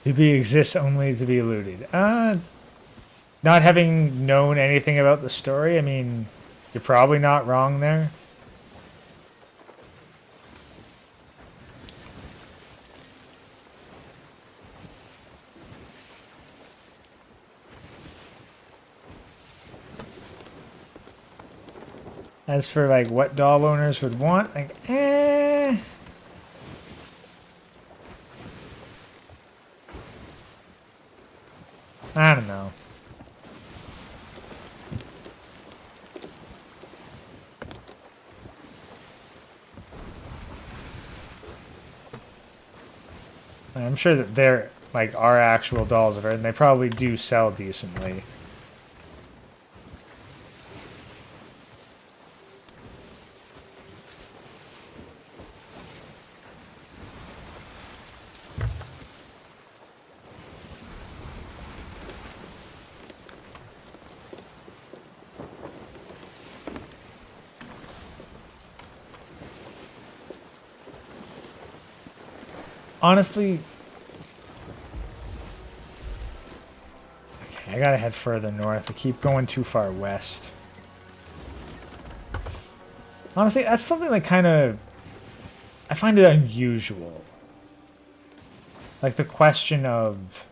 PB exists only to be looted. Not having known anything about the story, I mean, you're probably not wrong there. As for, like, what doll owners would want, like, I don't know. I'm sure that there, like, are actual dolls of her, and they probably do sell decently. Honestly, okay, I gotta head further north. I keep going too far west. Honestly, that's something that kind of... I find it unusual. Like, the question of...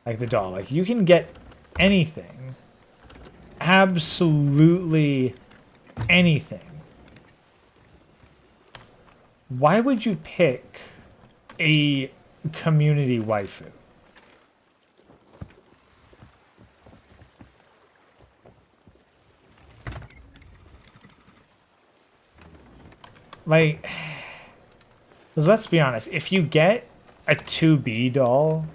Like, the doll. Like, you can get anything. Absolutely anything, why would you pick a community waifu? Like, 'cause let's be honest, if you get a 2B doll,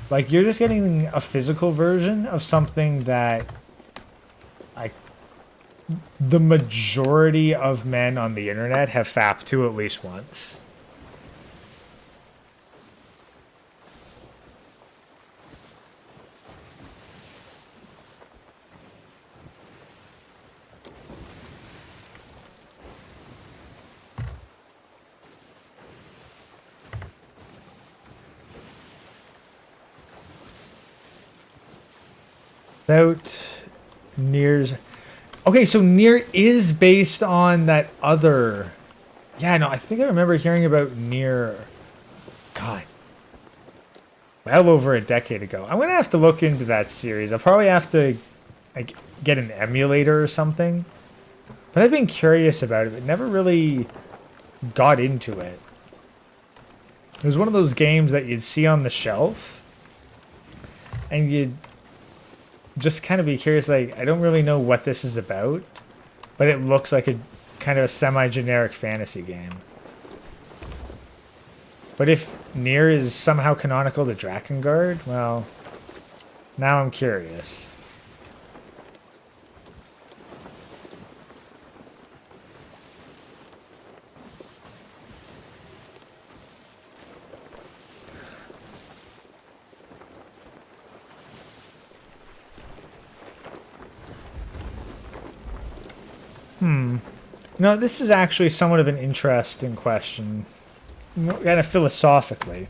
like, you're just getting a physical version of something that, like, the majority of men on the internet have fapped to at least once. About Nier's... Okay, so Nier is based on that other... Yeah, no, I think I remember hearing about Nier... God. Well over a decade ago. I'm going to have to look into that series. I'll probably have to like, get an emulator or something. But I've been curious about it, but never really got into it. It was one of those games that you'd see on the shelf. And you'd just kind of be curious, like, I don't really know what this is about, but it looks like a kind of a semi-generic fantasy game. But if Nier is somehow canonical to Drakengard, well, now I'm curious. No, this is actually somewhat of an interesting question, kind of philosophically,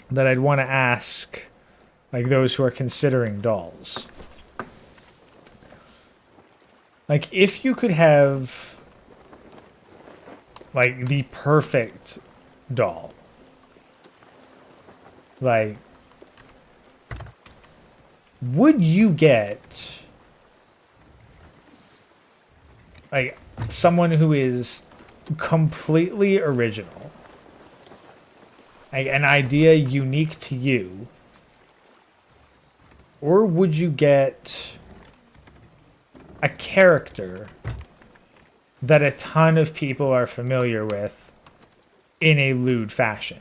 that I'd want to ask, like, those who are considering dolls. Like, if you could have, like, the perfect doll, like, would you get, like, someone who is completely original, like an idea unique to you, or would you get a character that a ton of people are familiar with in a lewd fashion?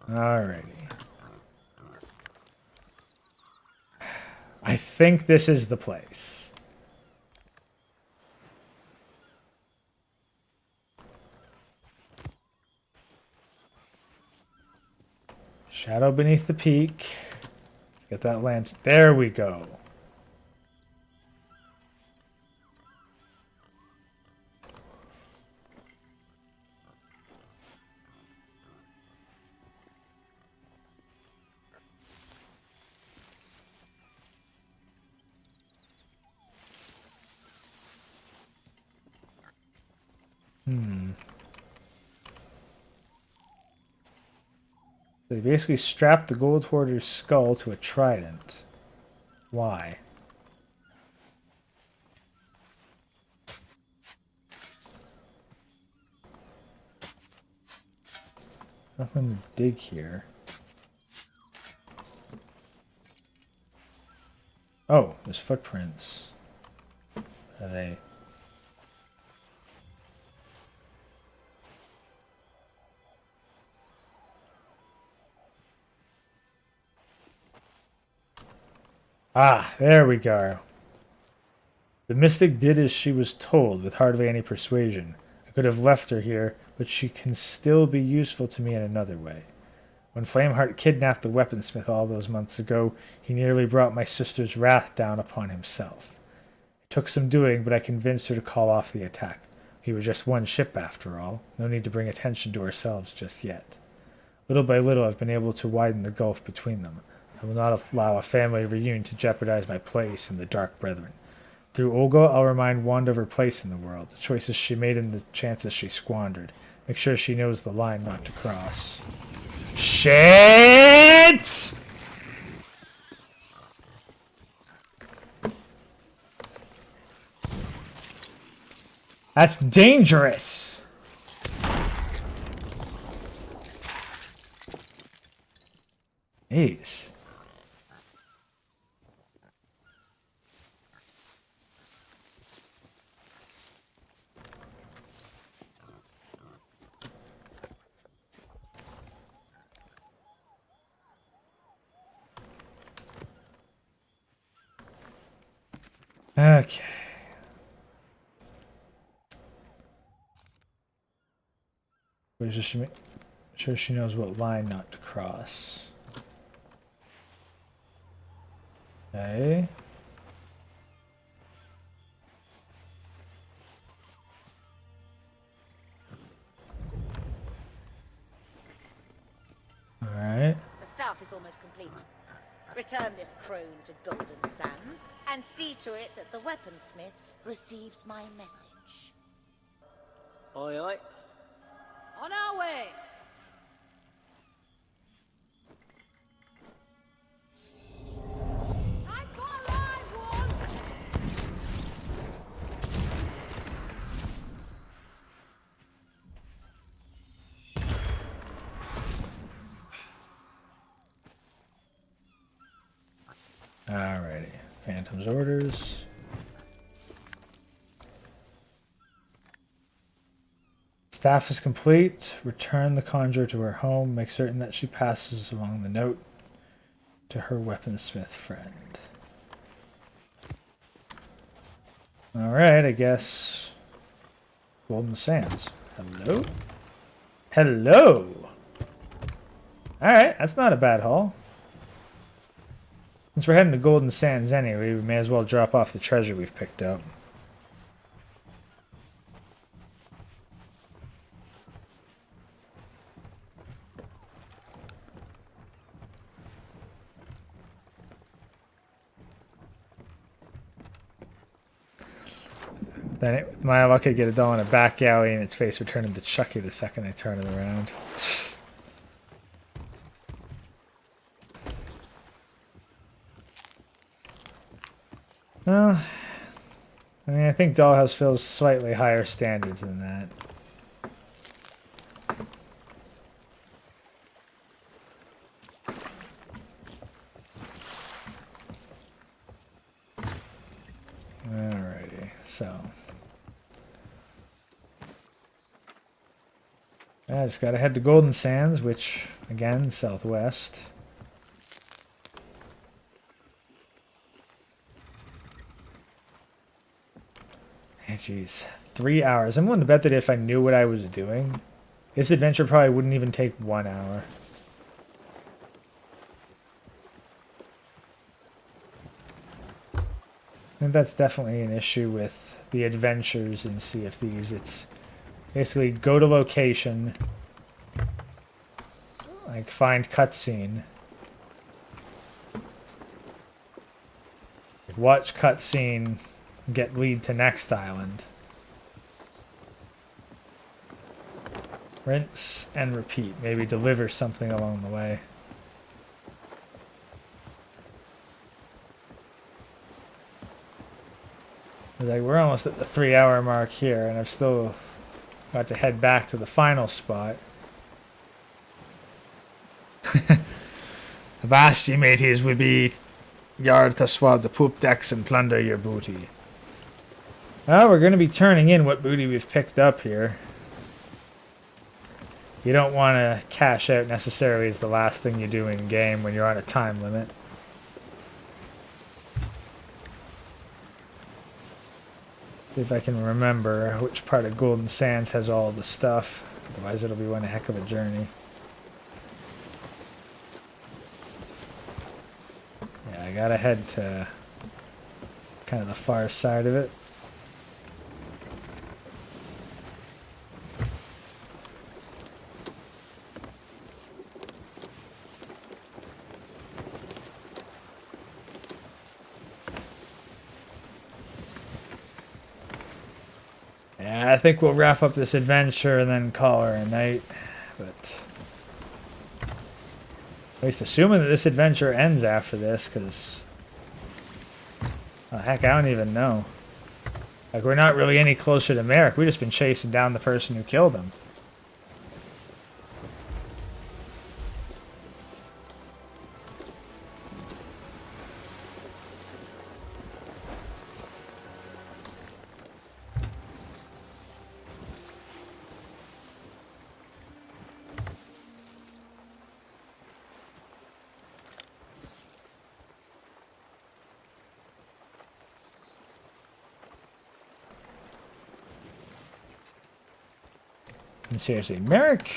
Alrighty. I think this is the place. Shadow beneath the peak. Let's get that lantern. There we go. They basically strapped the Gold Hoarder's skull to a trident. Why? Nothing to dig here. Oh, there's footprints. Are they... Ah, there we go. The mystic did as she was told, with hardly any persuasion. I could have left her here, but she can still be useful to me in another way. When Flameheart kidnapped the weaponsmith all those months ago, he nearly brought my sister's wrath down upon himself. It took some doing, but I convinced her to call off the attack. We were just one ship after all. No need to bring attention to ourselves just yet. Little by little, I've been able to widen the gulf between them. I will not allow a family reunion to jeopardize my place in the Dark Brethren. Through Olga, I'll remind Wanda of her place in the world, the choices she made and the chances she squandered. Make sure she knows the line not to cross. Shit! That's dangerous! Jeez. Okay. Sure she knows what line not to cross. Okay. Alright. The staff is almost complete. Return this crone to Golden Sands and see to it that the weaponsmith receives my message. Aye, aye. On our way! I got a live one! Alrighty. Phantom's orders. Staff is complete. Return the conjurer to her home. Make certain that she passes along the note to her weaponsmith friend. Alright, I guess. Golden Sands. Hello? Hello! Alright, that's not a bad haul. Since we're heading to Golden Sands anyway, we may as well drop off the treasure we've picked up. Then with my luck, I get it all in a back alley and its face will turn into Chucky the second I turn it around. Well, I mean, I think Dollhouse feels slightly higher standards than that. Alrighty, so. I just gotta head to Golden Sands, which, again, southwest. Hey, jeez. 3 hours. I'm willing to bet that if I knew what I was doing, this adventure probably wouldn't even take 1 hour. I think that's definitely an issue with the adventures in Sea of Thieves. It's basically go to location, like find cutscene, watch cutscene, get lead to next island. Rinse and repeat. Maybe deliver something along the way. Like, we're almost at the 3 hour mark here, and I've still got to head back to the final spot. Avast ye mateys, we be yard to swab the poop decks and plunder your booty. Well, we're going to be turning in what booty we've picked up here. You don't want to cash out necessarily as the last thing you do in game when you're on a time limit. See if I can remember which part of Golden Sands has all the stuff. Otherwise it'll be one heck of a journey. Yeah, I gotta head to kind of the far side of it. Yeah, I think we'll wrap up this adventure and then call her a night. But at least assuming that this adventure ends after this, because heck, I don't even know. Like, we're not really any closer to Merrick. We've just been chasing down the person who killed him. And seriously, Merrick...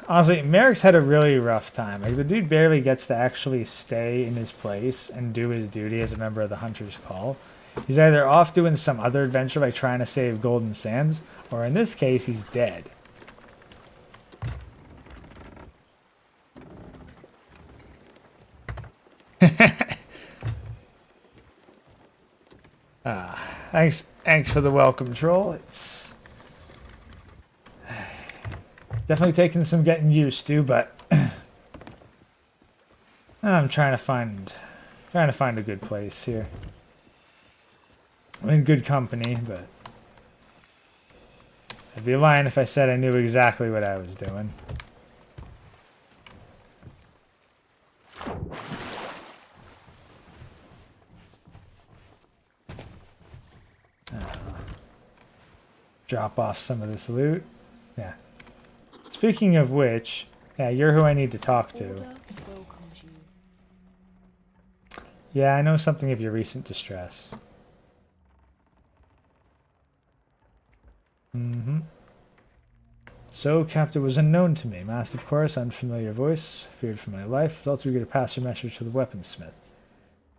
Honestly, Merrick's had a really rough time. Like, the dude barely gets to actually stay in his place and do his duty as a member of the Hunter's Call. He's either off doing some other adventure like trying to save Golden Sands, or in this case, he's dead. Thanks for the welcome, troll. It's definitely taking some getting used to, but I'm trying to find a good place here. I'm in good company, but I'd be lying if I said I knew exactly what I was doing. Drop off some of this loot. Yeah. Speaking of which, yeah, you're who I need to talk to. Yeah, I know something of your recent distress. So, Captain was unknown to me. Masked, of course, unfamiliar voice, feared for my life, but also eager to pass your message to the weaponsmith.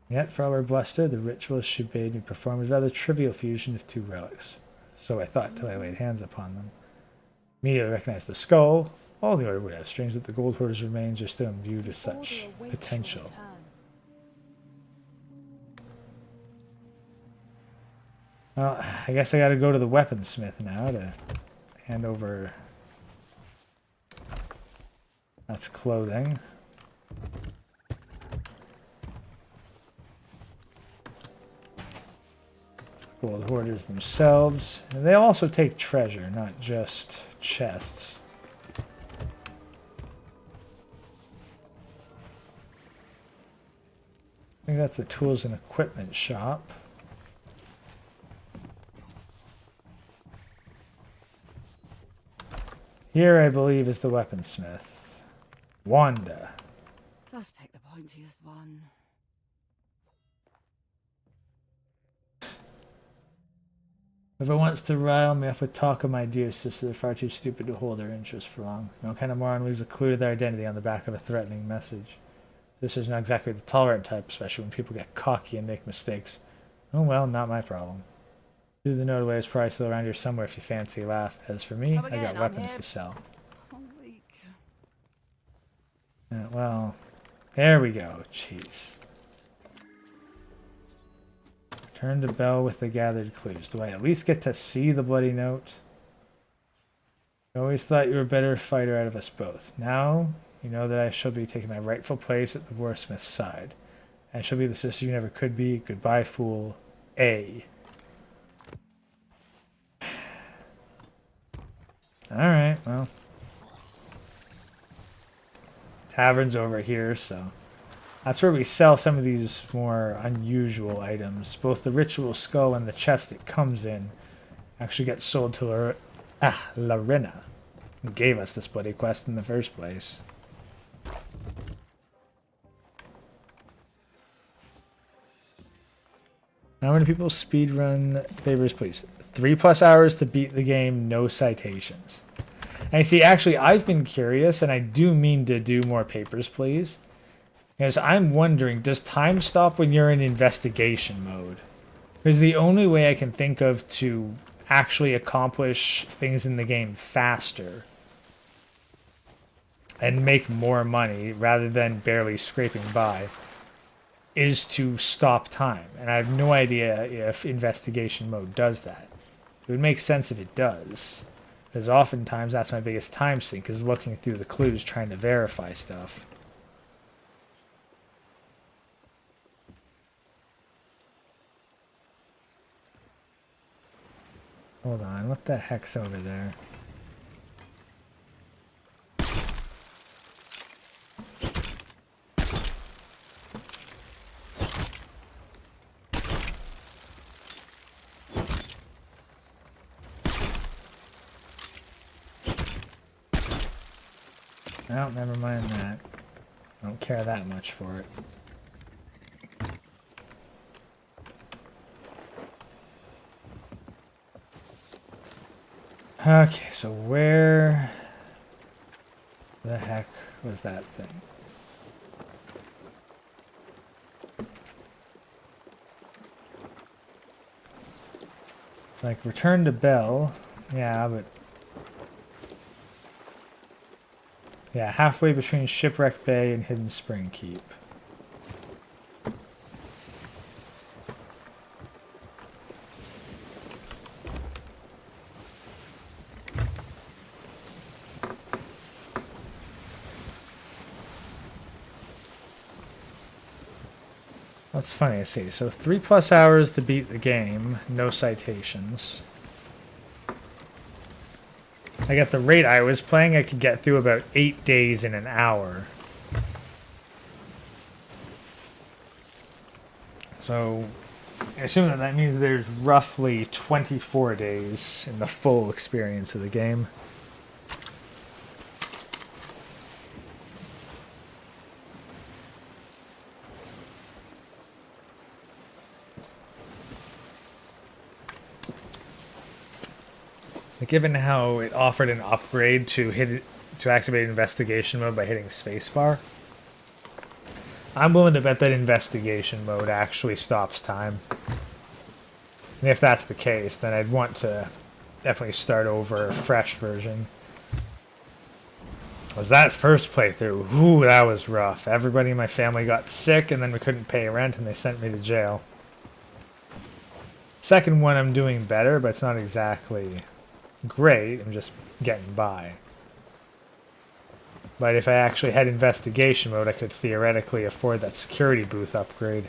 Yet, for all her bluster, the ritual she bade me perform was a rather trivial fusion of two relics. So I thought till I laid hands upon them. Immediately recognized the skull. All the order would have. Strange that the Gold Hoarder's remains are still imbued with such potential. Well, I guess I gotta go to the weaponsmith now to hand over... That's clothing. Gold hoarders themselves. And they also take treasure, not just chests. I think that's the tools and equipment shop. Here, I believe, is the weaponsmith. Wanda. Just pick the pointiest one. If it wants to rile me up with talk of my dear sister, they're far too stupid to hold their interest for long. No kind of moron leaves a clue to their identity on the back of a threatening message. Sister's not exactly the tolerant type, especially when people get cocky and make mistakes. Oh well, not my problem. Do the note away is probably still around here somewhere if you fancy a laugh. As for me, I got weapons to sell. Well, there we go. Jeez. Return to Bell with the gathered clues. Do I at least get to see the bloody note? I always thought you were a better fighter out of us both. Now, you know that I shall be taking my rightful place at the warsmith's side. I shall be the sister you never could be. Goodbye, fool. A. Alright, well. Tavern's over here, so... That's where we sell some of these more unusual items. Both the ritual skull and the chest it comes in actually get sold to Larina, who gave us this bloody quest in the first place. How many people speedrun Papers, Please? 3+ hours to beat the game, no citations. And see, actually, I've been curious, and I do mean to do more Papers, Please. Because I'm wondering, does time stop when you're in investigation mode? Because the only way I can think of to actually accomplish things in the game faster and make more money rather than barely scraping by is to stop time. And I have no idea if investigation mode does that. It would make sense if it does. Because oftentimes that's my biggest time sink, is looking through the clues trying to verify stuff. Hold on, what the heck's over there? Oh, never mind that. I don't care that much for it. Okay, so where the heck was that thing? Like, return to Bell. Yeah, but... yeah, halfway between Shipwreck Bay and Hidden Spring Keep. That's funny to see. So 3+ hours to beat the game, no citations. Like at the rate I was playing, I could get through about 8 days in an hour. So I assume that means there's roughly 24 days in the full experience of the game. Given how it offered an upgrade to activate investigation mode by hitting spacebar, I'm willing to bet that investigation mode actually stops time. And if that's the case, then I'd want to definitely start over a fresh version. Was that first playthrough? Ooh, that was rough. Everybody in my family got sick, and then we couldn't pay rent, and they sent me to jail. Second one, I'm doing better, but it's not exactly great. I'm just getting by. But if I actually had investigation mode, I could theoretically afford that security booth upgrade.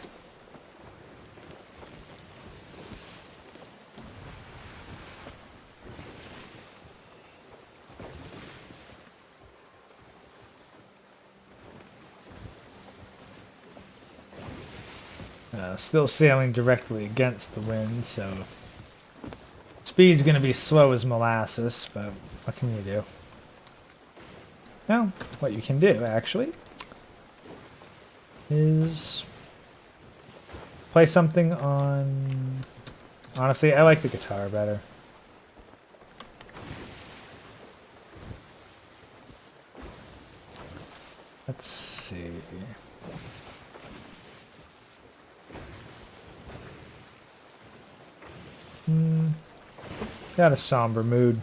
Still sailing directly against the wind, so speed's going to be slow as molasses, but what can you do? Well, what you can do, actually, is play something on... Honestly, I like the guitar better. Let's see... Got a somber mood.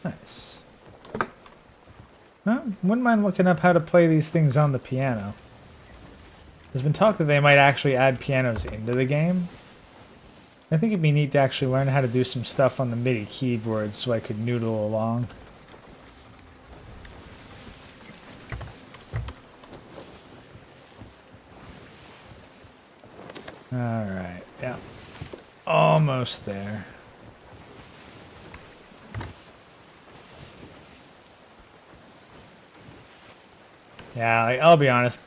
Nice. Well, wouldn't mind looking up how to play these things on the piano. There's been talk that they might actually add pianos into the game. I think it'd be neat to actually learn how to do some stuff on the MIDI keyboard so I could noodle along. Alright, yeah. Almost there. Yeah, like, I'll be honest.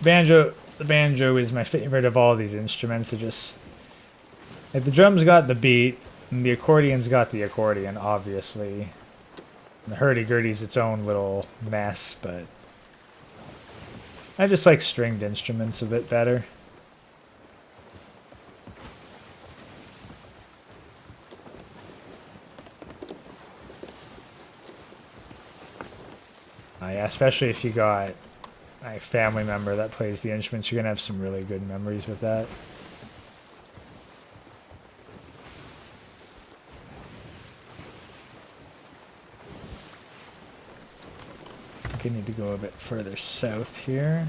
The banjo is my favorite of all these instruments. It just... Like, the drums got the beat, and the accordion's got the accordion, obviously. And the hurdy-gurdy's its own little mess, but... I just like stringed instruments a bit better. Yeah, especially if you got a family member that plays the instruments, you're going to have some really good memories with that. I think I need to go a bit further south here.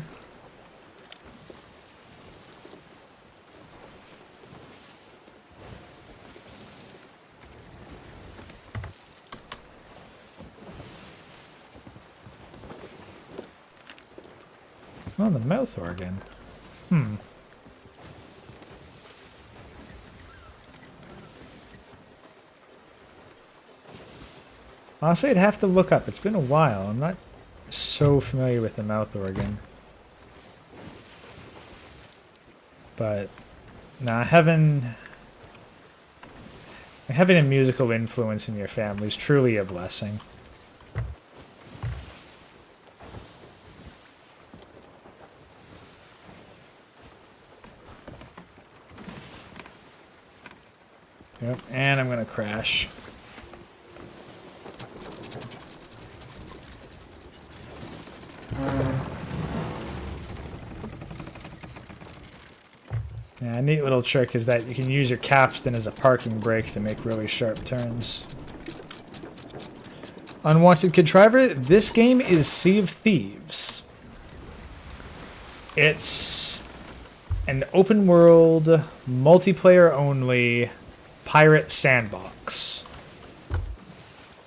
Oh, the mouth organ. Honestly, I'd have to look up. It's been a while. I'm not so familiar with the mouth organ. But, nah, having a musical influence in your family is truly a blessing. Yep, and I'm gonna crash. Yeah, a neat little trick is that you can use your capstan as a parking brake to make really sharp turns. Unwanted Contriver, this game is Sea of Thieves. It's an open world, multiplayer only pirate sandbox.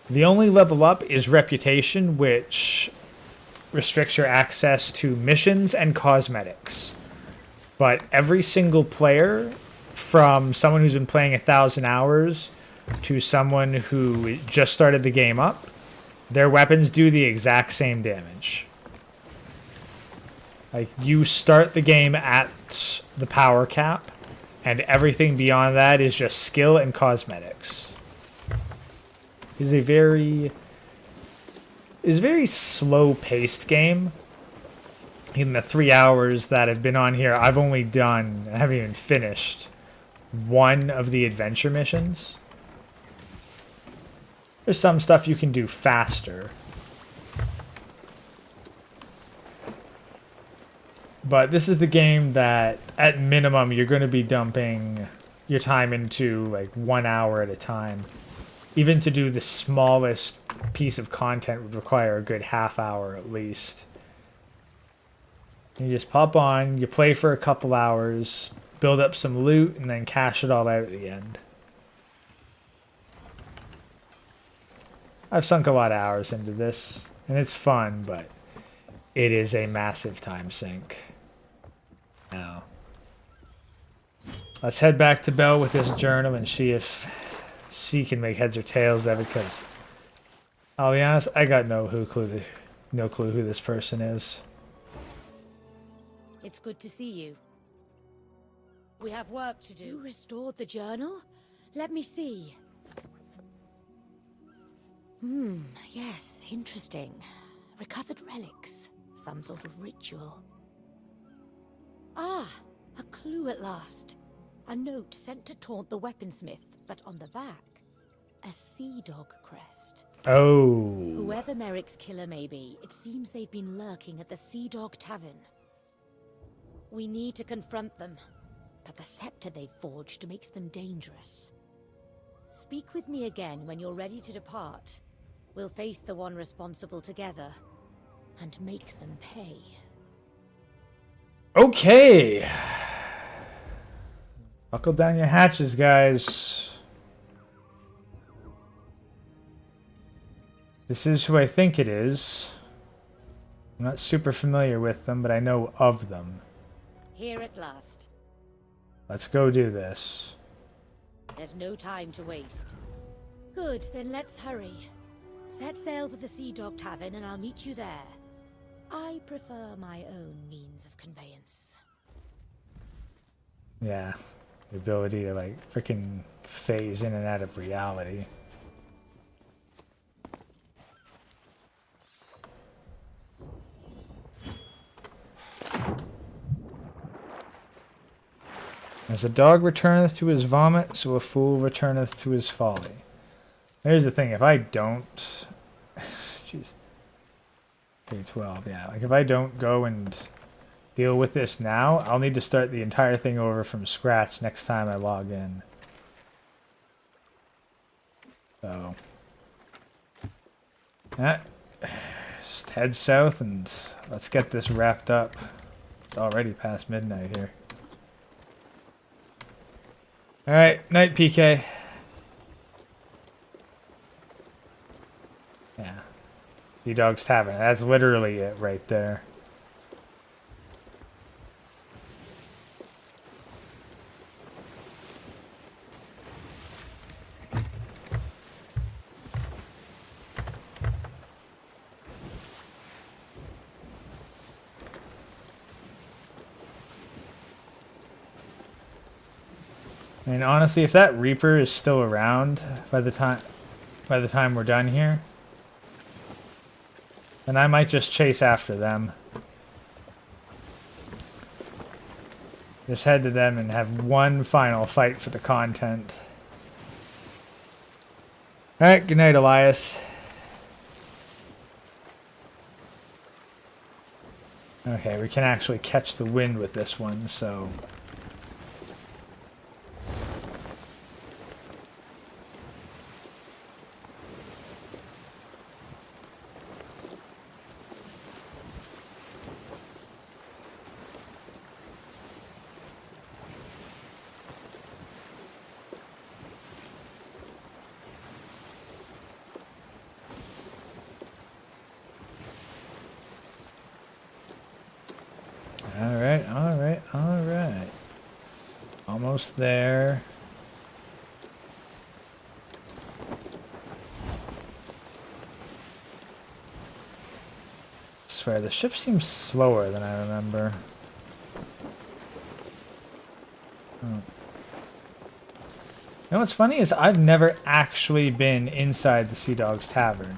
The only level up is Reputation, which restricts your access to missions and cosmetics. But every single player, from someone who's been playing 1,000 hours to someone who just started the game up, their weapons do the exact same damage. Like, you start the game at the power cap, and everything beyond that is just skill and cosmetics. It's a very slow-paced game. In the 3 hours that have been on here, I haven't even finished one of the adventure missions. There's some stuff you can do faster. But this is the game that, at minimum, you're going to be dumping your time into like 1 hour at a time. Even to do the smallest piece of content would require a good half hour at least. You just pop on, you play for a couple hours, build up some loot, and then cash it all out at the end. I've sunk a lot of hours into this, and it's fun, but it is a massive time sink. Now, let's head back to Belle with this journal and see if she can make heads or tails of it, because I'll be honest, I got no clue who this person is. It's good to see you. We have work to do. You restored the journal? Let me see. Yes, interesting. Recovered relics. Some sort of ritual. Ah, a clue at last. A note sent to taunt the weaponsmith, but on the back, a sea dog crest. Oh. Whoever Merrick's killer may be, it seems they've been lurking at the Sea Dog Tavern. We need to confront them, but the scepter they've forged makes them dangerous. Speak with me again when you're ready to depart. We'll face the one responsible together, and make them pay. Okay. Buckle down your hatches, guys. This is who I think it is. I'm not super familiar with them, but I know of them. Here at last. Let's go do this. There's no time to waste. Good, then let's hurry. Set sail for the Sea Dog Tavern and I'll meet you there. I prefer my own means of conveyance. Yeah. The ability to, like, freaking phase in and out of reality. As a dog returneth to his vomit, so a fool returneth to his folly. Here's the thing, if I don't... Jeez. Okay, 12, yeah. Like, if I don't go and deal with this now, I'll need to start the entire thing over from scratch next time I log in. So... yeah. Just head south and let's get this wrapped up. It's already past midnight here. Alright, night PK. Yeah. Sea Dog's Tavern. That's literally it right there. I mean, honestly, if that Reaper is still around by the time we're done here, then I might just chase after them. Just head to them and have one final fight for the content. Alright, good night, Elias. Okay, we can actually catch the wind with this one, so... Alright. Almost there. I swear, the ship seems slower than I remember. Oh. You know what's funny is I've never actually been inside the Sea Dog's Tavern.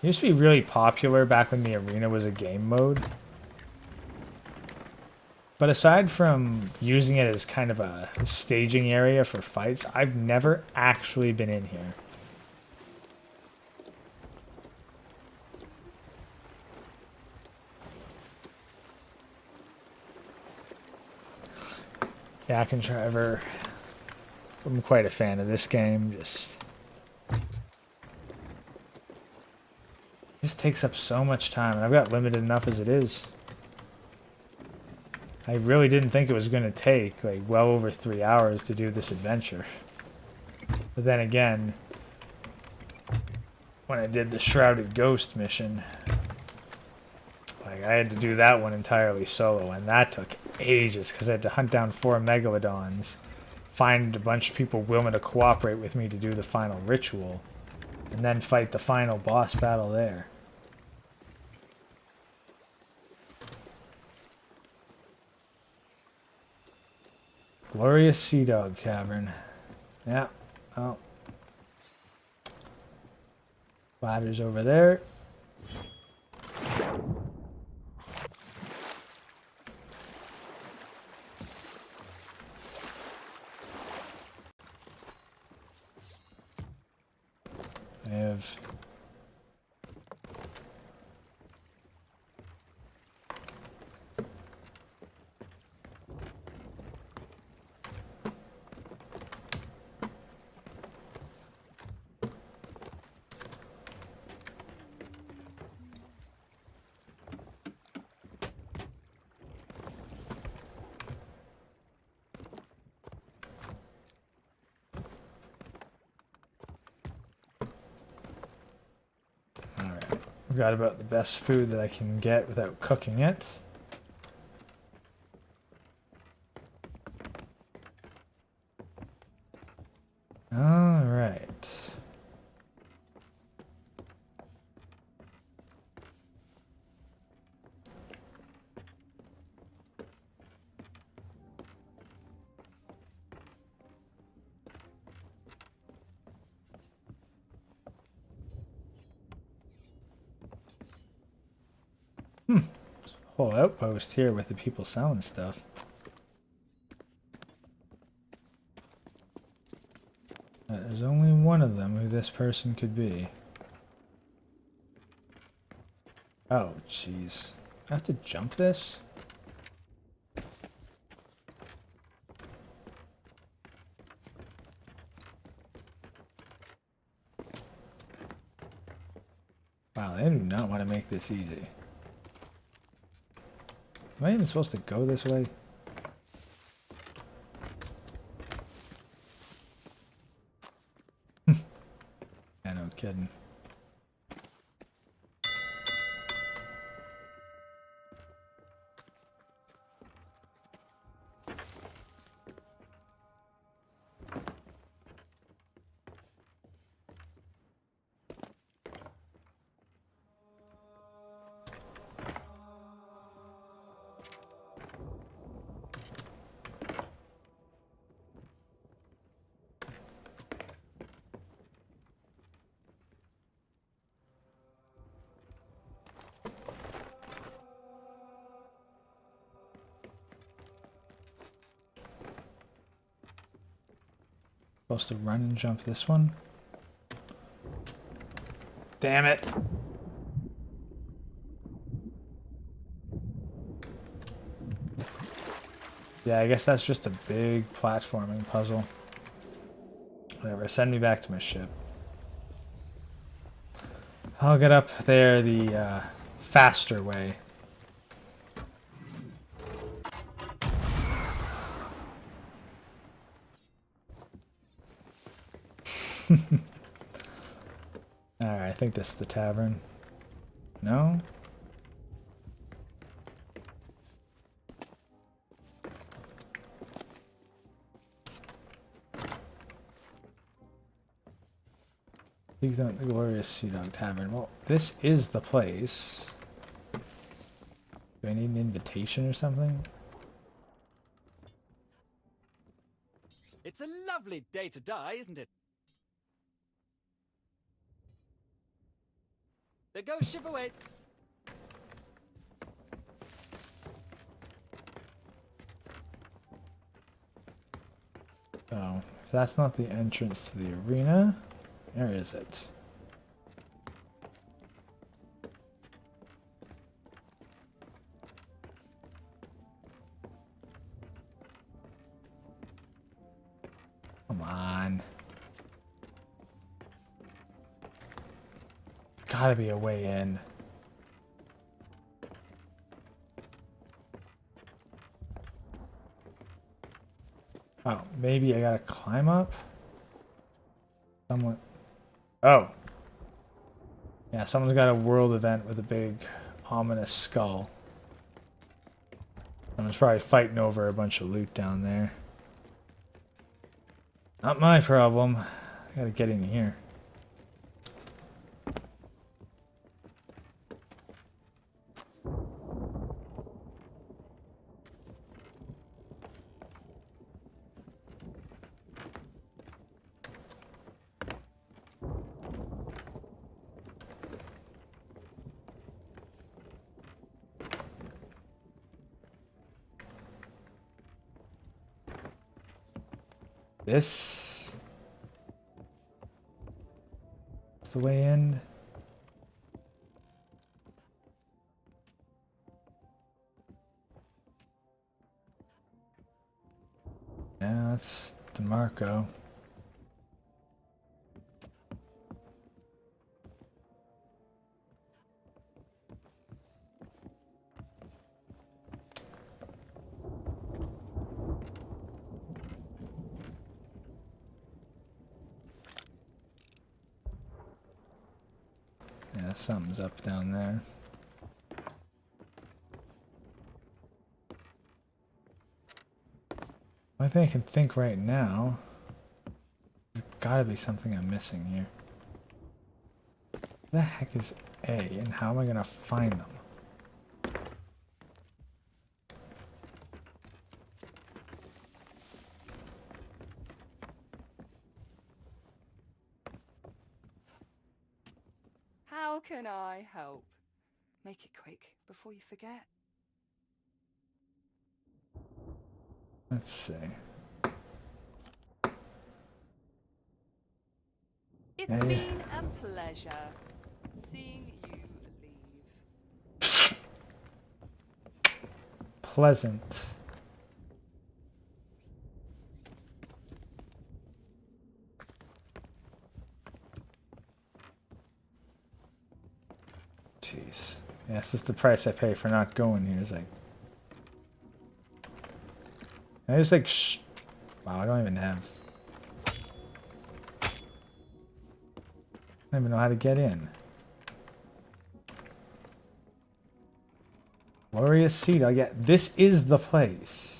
It used to be really popular back when the arena was a game mode. But aside from using it as kind of a staging area for fights, I've never actually been in here. Yeah, I can try ever. I'm quite a fan of this game. Just takes up so much time, and I've got limited enough as it is. I really didn't think it was going to take like well over 3 hours to do this adventure. But then again, when I did the Shrouded Ghost mission, like I had to do that one entirely solo, and that took ages because I had to hunt down 4 megalodons, find a bunch of people willing to cooperate with me to do the final ritual, and then fight the final boss battle there. Glorious Sea Dog Tavern. Yeah. Oh. Ladder's over there. I have... Forgot about the best food that I can get without cooking it. All right. Whole outpost here with the people selling stuff. There's only one of them who this person could be. Oh, jeez. I have to jump this? Wow, they do not want to make this easy. Am I even supposed to go this way? Yeah, no kidding. Supposed to run and jump this one? Damn it! Yeah, I guess that's just a big platforming puzzle. Whatever, send me back to my ship. I'll get up there the faster way. Alright, I think this is the tavern. No? Seek out the glorious Sea Dog Tavern. Well, this is the place. Do I need an invitation or something? It's a lovely day to die, isn't it? The ghost ship awaits. Oh, if that's not the entrance to the arena, where is it? Come on. Gotta be a way in. Oh, maybe I gotta climb up? Someone... Oh. Yeah, someone's got a world event with a big, ominous skull. Someone's probably fighting over a bunch of loot down there. Not my problem. I gotta get in here. This is the way in. Yeah, that's DeMarco. something's up down there. Only thing I can think right now, there's gotta be something I'm missing here. Where the heck is A, and how am I gonna find them? How can I help? Make it quick before you forget. Let's see. It's Yeah, yeah. been a pleasure seeing you leave. Pleasant. Jeez. Yeah, this is the price I pay for not going here. Is like, I just like, wow, I don't even have. I don't even know how to get in. Glorious Sea Dog. Yeah, this is the place.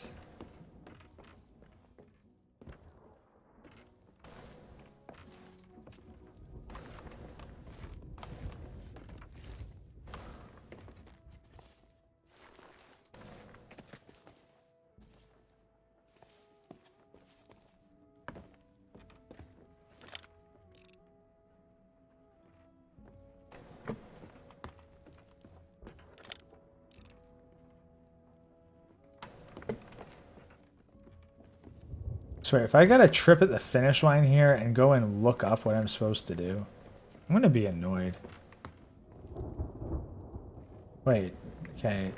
Swear, if I got a trip at the finish line here and go and look up what I'm supposed to do, I'm gonna be annoyed. Wait, okay.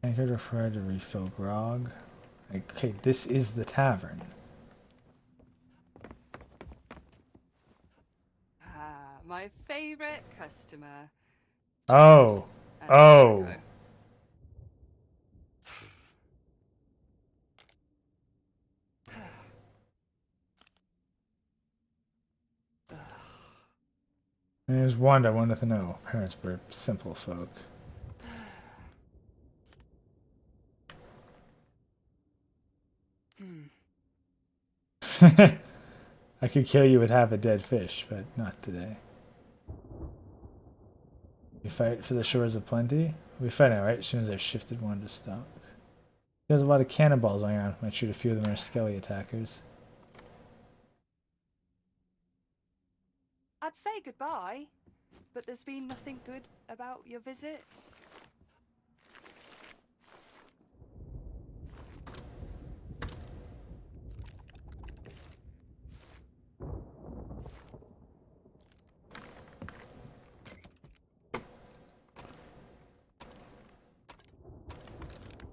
Anchored referred to refill grog. Okay, this is the tavern. Ah, my favorite customer. Oh. And Oh. there we go. There's one I wanted to know. Parents were simple folk. I could kill you with half a dead fish, but not today. We fight for the shores of plenty? We fight now, right? As soon as I've shifted one to stock. There's a lot of cannonballs lying around. Might shoot a few of them are skelly attackers. I'd say goodbye, but there's been nothing good about your visit.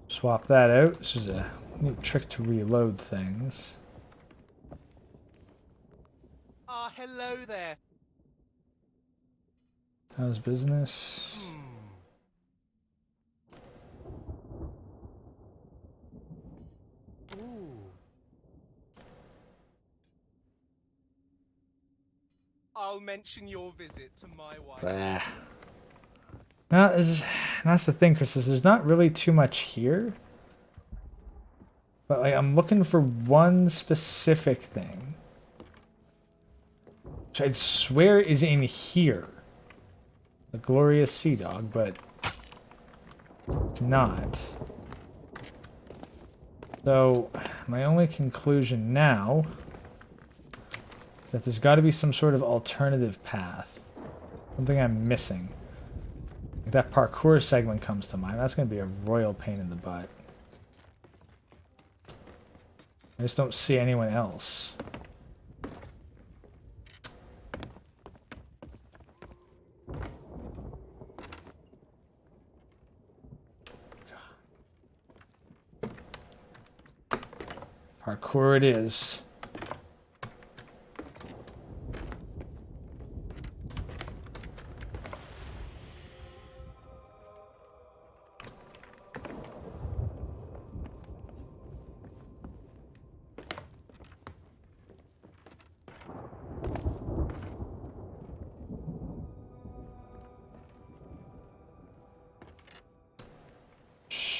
Swap that out. This is a neat trick to reload things. Ah, hello there. How's business? Ooh. I'll mention your visit to my wife. Bah. No, that's the thing, Chris, is there's not really too much here. But like, I'm looking for one specific thing. Which I swear is in here. The glorious sea dog, but it's not. So, my only conclusion now is that there's got to be some sort of alternative path. Something I'm missing. Like that parkour segment comes to mind. That's going to be a royal pain in the butt. I just don't see anyone else. Parkour it is.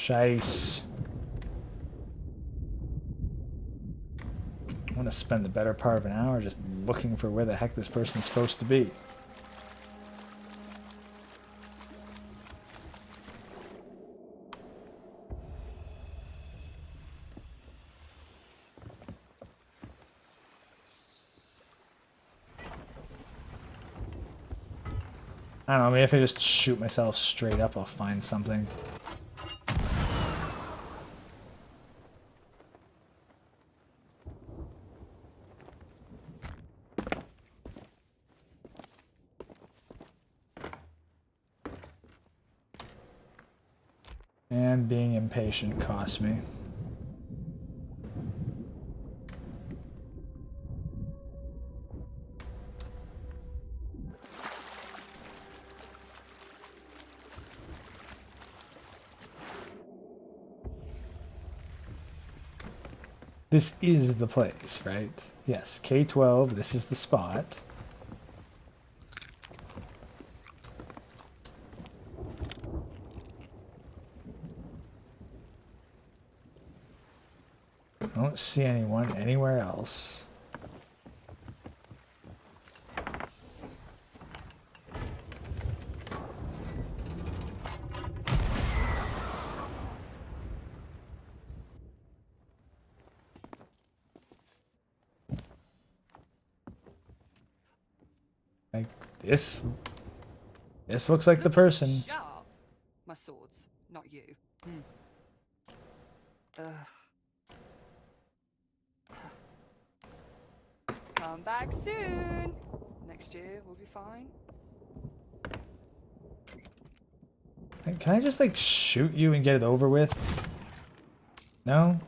Shice. I want to spend the better part of an hour just looking for where the heck this person's supposed to be. I don't know, maybe if I just shoot myself straight up, I'll find something. And being impatient cost me. This is the place, right? Yes, K12, this is the spot. I don't see anyone anywhere else. Like this looks like the person. Sharp. My swords, not you. Come back soon. Next year we'll be fine. Can I just like shoot you and get it over with? No?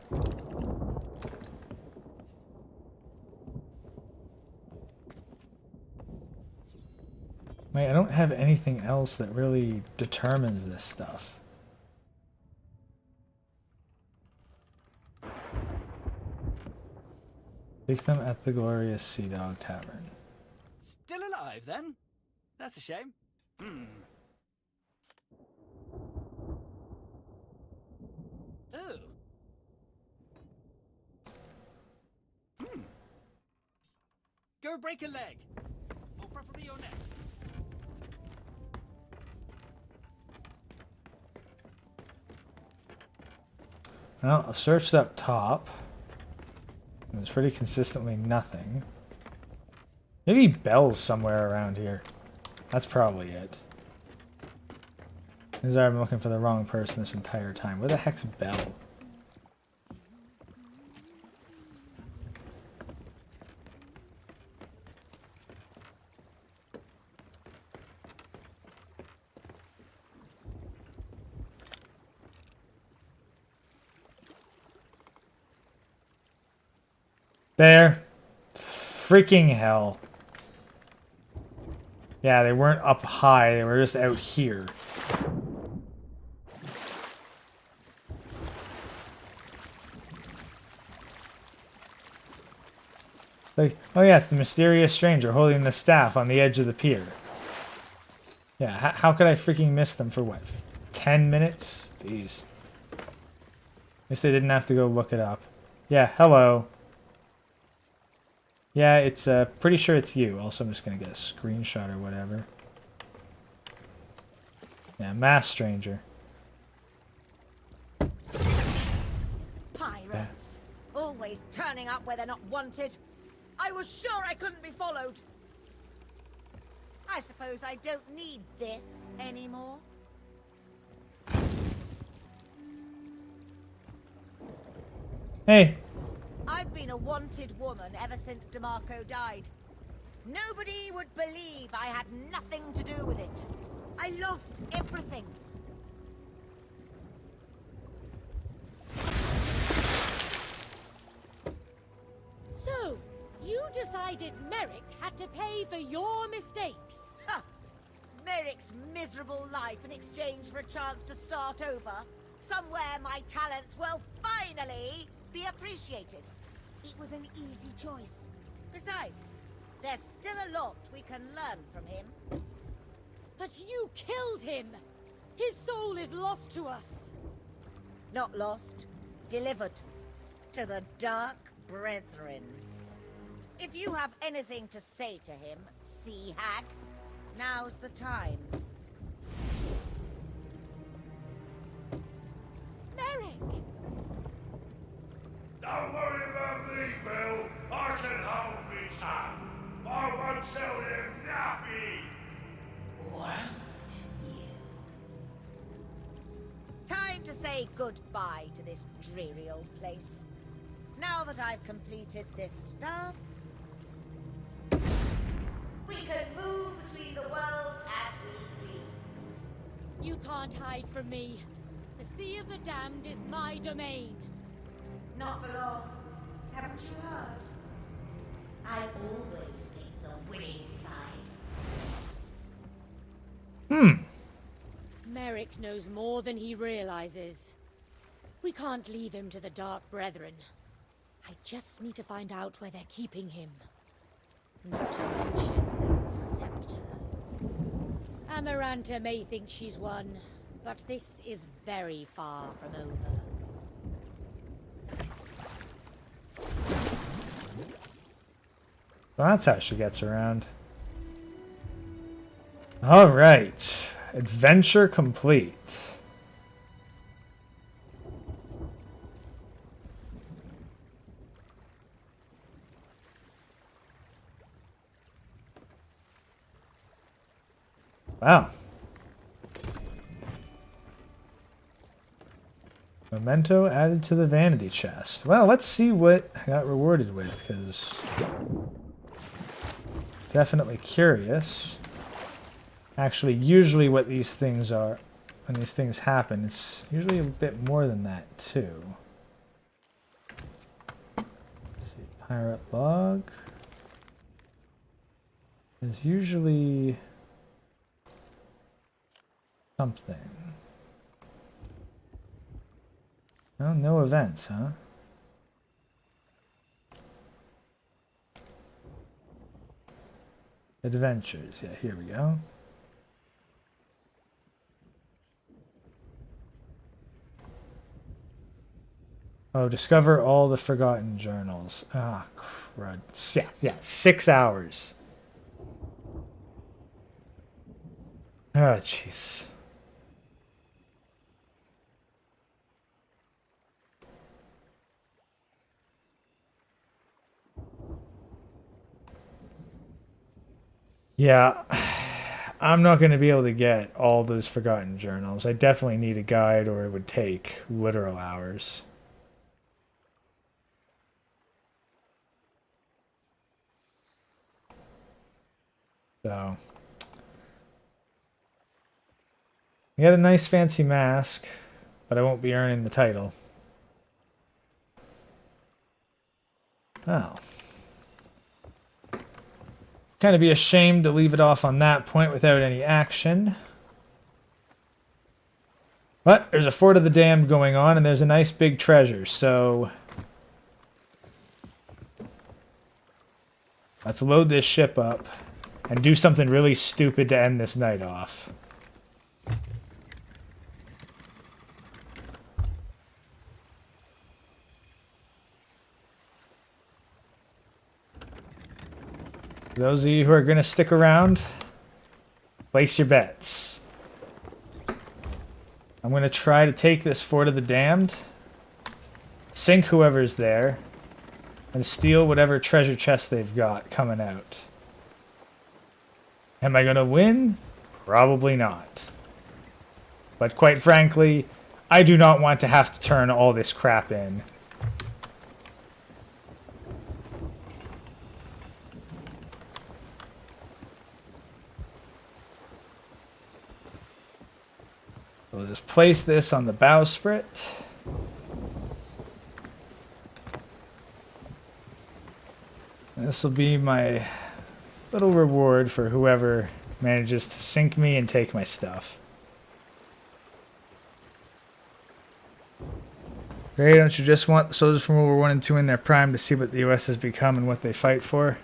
Wait, I don't have anything else that really determines this stuff. Take them at the glorious Sea Dog Tavern. Still alive, then? That's a shame. Oh. Go break a leg. Or preferably your neck. Well, I've searched up top. There's pretty consistently nothing. Maybe Bell's somewhere around here. That's probably it. Is I'm looking for the wrong person this entire time. Where the heck's Bell? There. Freaking hell. Yeah, they weren't up high, they were just out here. Like, oh yeah, it's the mysterious stranger holding the staff on the edge of the pier. Yeah, how could I freaking miss them for what, 10 minutes? Jeez. At least they didn't have to go look it up. Yeah, hello. Yeah, it's pretty sure it's you. Also, I'm just gonna get a screenshot or whatever. Yeah, masked stranger. Pirates. Always turning up where they're not wanted. I was sure I couldn't be followed. I suppose I don't need this anymore. Hey. I've been a wanted woman ever since DeMarco died. Nobody would believe I had nothing to do with it. I lost everything. So, you decided Merrick had to pay for your mistakes? Ha! Merrick's miserable life in exchange for a chance to start over. Somewhere my talents will finally be appreciated. It was an easy choice. Besides, there's still a lot we can learn from him. But you killed him! His soul is lost to us! Not lost, delivered to the Dark Brethren. If you have anything to say to him, Sea Hag, now's the time. Merrick! Don't worry about me, Bill. I can hold me tongue. I won't tell them nothing. Won't you? Time to say goodbye to this dreary old place. Now that I've completed this stuff, we can move between the worlds as we please. You can't hide from me. The Sea of the Damned is my domain. Not for long. Haven't you heard? I always take the winning side. Merrick knows more than he realizes. We can't leave him to the Dark Brethren. I just need to find out where they're keeping him. Not to mention that scepter. Amaranta may think she's won, but this is very far from over. Well, that's how she gets around. Alright. Adventure complete. Wow. Memento added to the vanity chest. Well, let's see what I got rewarded with, because definitely curious. Actually, usually what these things are, when these things happen, it's usually a bit more than that, too. Let's see, pirate log. There's usually something. Oh, no events, huh? Adventures. Yeah, here we go. Oh, discover all the forgotten journals. Ah, crud. Yeah, 6 hours. Oh, jeez. Yeah, I'm not going to be able to get all those forgotten journals. I definitely need a guide, or it would take literal hours. So, I got a nice fancy mask, but I won't be earning the title. Oh. Kind of be ashamed to leave it off on that point without any action. But there's a Fort of the Damned going on, and there's a nice big treasure, so let's load this ship up and do something really stupid to end this night off. Those of you who are going to stick around, place your bets. I'm going to try to take this Fort of the Damned, sink whoever's there, and steal whatever treasure chest they've got coming out. Am I going to win? Probably not. But quite frankly, I do not want to have to turn all this crap in. We'll just place this on the bowsprit. This will be my little reward for whoever manages to sink me and take my stuff. Great, don't you just want the soldiers from World War I and II in their prime to see what the US has become and what they fight for?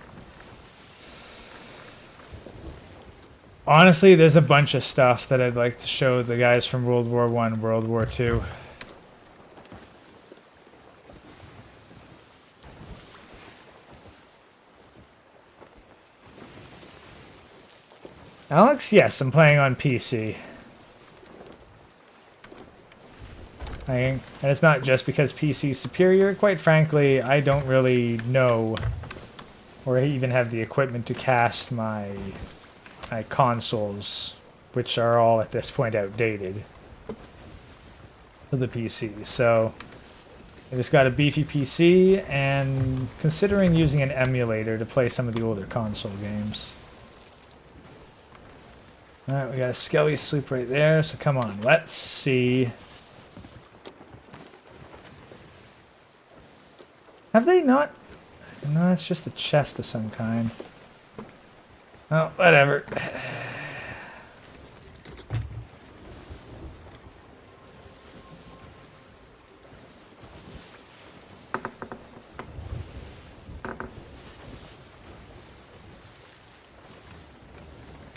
Honestly, there's a bunch of stuff that I'd like to show the guys from World War I and World War II. Alex, yes, I'm playing on PC. And it's not just because PC is superior. Quite frankly, I don't really know or even have the equipment to cast my consoles, which are all at this point outdated, for the PC. So I just got a beefy PC and considering using an emulator to play some of the older console games. Alright, we got a Skelly Sloop right there, so come on, let's see. Have they not? No, it's just a chest of some kind. Oh, whatever.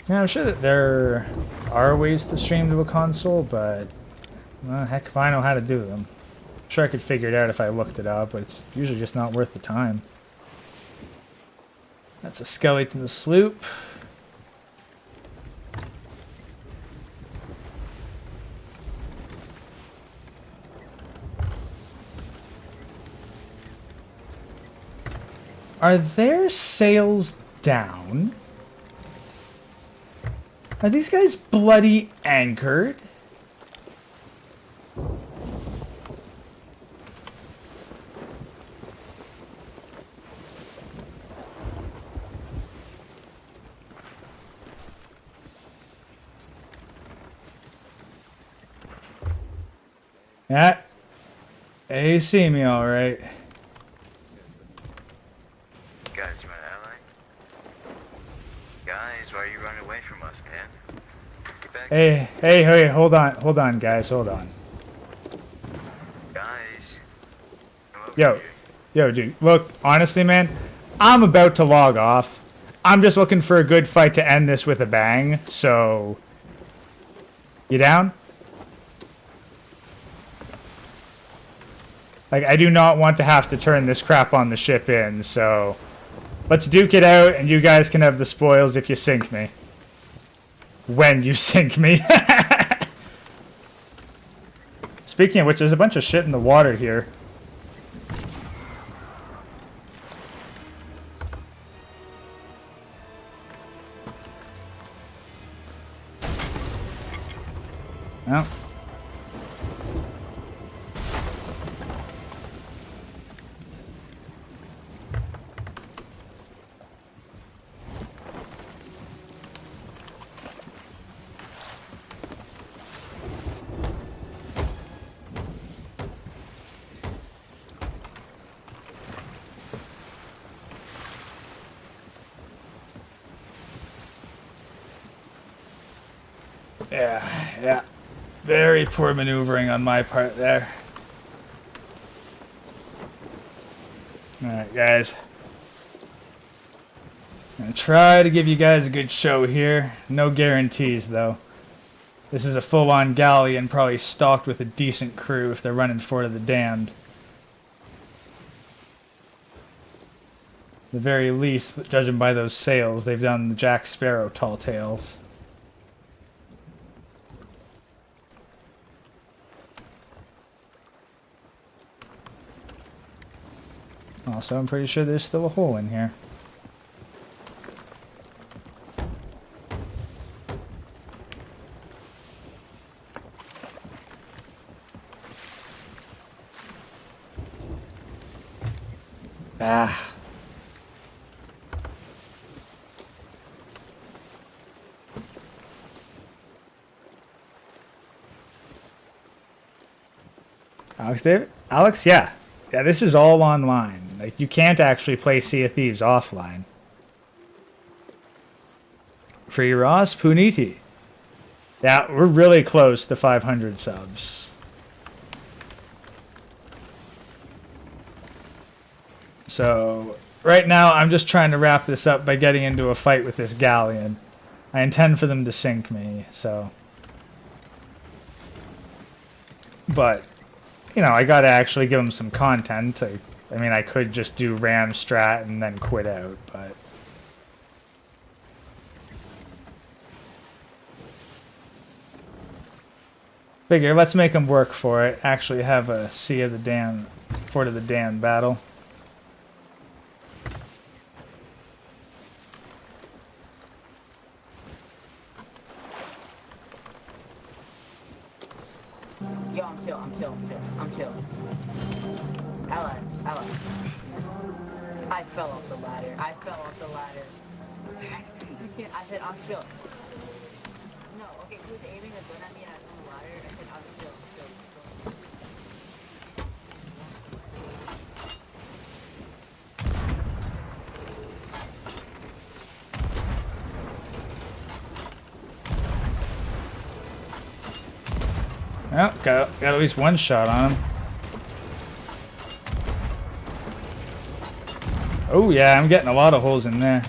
Yeah, I'm sure that there are ways to stream to a console, but well, heck if I know how to do them. I'm sure I could figure it out if I looked it up, but it's usually just not worth the time. That's a skeleton the sloop. Are their sails down? Are these guys bloody anchored? Yeah. They see me all right. Guys, you want an ally? Guys, why are you running away from us, man? Get back. Hey, hold on, guys, hold on. Guys. Yo, dude, look, honestly, man, I'm about to log off. I'm just looking for a good fight to end this with a bang, so... You down? Like, I do not want to have to turn this crap on the ship in, so... Let's duke it out, and you guys can have the spoils if you sink me. When you sink me. Speaking of which, there's a bunch of shit in the water here. Well. Yeah. Very poor maneuvering on my part there. Alright, guys. I'm gonna try to give you guys a good show here. No guarantees, though. This is a full-on galleon, probably stocked with a decent crew if they're running Fort of the Damned. At the very least, judging by those sails, they've done the Jack Sparrow tall tales. Also, I'm pretty sure there's still a hole in here. Ah. Alex, David? Alex, yeah. Yeah, this is all online. Like, you can't actually play Sea of Thieves offline. Free Ross, Puniti. Yeah, we're really close to 500 subs. So, right now, I'm just trying to wrap this up by getting into a fight with this galleon. I intend for them to sink me, so... But, you know, I gotta actually give them some content. I mean, I could just do ram strat and then quit out, but... Figure, let's make them work for it. Actually have a Sea of the Dan, Fort of the Dan battle. Yo, I'm chill. Ally. I fell off the ladder. I said I'm chill. No, okay, he was aiming a gun at me and I was on the ladder. I said I'm chill. Well, got at least one shot on him. Oh yeah, I'm getting a lot of holes in there.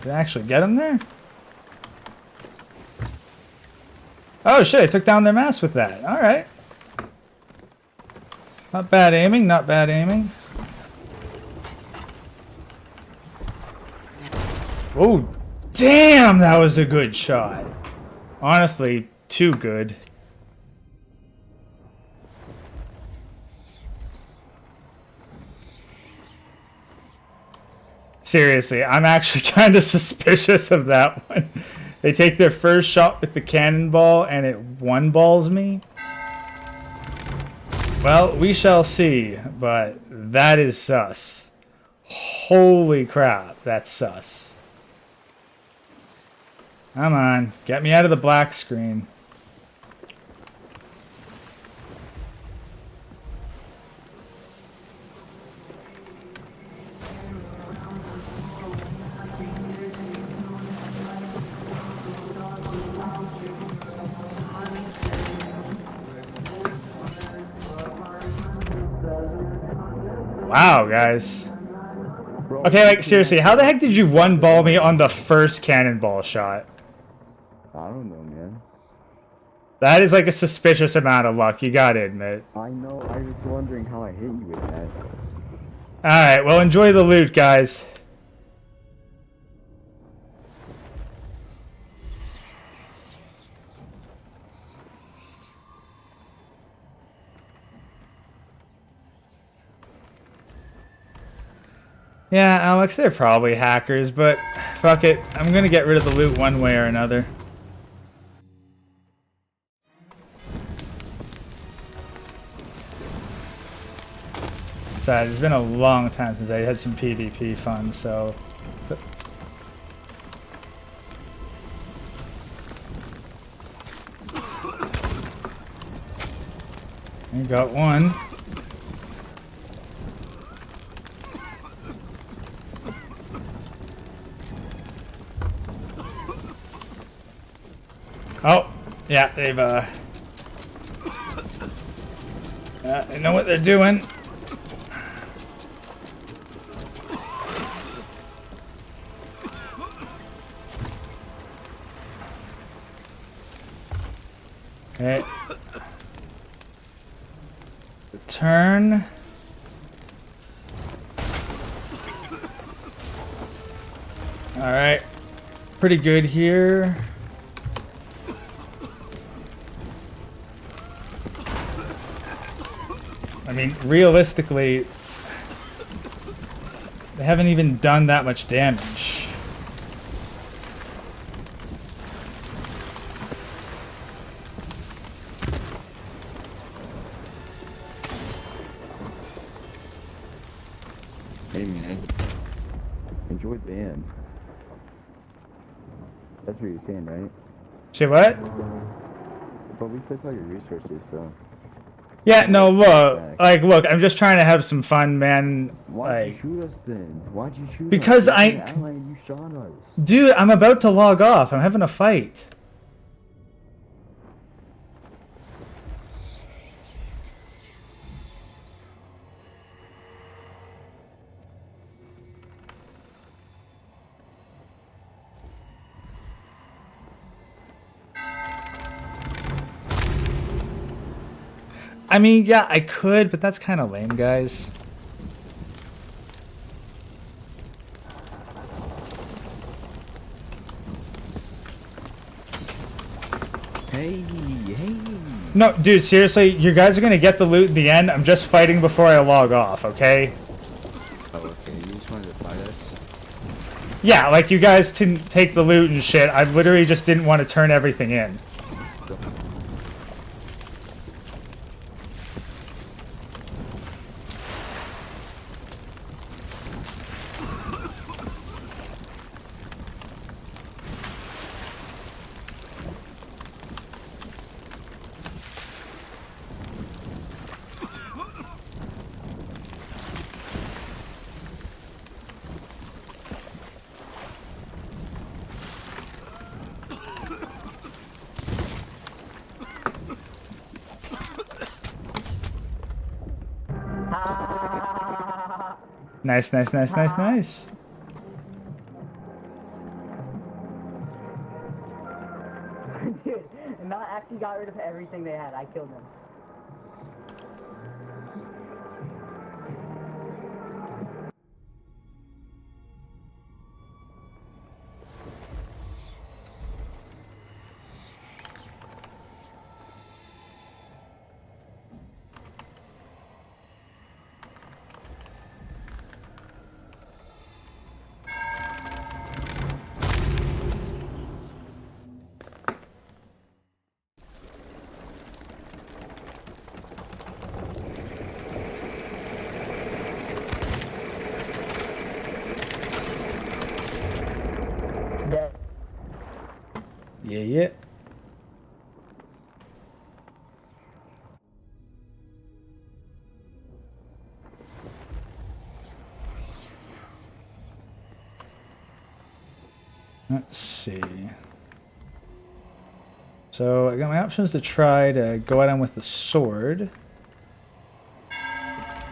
Did I actually get him there? Oh shit, I took down their mast with that. Alright. Not bad aiming, not bad aiming. Oh, damn, that was a good shot. Honestly, too good. Seriously, I'm actually kind of suspicious of that one. They take their first shot with the cannonball and it one-balls me. Well, we shall see, but that is sus. Holy crap, that's sus. Come on, get me out of the black screen. Wow, guys. Okay, like, seriously, how the heck did you one-ball me on the first cannonball shot? I don't know, man. That is like a suspicious amount of luck, you gotta admit. I know, I was wondering how I hit you with that. Alright, well enjoy the loot, guys. Yeah, Alex, they're probably hackers, but fuck it. I'm gonna get rid of the loot one way or another. Besides, it's been a long time since I had some PvP fun, so... I got one. Oh, yeah, they've, they know what they're doing. Okay. Turn. Alright. Pretty good here. I mean, realistically, they haven't even done that much damage. Hey man, enjoy the end. That's what you're saying, right? Say what? But we took all your resources, so... Yeah, no, look, I'm just trying to have some fun, man. Why'd you shoot us then? Why'd you shoot because us? Because you shot us. Dude, I'm about to log off. I'm having a fight. I mean, yeah, I could, but that's kind of lame, guys. Hey, hey. No, dude, seriously, you guys are gonna get the loot in the end. I'm just fighting before I log off, okay? Oh, okay. You just wanted to fight us? Yeah, like you guys can take the loot and shit. I literally just didn't want to turn everything in. Nice, nice, nice, nice, nice. Dude, Matt actually got rid of everything they had. I killed them. Yeah, yeah. Let's see. So I got my options to try to go at him with the sword.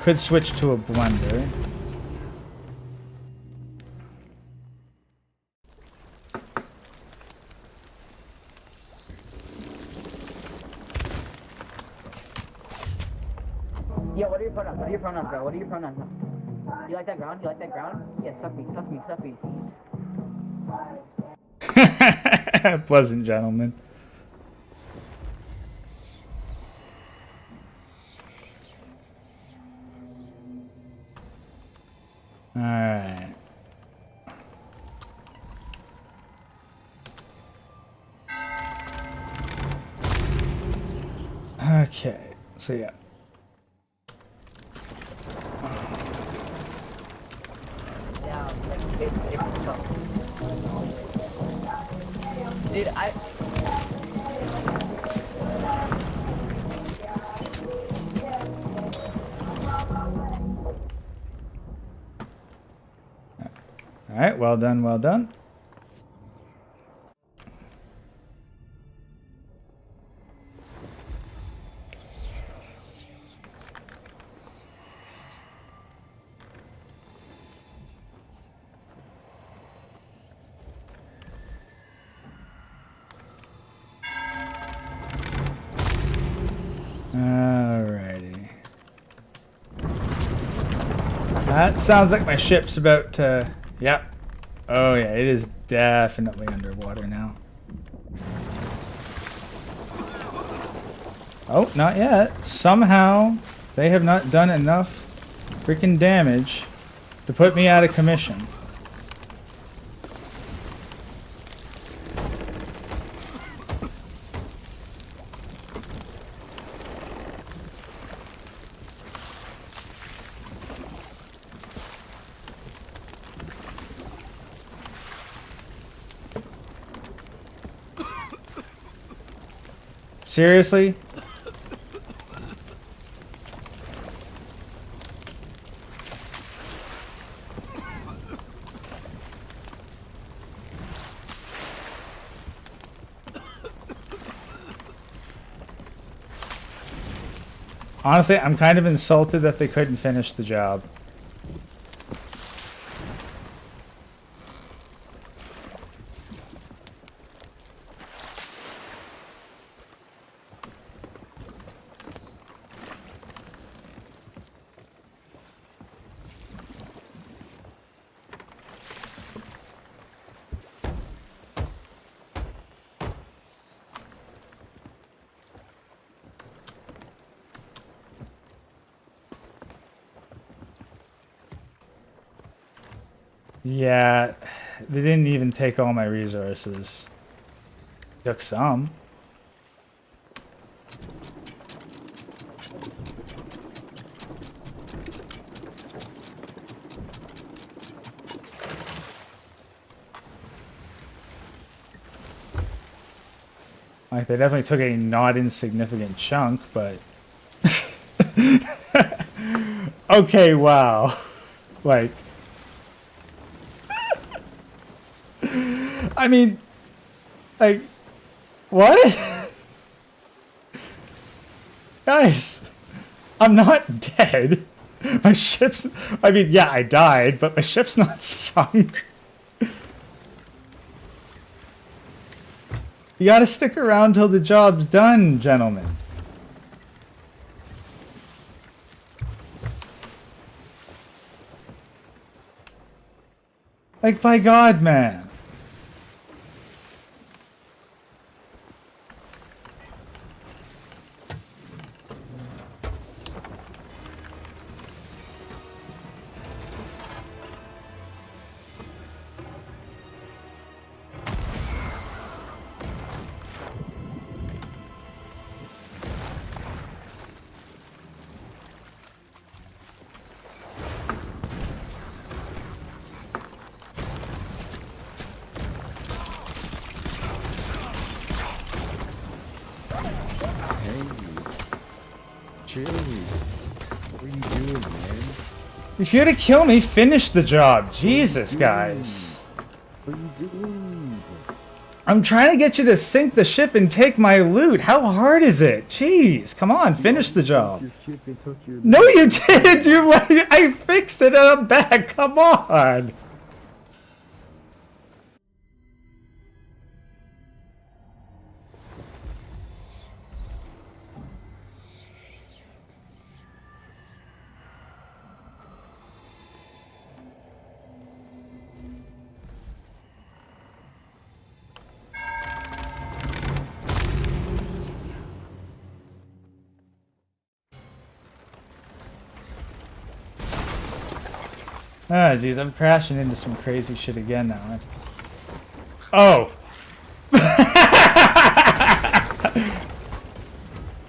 Could switch to a blender. Yo, what are your pronouns? What are your pronouns, bro? What are your pronouns? You like that ground? You like that ground? Yeah, suck me, suck me, suck me. Pleasant gentleman. Alright. Okay, so yeah. Dude, Alright, well done, well done. Alrighty. That sounds like my ship's about to... Yep. Oh yeah, it is definitely underwater now. Oh, not yet. Somehow, they have not done enough freaking damage to put me out of commission. Seriously? Honestly, I'm kind of insulted that they couldn't finish the job. Yeah, they didn't even take all my resources. Took some. Like, they definitely took a not insignificant chunk, but... Okay, wow. Like... I mean... Like... What? Guys! I'm not dead. My ship's... I mean, yeah, I died, but my ship's not sunk. You gotta stick around till the job's done, gentlemen. Like, by God, man. Chill. What are you doing, man? If you're to kill me, finish the job. Jesus, guys. What are you doing? I'm trying to get you to sink the ship and take my loot. How hard is it? Jeez, come on, finish the job. No, you did. I fixed it and I'm back. Come on. Ah, jeez, I'm crashing into some crazy shit again now. Oh!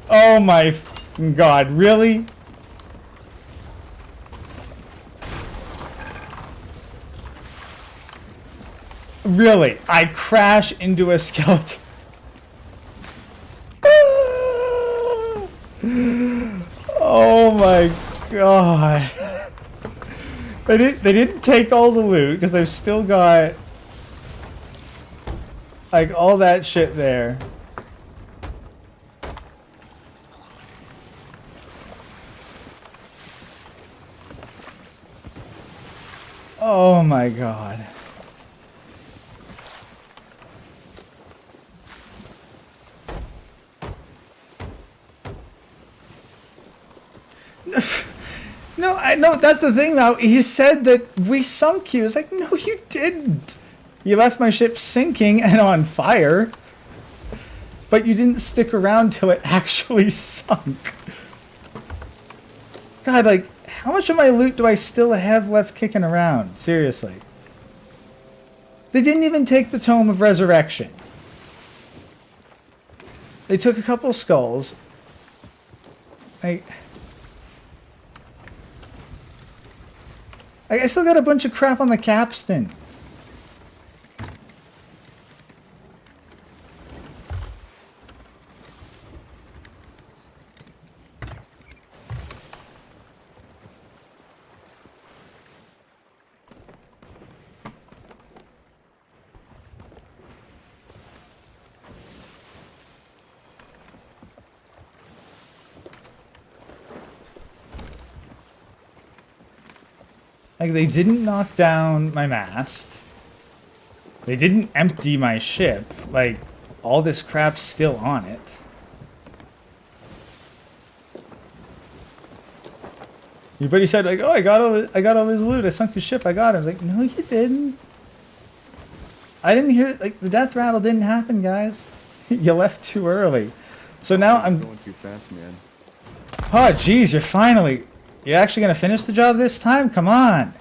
Oh my f***ing God, really? Really? I crash into a skeleton. Oh my God. They didn't take all the loot because they've still got like all that shit there. Oh my God. No, I know that's the thing though. He said that we sunk you. It's like, no, you didn't. You left my ship sinking and on fire, but you didn't stick around till it actually sunk. God, like, how much of my loot do I still have left kicking around? Seriously. They didn't even take the Tome of Resurrection. They took a couple skulls. I still got a bunch of crap on the capstan. Like, they didn't knock down my mast. They didn't empty my ship. Like, all this crap's still on it. Your buddy said, like, oh, I got all his loot. I sunk his ship. I got it. I was like, no, you didn't. I didn't hear, like, the death rattle didn't happen, guys. You left too early. So now I'm going too fast, man. Oh, jeez, you're actually gonna finish the job this time? Come on.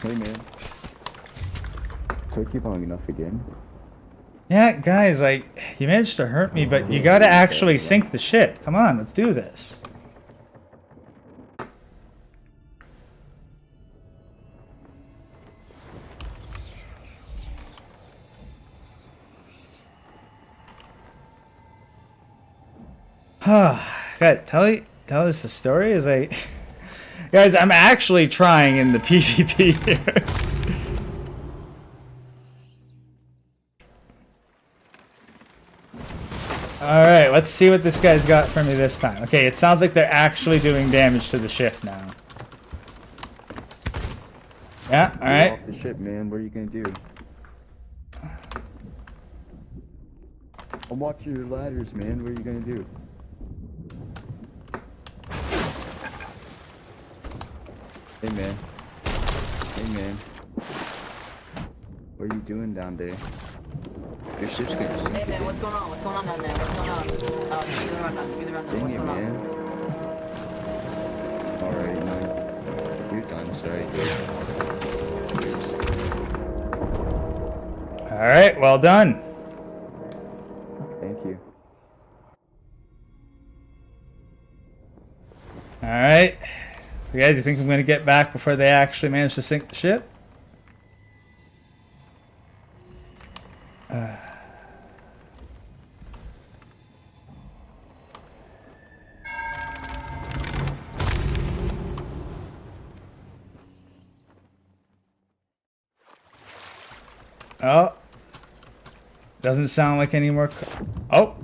Hey man. Took you long enough again. Yeah, guys, like, you managed to hurt me, but you gotta actually sink the ship. Come on, let's do this. God, tell us the story. Is like, guys, I'm actually trying in the PvP here. All right, let's see what this guy's got for me this time. Okay, it sounds like they're actually doing damage to the ship now. Yeah, all right. Off the ship, man. What are you gonna do? I'm watching your ladders, man. What are you gonna do? Hey man. Hey man. What are you doing down there? Your ship's gonna sink. Hey man, what's going on? What's going on down there? What's going on? Give me the rundown. Give me the rundown. Dang What's it, going man. on? Alright, no. You're done, sorry. Cheers. All right, well done. Thank you. All right. You guys, you think I'm going to get back before they actually manage to sink the ship? Oh. Doesn't sound like any more... Oh.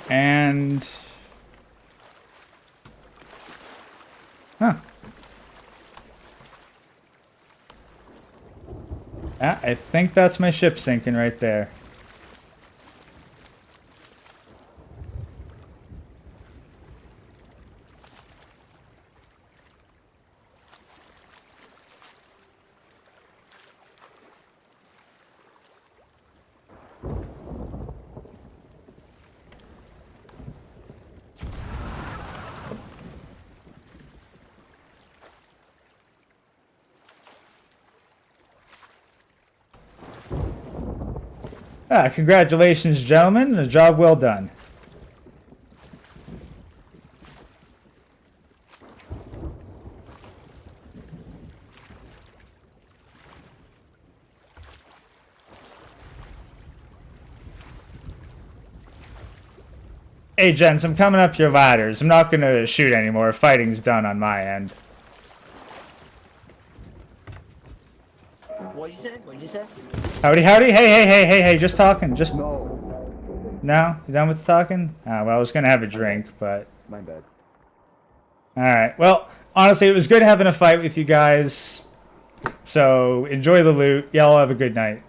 And... Huh. Yeah, I think that's my ship sinking right there. Ah, congratulations, gentlemen. A job well done. Hey, gents, I'm coming up your ladders. I'm not going to shoot anymore. Fighting's done on my end. What'd you say? What'd you say? Howdy, howdy. Hey, just talking. Just... No. No? You done with the talking? Well, I was going to have a drink, but... My bad. Alright, well, honestly, it was good having a fight with you guys. So, enjoy the loot. Y'all have a good night.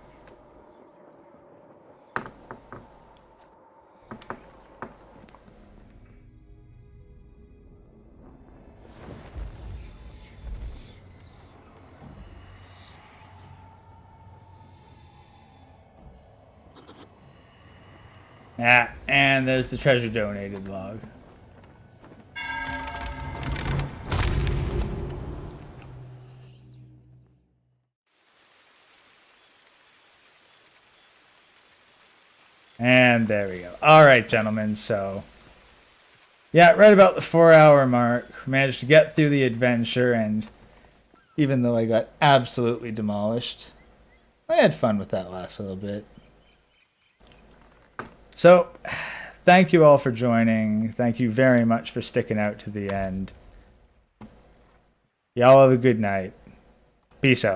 Yeah, and there's the treasure donated log. And there we go. All right, gentlemen, so... Yeah, right about the 4-hour mark. Managed to get through the adventure, and even though I got absolutely demolished, I had fun with that last little bit. So, thank you all for joining. Thank you very much for sticking out to the end. Y'all have a good night. Peace out.